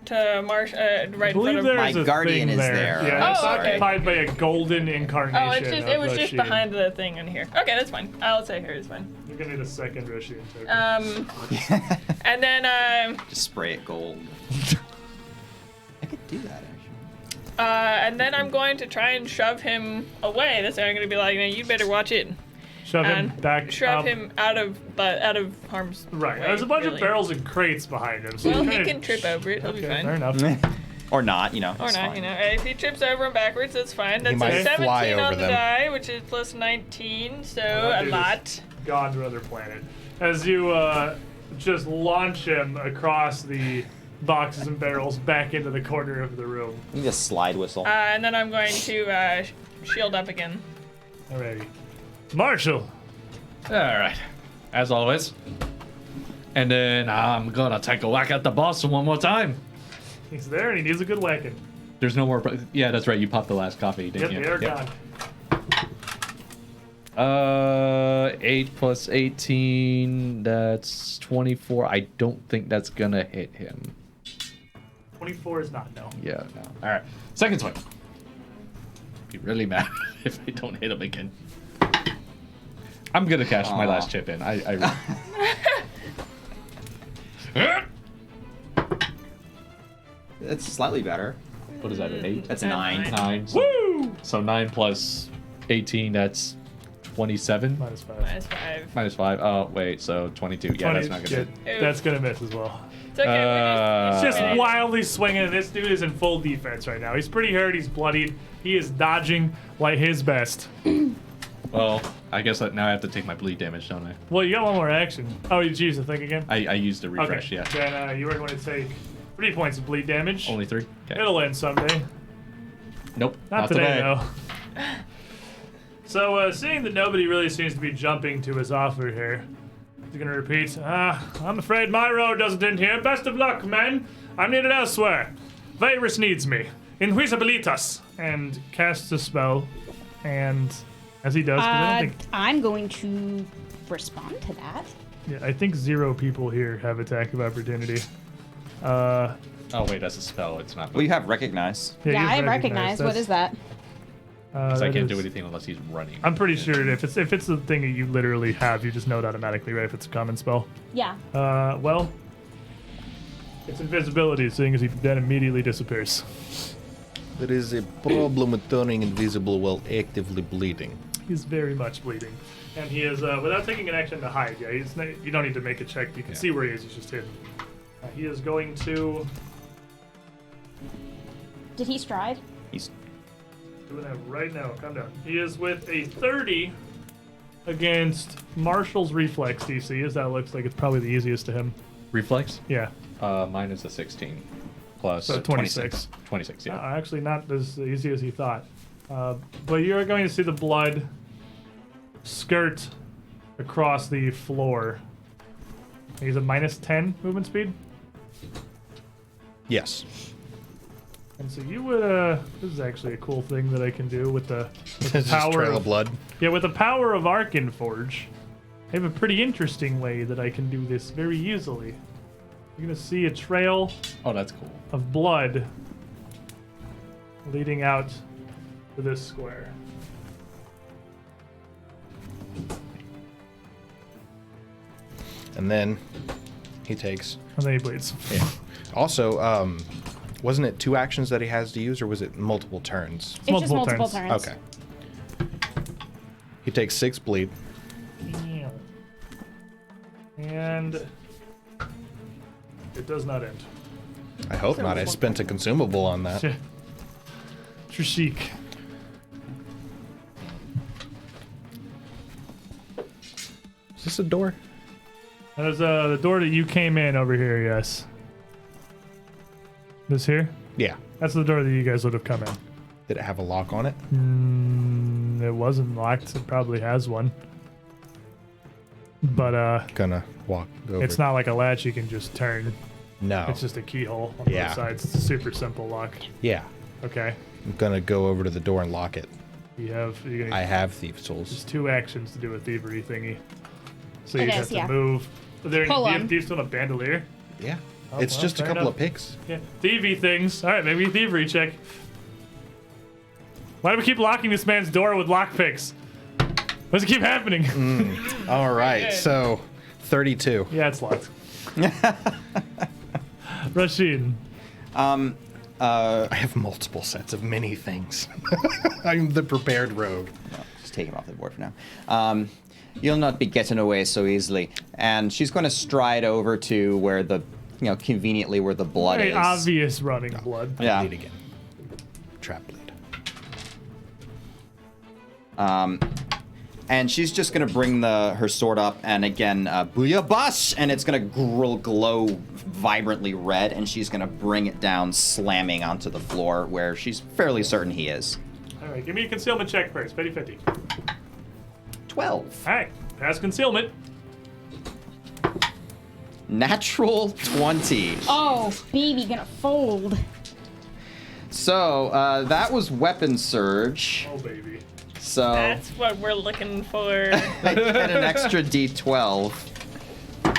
to Marsh, right I in front believe of. there My is a guardian thing is there. there. Yeah, it's Oh, okay. occupied by a golden incarnation. Oh, it's just of it was the just shield. behind the thing in here. Okay, that's fine. I'll say here is fine. You're gonna need a second Roshian token. And then Just spray it gold. I could do that actually. And then I'm going to try and shove him away. That's how I'm going to be like, you better watch it. Shove him And back. shove him out of harm's Right. way, There's a bunch of really. barrels and crates behind him. So Well, you he kinda- can trip over it. He'll be Okay, fine. fair enough. Or not, Or it's not, fine. If he trips over him backwards, that's fine. That's might a 17 fly over on the them. die, which is plus 19, so that a dude lot. is Gone to another planet. As you just launch him across the boxes and barrels back into the corner of the room. You need a slide whistle. And then I'm going to shield up again. Alrighty. Marshall. All right, as always. And then I'm gonna take a whack at the boss one more time. He's there and he needs a good whacking. There's no more. Yeah, that's right. You popped the last coffee, didn't Yep, you? they're Yep. gone. 8 plus 18. That's 24. I don't think that's gonna hit him. 24 is not, no. Yeah, no. All right. Second swing. Be really mad if I don't hit him again. I'm gonna cash my last chip in. I It's slightly better. What is that? An 8? That's a 9. 9. So, Woo! so 9 plus 18. That's 27. Minus 5. Minus 5. Minus 5. Oh wait. So 22. Yeah, that's not gonna. Yeah, that's gonna miss as well. It's okay. Uh, Just Minute. wildly swinging. This dude is in full defense right now. He's pretty hurt. He's bloodied. He is dodging like his best. Well, I guess that now I have to take my bleed damage, don't I? Well, you got one more action. Oh, you choose the thing again? I used a refresh. Okay. Yeah. Then you are going to take 3 points of bleed damage. Only 3. Okay. It'll end someday. Nope. Not today, though. So, seeing that nobody really seems to be jumping to his offer here, he's going to repeat, I'm afraid my road doesn't end here. Best of luck, men. I'm needed elsewhere. Virus needs me. Inhuisabilitas. And casts a spell. And as he does, 'cause I don't think... I'm going to respond to that. Yeah, I think 0 people here have attack of opportunity. Oh wait, that's a spell. It's not. Well, you have recognize. Yeah, you I recognize. What is that? Because I that can't do is- anything unless he's running. I'm pretty sure if it's the thing that you literally have, you just know it automatically, right? If it's a common spell. Yeah. Well, it's invisibility, seeing as he then immediately disappears. There is a problem with turning invisible while actively bleeding. He's very much bleeding, and he is without taking an action to hide. Yeah, you don't need to make a check. You can see where he is. He's just hidden. He is going to Did he stride? He's doing that right now. Calm down. He is with a 30 against Marshall's reflex DC, as that looks like it's probably the easiest to him. Reflex. Yeah. Mine is a 16 plus So 26. 26. Yeah. Actually, not as easy as he thought. But you're going to see the blood skirt across the floor. He's a minus 10 movement speed. Yes. And so you would, this is actually a cool thing that I can do with the Just power trail of blood. Yeah, with the power of Arkenforge, I have a pretty interesting way that I can do this very easily. You're gonna see a trail Oh, that's cool. of blood leading out to this square. And then he takes. And then he bleeds. Yeah. Also, wasn't it 2 actions that he has to use, or was it multiple turns? It's just multiple multiple turns. turns. Okay. He takes 6 bleed. And it does not end. I hope not. I spent a consumable on that. Trishik. Is this a door? That is the door that you came in over here, yes. This here? Yeah. That's the door that you guys would have come in. Did it have a lock on it? It wasn't locked. It probably has one. But Gonna walk over. it's not like a latch you can just turn. No. It's just a keyhole on Yeah. both sides. It's a super simple lock. Yeah. Okay. I'm gonna go over to the door and lock it. You're gonna I have thieves' There's tools. 2 actions to do a thievery thingy. So It you is, have to yeah. move. Are there any Pull 'em. thieves on a bandolier? Yeah. Oh, It's well, just a fair couple enough. of picks. Yeah. Thievy things. Alright, maybe a thievery check. Why do we keep locking this man's door with lockpicks? Why does it keep happening? All right. Good. So, 32. Yeah, it's locked. Rashid. I have multiple sets of many things. I'm the prepared rogue. No, just take him off the board for now. You'll not be getting away so easily. And she's going to stride over to where conveniently where the blood Very is. obvious running blood. Yeah. Bleed again. Trap bleed. And she's just gonna bring her sword up, and again, booyah bash, and it's gonna glow vibrantly red, and she's gonna bring it down, slamming onto the floor where she's fairly certain he is. All right, give me a concealment check first. 50-50. 12. All right, pass concealment. Natural 20. Oh, baby, gonna fold. So that was weapon surge. Oh, baby. So That's what we're looking for. I get an extra D12. So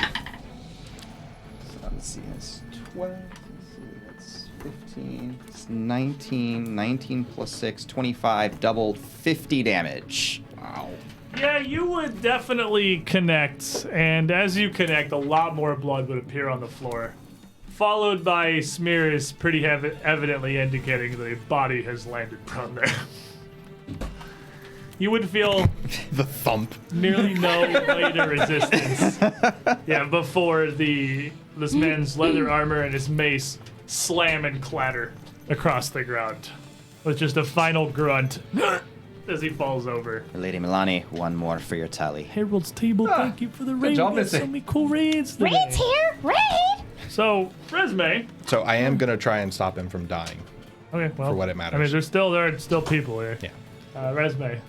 let's see, it's 12. Let's see, that's 15. It's 19. 19 plus 6, 25. Doubled 50 damage. Wow. Yeah, you would definitely connect, and as you connect, a lot more blood would appear on the floor, followed by smears pretty evidently indicating that a body has landed prone there. You would feel The thump. nearly no later resistance. Yeah, before this man's leather armor and his mace slam and clatter across the ground, with just a final grunt as he falls over. Lady Milani, one more for your tally. Harold's table, thank you for the raid. job, We got so Missy. many cool raids today. Raid's here! Raid! So, Resume. So I am gonna try and stop him from dying. Okay, well, For what it matters. I mean, there are still people here. Yeah. Resume.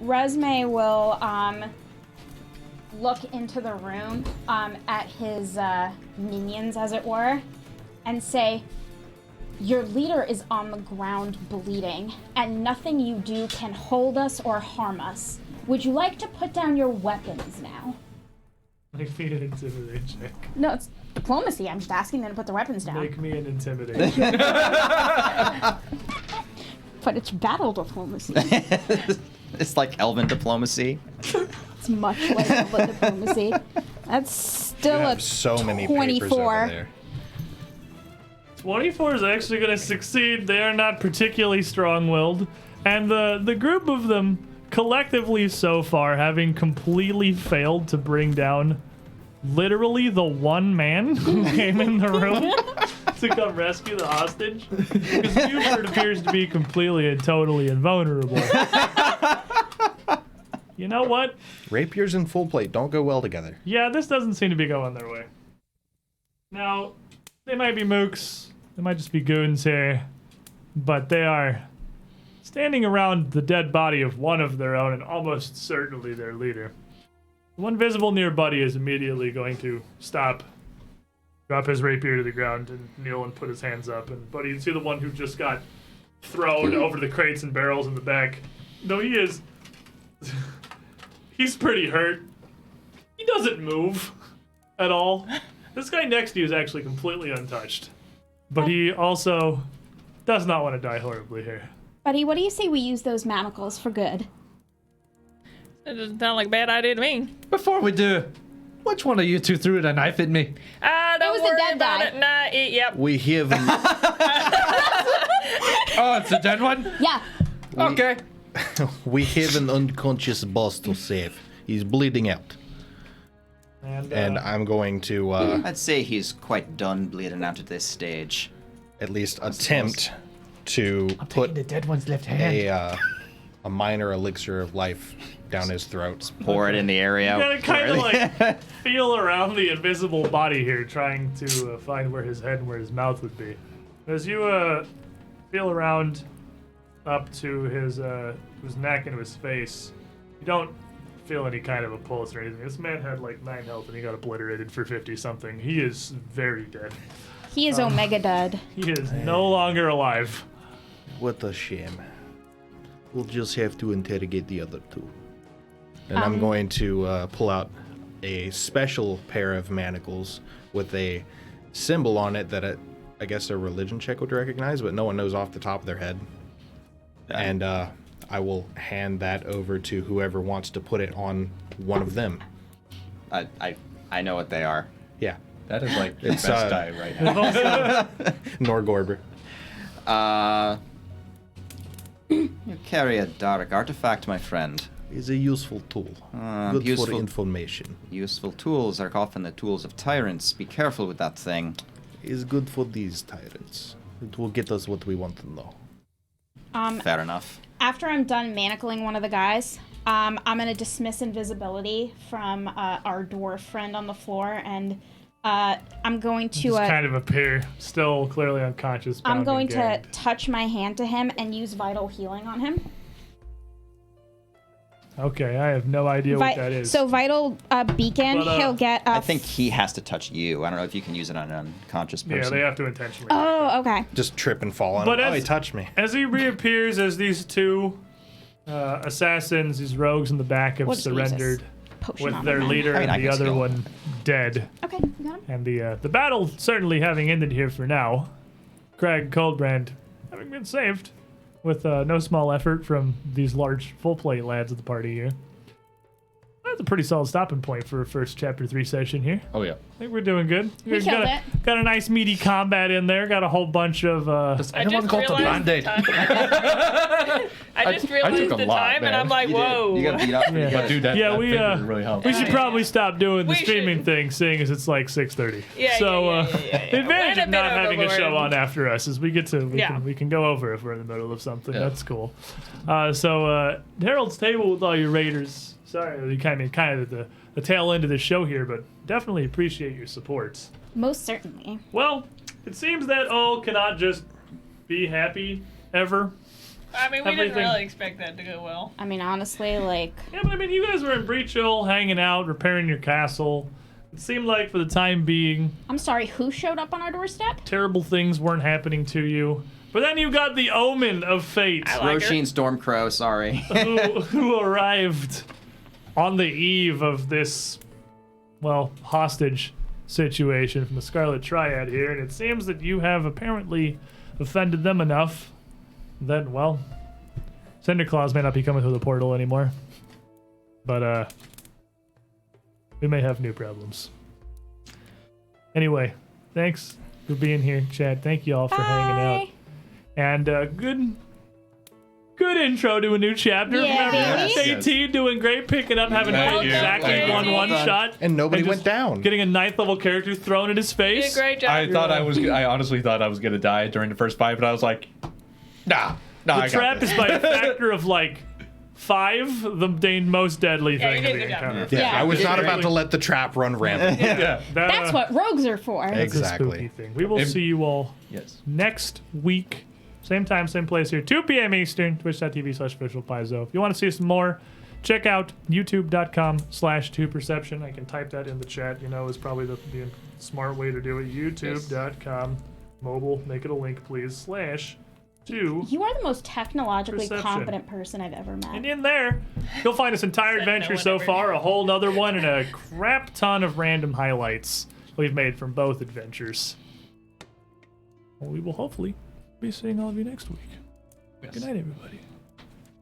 Resme will look into the room at his minions, as it were, and say, "Your leader is on the ground bleeding, and nothing you do can hold us or harm us. Would you like to put down your weapons now?" Make me an intimidate check. No, it's diplomacy. I'm just asking them to put their weapons down. Make me an intimidate check. But it's battle diplomacy. It's like elven diplomacy. It's much like elven diplomacy. That's still You a have so many papers 24. over there. 24 is actually going to succeed. They are not particularly strong-willed, and the group of them collectively so far, having completely failed to bring down literally the one man who came in the room to come rescue the hostage, because Buford appears to be completely and totally invulnerable. You know what? Rapiers and full plate don't go well together. Yeah, this doesn't seem to be going their way. Now, they might be mooks, they might just be goons here, but they are standing around the dead body of one of their own and almost certainly their leader. The one visible near Buddy is immediately going to stop, drop his rapier to the ground, and kneel and put his hands up. And Buddy, you see the one who just got thrown over the crates and barrels in the back. Though he is... he's pretty hurt. He doesn't move at all. This guy next to you is actually completely untouched. But he also does not want to die horribly here. Buddy, what do you say we use those manacles for good? That doesn't sound like a bad idea to me. Before we do, which one of you two threw the knife at me? Don't was the worry dead about guy. it. Nah, yep. We have Oh, it's the dead one? Yeah. Okay. we have an unconscious boss to save. He's bleeding out, and I'm going to I'd say he's quite done bleeding out at this stage. at least attempt to put the dead one's left hand. a minor elixir of life down his throat. Pour it in the area. You gotta kind of like feel around the invisible body here, trying to find where his head and where his mouth would be. As you feel around up to his neck and to his face, you don't feel any kind of a pulse or anything. This man had like 9 health and he got obliterated for 50 something. He is very dead. He is Omega Dud. He is no longer alive. What a shame. We'll just have to interrogate the other two. And I'm going to pull out a special pair of manacles with a symbol on it that I guess a religion check would recognize, but no one knows off the top of their head. And I will hand that over to whoever wants to put it on one of them. I know what they are. Yeah. That is like the It's, best die right now. Norgorber. You carry a dark artifact, my friend. Is a useful tool. Good for useful. information. Useful tools are often the tools of tyrants. Be careful with that thing. Is good for these tyrants. It will get us what we want to know. Fair enough. After I'm done manacling one of the guys, I'm going to dismiss invisibility from our dwarf friend on the floor, and I'm going to... Just kind of appear, still clearly unconscious. I'm bound going and to gagged. touch my hand to him and use vital healing on him. Okay, I have no idea what that is. So vital beacon, But, he'll get... I think he has to touch you. I don't know if you can use it on an unconscious person. Yeah, they have to intentionally. Oh, okay. Just trip and fall on But him. Oh, as- he touched me. As he reappears as these two assassins, these rogues in the back have We'll just use this surrendered potion with on their him then. leader I mean, I and the can other skill. one dead. Okay, you got him? And the battle certainly having ended here for now. Craig Coldbrand having been saved with no small effort from these large full plate lads of the party here. That's a pretty solid stopping point for a first chapter 3 session here. Oh yeah. I think we're doing good. We killed it. Got a nice meaty combat in there. Got a whole bunch of I don't want to call it the Band-Aid. I just realized took a the lot, time, and man. I'm like, You did. whoa. You got beat up pretty Yeah. good. But dude, that, Yeah, that we, figure really helped. we should Yeah, probably yeah. stop doing the We streaming should. thing, seeing as it's like 6:30. Yeah, So yeah. the advantage Went a of not bit having a show overboard. on after us is we get to Yeah. we can go over if we're in the middle of something. Yeah. That's cool. So Harold's table with all your raiders. Sorry, we kind of at the tail end of the show here, but definitely appreciate your support. Most certainly. Well, it seems that all cannot just be happy ever. I mean, we didn't Everything. really expect that to go well. I mean, honestly, like... Yeah, but I mean, you guys were in Breachill, hanging out, repairing your castle. It seemed like for the time being, I'm sorry, who showed up on our doorstep? terrible things weren't happening to you. But then you got the omen of fate, I like her. Roshin Stormcrow, sorry. who arrived on the eve of this, well, hostage situation from the Scarlet Triad here, and it seems that you have apparently offended them enough that, well, Cinderclaws may not be coming through the portal anymore. But, we may have new problems. Anyway, thanks for being here, Chad. Thank you all for hanging out. Bye. And good intro to a new chapter. Yeah, Remember, baby. JT doing great, picking up, having Thank pulled you. exactly Thank you. one shot, And nobody just went down. getting a 9th level character thrown in his You did a face. great job. I honestly thought I was gonna die during the first fight, but I was like, nah, The I got trap this. is by a factor of like 5 the most deadly Yeah, thing you of did the a good job. encounter. Yeah, Yeah. I was not Exactly. about to let the trap run rampant. Yeah, That's what rogues are for. That's a Exactly. spooky thing. We will If- see you all Yes. next week. Same time, same place here, 2 p.m. Eastern, twitch.tv/officialpaizo. If you want to see some more, check out youtube.com/2perception. I can type that in the chat, is probably the smart way to do it. youtube.com, mobile, make it a link, please, /2. You are the most technologically Perception. competent person I've ever met. And in there, you'll find this entire Said no adventure one so ever far, knew. a whole nother one, and a crap ton of random highlights we've made from both adventures. Well, we will hopefully be seeing all of you next week. Good night, everybody.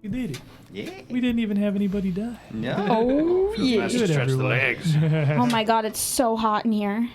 We did it. Yeah. We didn't even have anybody die. No. Oh, yeah. Good, everyone. Oh my god, it's so hot in here.